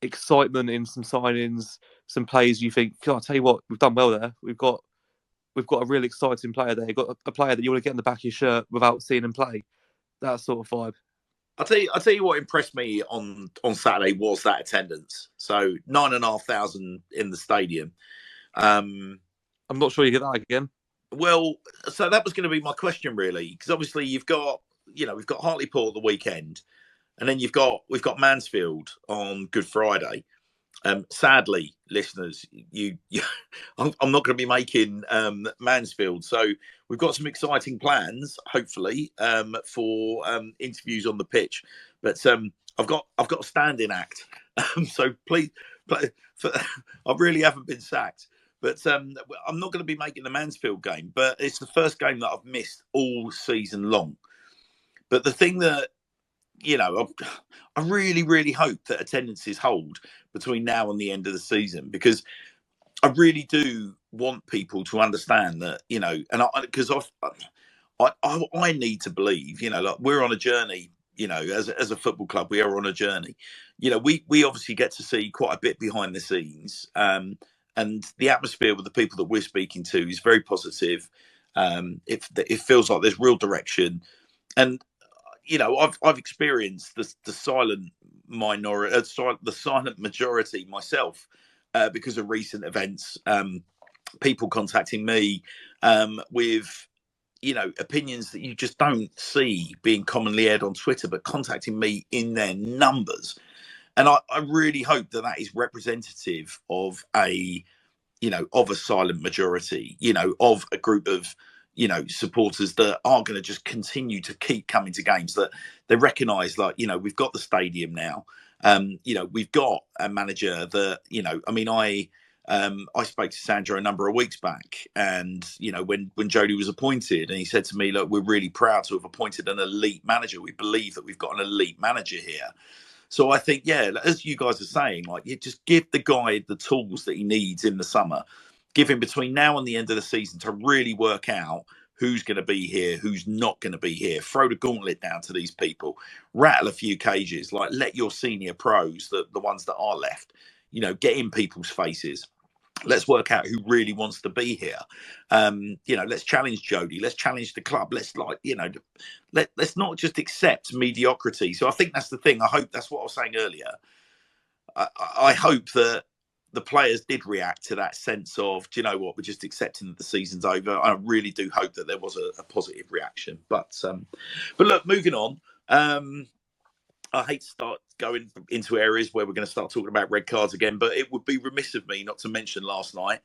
excitement in some signings, some players you think, God, I'll tell you what, we've done well there. We've got a really exciting player there. You've got a player that you want to get in the back of your shirt without seeing him play. That sort of vibe. I'll tell you what impressed me on Saturday was that attendance. So 9,500 in the stadium. I'm not sure you get that again. Well, so that was going to be my question, really, because obviously we've got Hartlepool at the weekend, and then we've got Mansfield on Good Friday. Sadly, listeners, I'm not going to be making Mansfield, so we've got some exciting plans, hopefully, for interviews on the pitch. But I've got a standing act, so please, I really haven't been sacked. But I'm not going to be making the Mansfield game. But it's the first game that I've missed all season long. But the thing that I really, really hope that attendances hold between now and the end of the season, because I really do want people to understand that, and because I need to believe, like, we're on a journey, as a football club, we are on a journey. We obviously get to see quite a bit behind the scenes, and the atmosphere with the people that we're speaking to is very positive. It feels like there's real direction, and I've experienced the silent minority, the silent majority myself, because of recent events. People contacting me with opinions that you just don't see being commonly aired on Twitter, but contacting me in their numbers. And I really hope that is representative of a silent majority, of a group of, supporters that are going to just continue to keep coming to games, that they recognise, like, we've got the stadium now. We've got a manager that, I spoke to Sandro a number of weeks back, and, when Jody was appointed, and he said to me, look, we're really proud to have appointed an elite manager. We believe that we've got an elite manager here. So I think, as you guys are saying, like, you just give the guy the tools that he needs in the summer. Give him between now and the end of the season to really work out who's going to be here, who's not going to be here. Throw the gauntlet down to these people. Rattle a few cages. Like, let your senior pros, the ones that are left, get in people's faces. Let's work out who really wants to be here. Let's challenge Jody. Let's challenge the club. Let's let's not just accept mediocrity. So I think that's the thing. I hope that's what I was saying earlier. I hope that the players did react to that sense of, do you know what, we're just accepting that the season's over. I really do hope that there was a positive reaction. But look, moving on. I hate to start going into areas where we're going to start talking about red cards again, but it would be remiss of me not to mention last night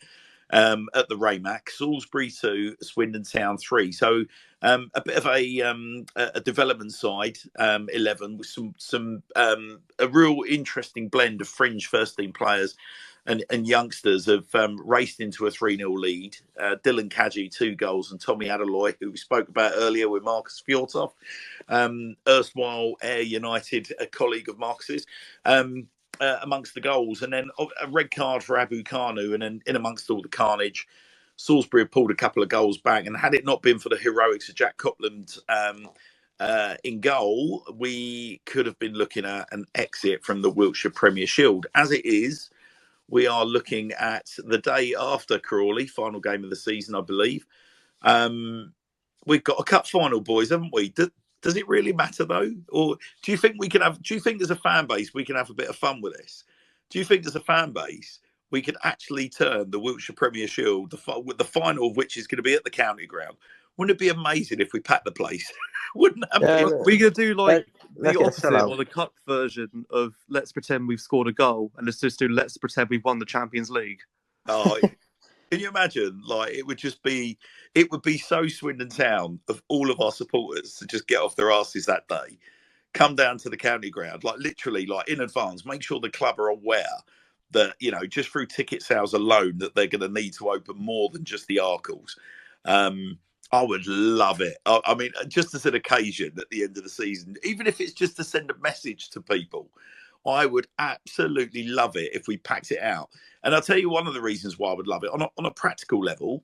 at the Raymac, Salisbury 2, Swindon Town 3. So a bit of a development side 11 with some a real interesting blend of fringe first team players and youngsters have raced into a 3-0 lead. Dylan Kadji, 2 goals, and Tommy Adeloy, who we spoke about earlier with Markus Fjortoft, erstwhile Ayr United, a colleague of Marcus's, amongst the goals. And then a red card for Abu Kanu, and then in amongst all the carnage, Salisbury pulled a couple of goals back. And had it not been for the heroics of Jack Copland in goal, we could have been looking at an exit from the Wiltshire Premier Shield. As it is, we are looking at the day after Crawley, final game of the season, I believe. We've got a cup final, boys, haven't we? Does it really matter, though? Or do you think as a fan base, we can have a bit of fun with this? Do you think as a fan base, we could actually turn the Wiltshire Premier Shield, the final of which is going to be at the county ground? Wouldn't it be amazing if we packed the place? Wouldn't that be? We're going to do like let's the get a opposite, sellout. or the cup version of let's pretend we've scored a goal, and let's just do let's pretend we've won the Champions League. Oh, can you imagine? Like, it would be so Swindon Town of all of our supporters to just get off their asses that day, come down to the county ground, like literally, like in advance, make sure the club are aware that, just through ticket sales alone, that they're going to need to open more than just the Arkles. I would love it. I mean, just as an occasion at the end of the season, even if it's just to send a message to people, I would absolutely love it if we packed it out. And I'll tell you one of the reasons why I would love it. On a practical level,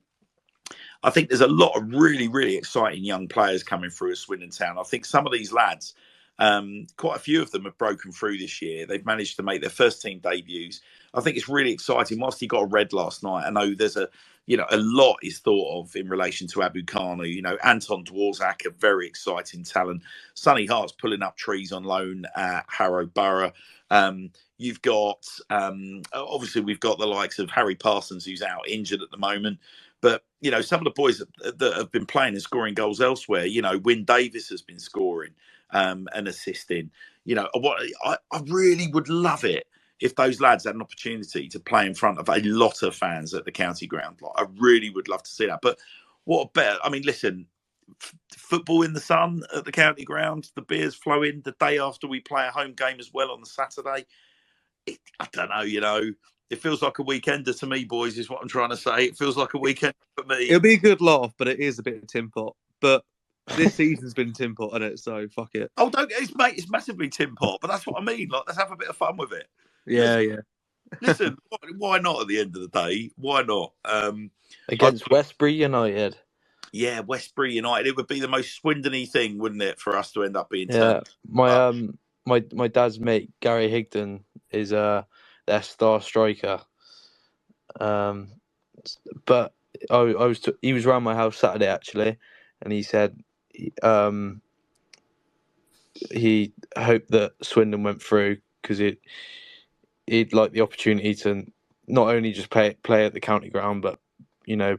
I think there's a lot of really, really exciting young players coming through at Swindon Town. I think some of these lads, quite a few of them have broken through this year. They've managed to make their first team debuts. I think it's really exciting. Whilst he got a red last night, I know there's a lot is thought of in relation to Abu Kanu. Anton Dworzak, a very exciting talent. Sonny Hart's pulling up trees on loan at Harrow Borough. You've got, obviously, we've got the likes of Harry Parsons, who's out injured at the moment. But, some of the boys that have been playing and scoring goals elsewhere, Wyn Davis has been scoring and assisting. I really would love it if those lads had an opportunity to play in front of a lot of fans at the county ground. Like, I really would love to see that. But what a better, listen, football in the sun at the county ground, the beers flowing the day after we play a home game as well on the Saturday. I don't know, it feels like a weekender to me, boys, is what I'm trying to say. It feels like a weekend for me. It'll be a good laugh, but it is a bit of tin pot. But this season's been tin pot, isn't it? So fuck it. Oh, it's massively tin pot, but that's what I mean. Like, let's have a bit of fun with it. Yeah. Listen, why not at the end of the day? Why not? Against Westbury United. Yeah, Westbury United. It would be the most Swindon-y thing, wouldn't it, for us to end up being Yeah, turned? my dad's mate Gary Higdon is their star striker. But he was around my house Saturday actually, and he said he hoped that Swindon went through because he'd like the opportunity to not only just play at the county ground, but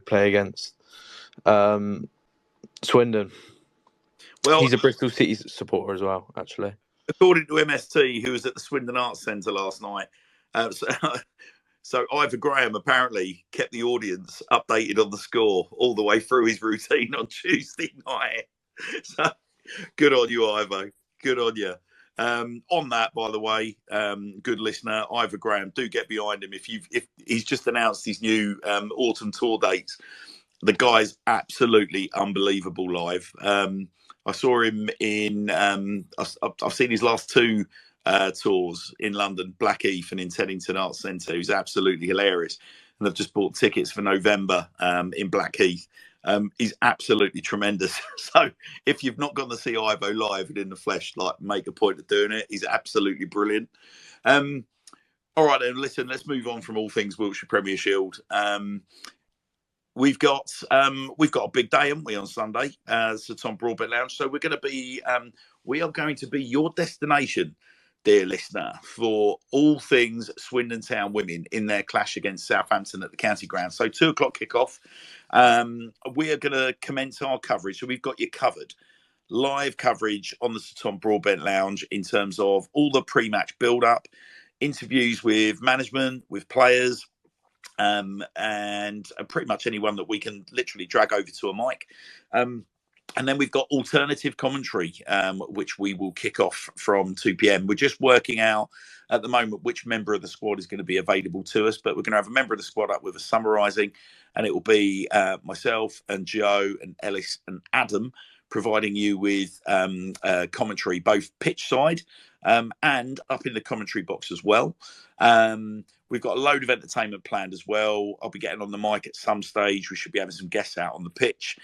play against Swindon. Well, he's a Bristol City supporter as well, actually. according to MST, who was at the Swindon Arts Centre last night, so Ivor Graham apparently kept the audience updated on the score all the way through his routine on Tuesday night. So good on you, Ivor. Good on you. On that, by the way, good listener, Ivor Graham, do get behind him. If he's just announced his new autumn tour dates. The guy's absolutely unbelievable live. I saw him in. I've seen his last two tours in London, Blackheath and in Teddington Arts Centre. He's absolutely hilarious, and I've just bought tickets for November in Blackheath. He's absolutely tremendous. So if you've not gone to see Ivo live and in the flesh, like, make a point of doing it. He's absolutely brilliant. All right, then, listen, let's move on from all things Wiltshire Premier Shield. We've got a big day, haven't we, on Sunday, Sir Tom Broadbent Lounge. So we are going to be your destination, dear listener, for all things Swindon Town women in their clash against Southampton at the county ground. So 2:00 kickoff. We are going to commence our coverage. So we've got you covered. Live coverage on the Sir Tom Broadbent Lounge in terms of all the pre-match build-up, interviews with management, with players, and pretty much anyone that we can literally drag over to a mic. And then we've got alternative commentary, which we will kick off from 2 p.m. We're just working out at the moment which member of the squad is going to be available to us, but we're going to have a member of the squad up with us summarising, and it will be myself and Joe and Ellis and Adam providing you with commentary, both pitch side and up in the commentary box as well. We've got a load of entertainment planned as well. I'll be getting on the mic at some stage. We should be having some guests out on the pitch.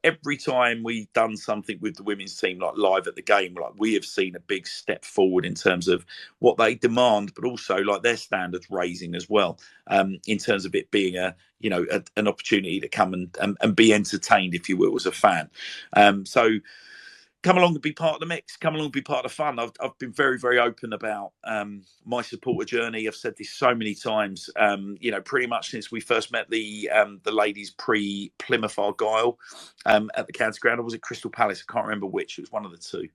Every time we've done something with the women's team, like live at the game, like, we have seen a big step forward in terms of what they demand, but also like their standards raising as well, in terms of it being an opportunity to come and be entertained, if you will, as a fan. So come along and be part of the mix. Come along and be part of the fun. I've been very, very open about my supporter journey. I've said this so many times. Pretty much since we first met the ladies pre-Plymouth Argyle at the county ground, or was it Crystal Palace? I can't remember which. It was one of the two.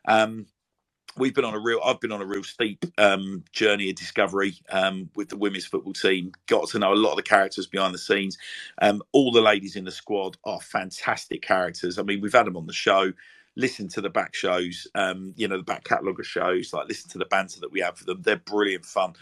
I've been on a real steep journey of discovery with the women's football team. Got to know a lot of the characters behind the scenes. All the ladies in the squad are fantastic characters. I mean, we've had them on the show. Listen to the back shows, the back catalogue of shows, like listen to the banter that we have for them. They're brilliant fun.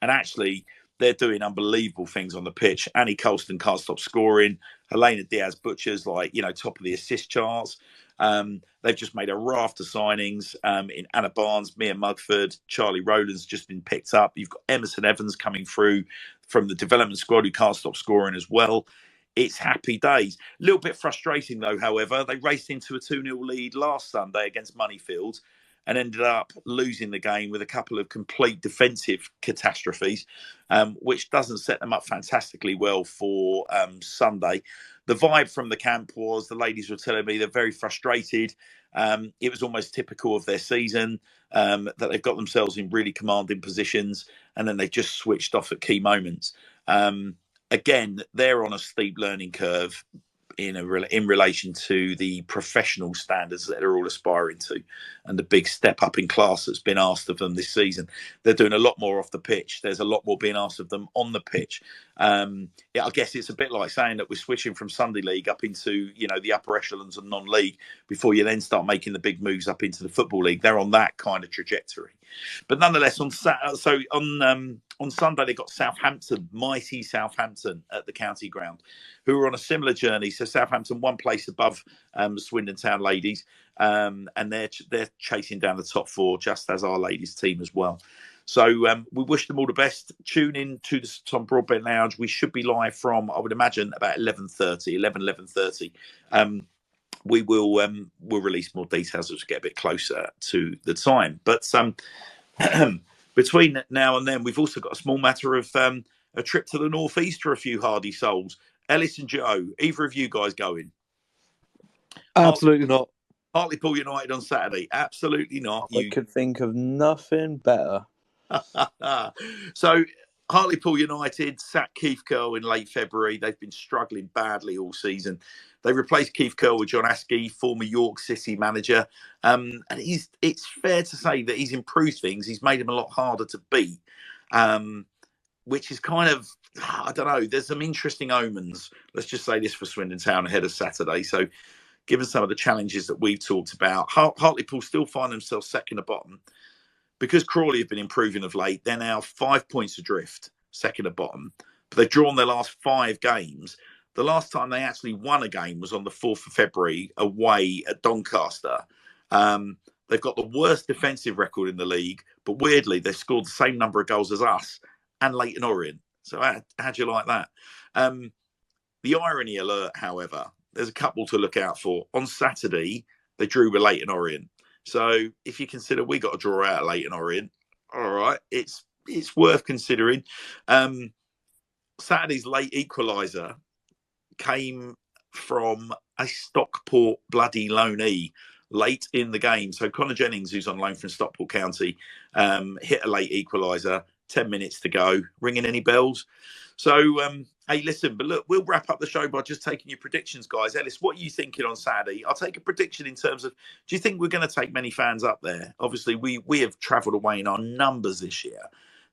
And actually, they're doing unbelievable things on the pitch. Annie Colston can't stop scoring. Helena Diaz-Butcher's top of the assist charts. They've just made a raft of signings in Anna Barnes, Mia Mugford, Charlie Rowland's just been picked up. You've got Emerson Evans coming through from the development squad who can't stop scoring as well. It's happy days. A little bit frustrating, though, however. They raced into a 2-0 lead last Sunday against Moneyfield and ended up losing the game with a couple of complete defensive catastrophes, which doesn't set them up fantastically well for Sunday. The vibe from the camp was the ladies were telling me they're very frustrated. It was almost typical of their season, that they've got themselves in really commanding positions and then they just switched off at key moments. Again, they're on a steep learning curve in relation to the professional standards that they're all aspiring to and the big step up in class that's been asked of them this season. They're doing a lot more off the pitch. There's a lot more being asked of them on the pitch. I guess it's a bit like saying that we're switching from Sunday League up into, the upper echelons of non-league before you then start making the big moves up into the Football League. They're on that kind of trajectory. But nonetheless, on Sunday, they got Southampton, mighty Southampton at the county ground, who were on a similar journey. So Southampton, one place above Swindon Town ladies, and they're chasing down the top four, just as our ladies team as well. So we wish them all the best. Tune in to the Tom Broadbent Lounge. We should be live from, I would imagine, about 11:30. We will we'll release more details as we get a bit closer to the time. But between now and then, we've also got a small matter of a trip to the northeast for a few hardy souls. Ellis and Joe, either of you guys going? Absolutely not. Hartlepool United on Saturday. Absolutely not. I could think of nothing better. So Hartlepool United sacked Keith Curle in late February. They've been struggling badly all season. They replaced Keith Curle with Jan Aage, former York City manager. And it's fair to say that he's improved things. He's made them a lot harder to beat, which is kind of, I don't know, there's some interesting omens. Let's just say this for Swindon Town ahead of Saturday. So given some of the challenges that we've talked about, Hartlepool still find themselves second at bottom. Because Crawley have been improving of late, they're now 5 points adrift, second at bottom. But they've drawn their last 5 games. The last time they actually won a game was on the 4th of February away at Doncaster. They've got the worst defensive record in the league, but weirdly, they've scored the same number of goals as us and Leyton Orient. So how'd you like that? The irony alert, however, there's a couple to look out for. On Saturday, they drew with Leyton Orient. So if you consider we got to draw out Leyton Orient, all right, it's worth considering. Saturday's late equaliser came from a Stockport bloody loanee late in the game. So Connor Jennings, who's on loan from Stockport County, hit a late equaliser, 10 minutes to go. Ringing any bells? So, hey, listen, but look, we'll wrap up the show by just taking your predictions, guys. Ellis, what are you thinking on Saturday? I'll take a prediction in terms of, do you think we're going to take many fans up there? Obviously, we have travelled away in our numbers this year.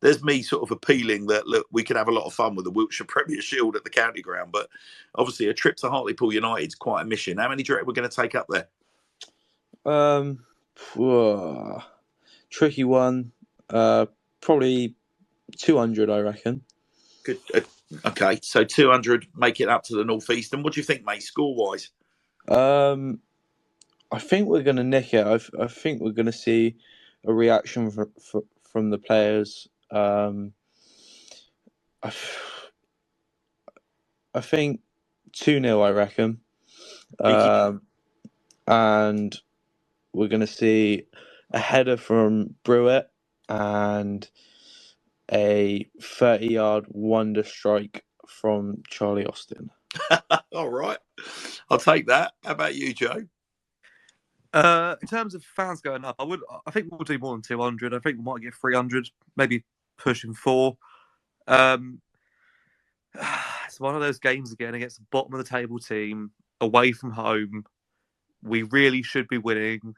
There's me sort of appealing that, look, we could have a lot of fun with the Wiltshire Premier Shield at the county ground, but obviously a trip to Hartlepool United is quite a mission. How many do you reckon we're going to take up there? Tricky one. Probably 200, I reckon. Good. Okay, so 200, make it up to the northeast. And what do you think, mate, score-wise? I think we're going to nick it. I think we're going to see a reaction from the players. I think 2-0, I reckon. And we're going to see a header from Brewitt and a 30-yard wonder strike from Charlie Austin. All right. I'll take that. How about you, Joe? In terms of fans going up, I think we'll do more than 200. I think we might get 300, maybe pushing 4. It's one of those games again against the bottom of the table team, away from home. We really should be winning.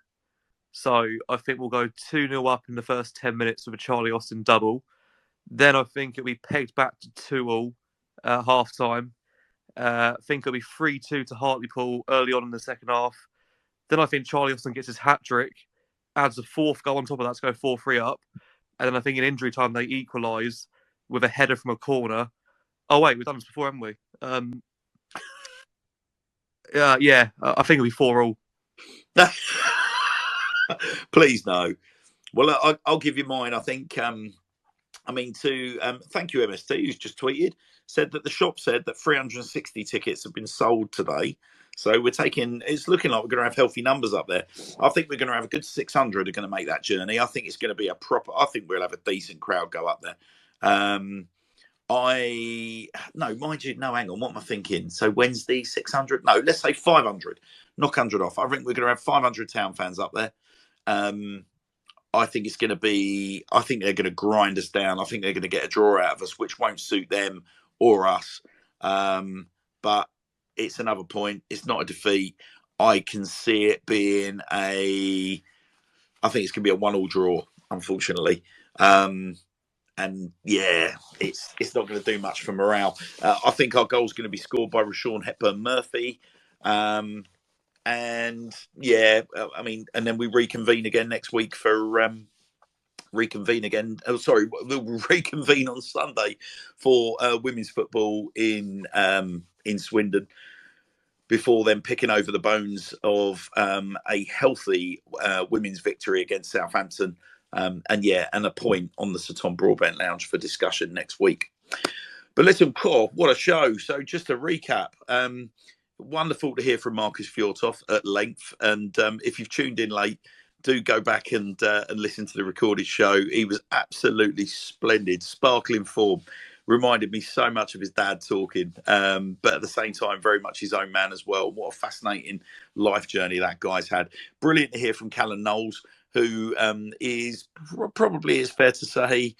So I think we'll go 2-0 up in the first 10 minutes with a Charlie Austin double. Then I think it'll be pegged back to 2-2 at half-time. I think it'll be 3-2 to Hartlepool early on in the second half. Then I think Charlie Austin gets his hat-trick, adds a 4th goal on top of that to go 4-3 up. And then I think in injury time they equalise with a header from a corner. Oh, wait, we've done this before, haven't we? Yeah, I think it'll be 4-4. Please, no. Well, I'll give you mine. I think... thank you, MST, who's just tweeted, said that the shop said that 360 tickets have been sold today. So it's looking like we're going to have healthy numbers up there. I think we're going to have a good 600 are going to make that journey. I think it's going to be I think we'll have a decent crowd go up there. Hang on, what am I thinking? So Wednesday, 600? No, let's say 500. Knock 100 off. I think we're going to have 500 town fans up there. I think it's going to be, I think they're going to grind us down. I think they're going to get a draw out of us, which won't suit them or us. But it's another point. It's not a defeat. I can see it being I think it's going to be a 1-1 draw, unfortunately. And yeah, it's not going to do much for morale. I think our goal's going to be scored by Rashawn Hepburn-Murphy. And yeah, and then we reconvene again next week for we'll reconvene on Sunday for women's football in Swindon, before then picking over the bones of a healthy women's victory against Southampton, and a point on the Sir Tom Broadbent Lounge for discussion next week. But listen, what a show. So just to recap, wonderful to hear from Markus Fjortoft at length. And if you've tuned in late, do go back and listen to the recorded show. He was absolutely splendid, sparkling form. Reminded me so much of his dad talking, but at the same time, very much his own man as well. What a fascinating life journey that guy's had. Brilliant to hear from Callum Knowles, who is probably, it's fair to say,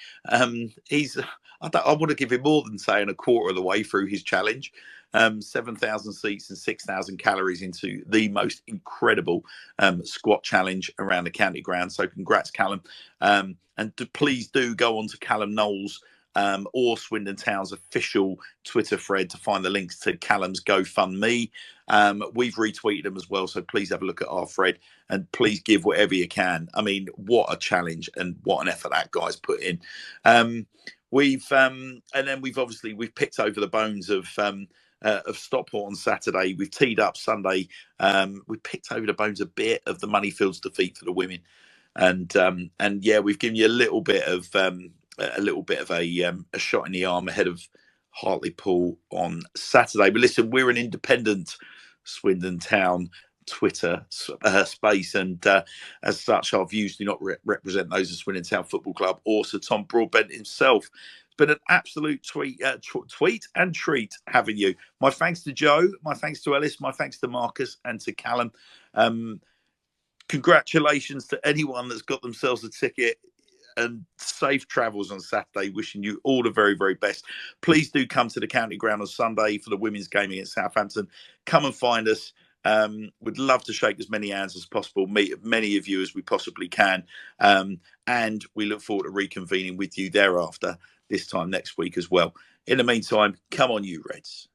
I want to give him more than saying a quarter of the way through his challenge. 7,000 seats and 6,000 calories into the most incredible squat challenge around the county ground. So congrats, Callum. And please do go on to Callum Knowles or Swindon Town's official Twitter thread to find the links to Callum's GoFundMe. We've retweeted them as well, so please have a look at our thread and please give whatever you can. I mean, what a challenge and what an effort that guy's put in. We've picked over the bones of Stockport on Saturday. We've teed up Sunday. We picked over the bones a bit of the Moneyfields defeat for the women, and yeah, we've given you a little bit of a shot in the arm ahead of Hartlepool on Saturday. But listen, we're an independent Swindon Town Twitter space, and as such, our views do not represent those of Swindon Town Football Club or Sir Tom Broadbent himself. It's been an absolute tweet and treat having you. My thanks to Joe, my thanks to Ellis, my thanks to Marcus and to Callum. Congratulations to anyone that's got themselves a ticket, and safe travels on Saturday. Wishing you all the very, very best. Please do come to the county ground on Sunday for the women's game against Southampton. Come and find us. We'd love to shake as many hands as possible, meet as many of you as we possibly can. And we look forward to reconvening with you thereafter, this time next week as well. In the meantime, come on you Reds.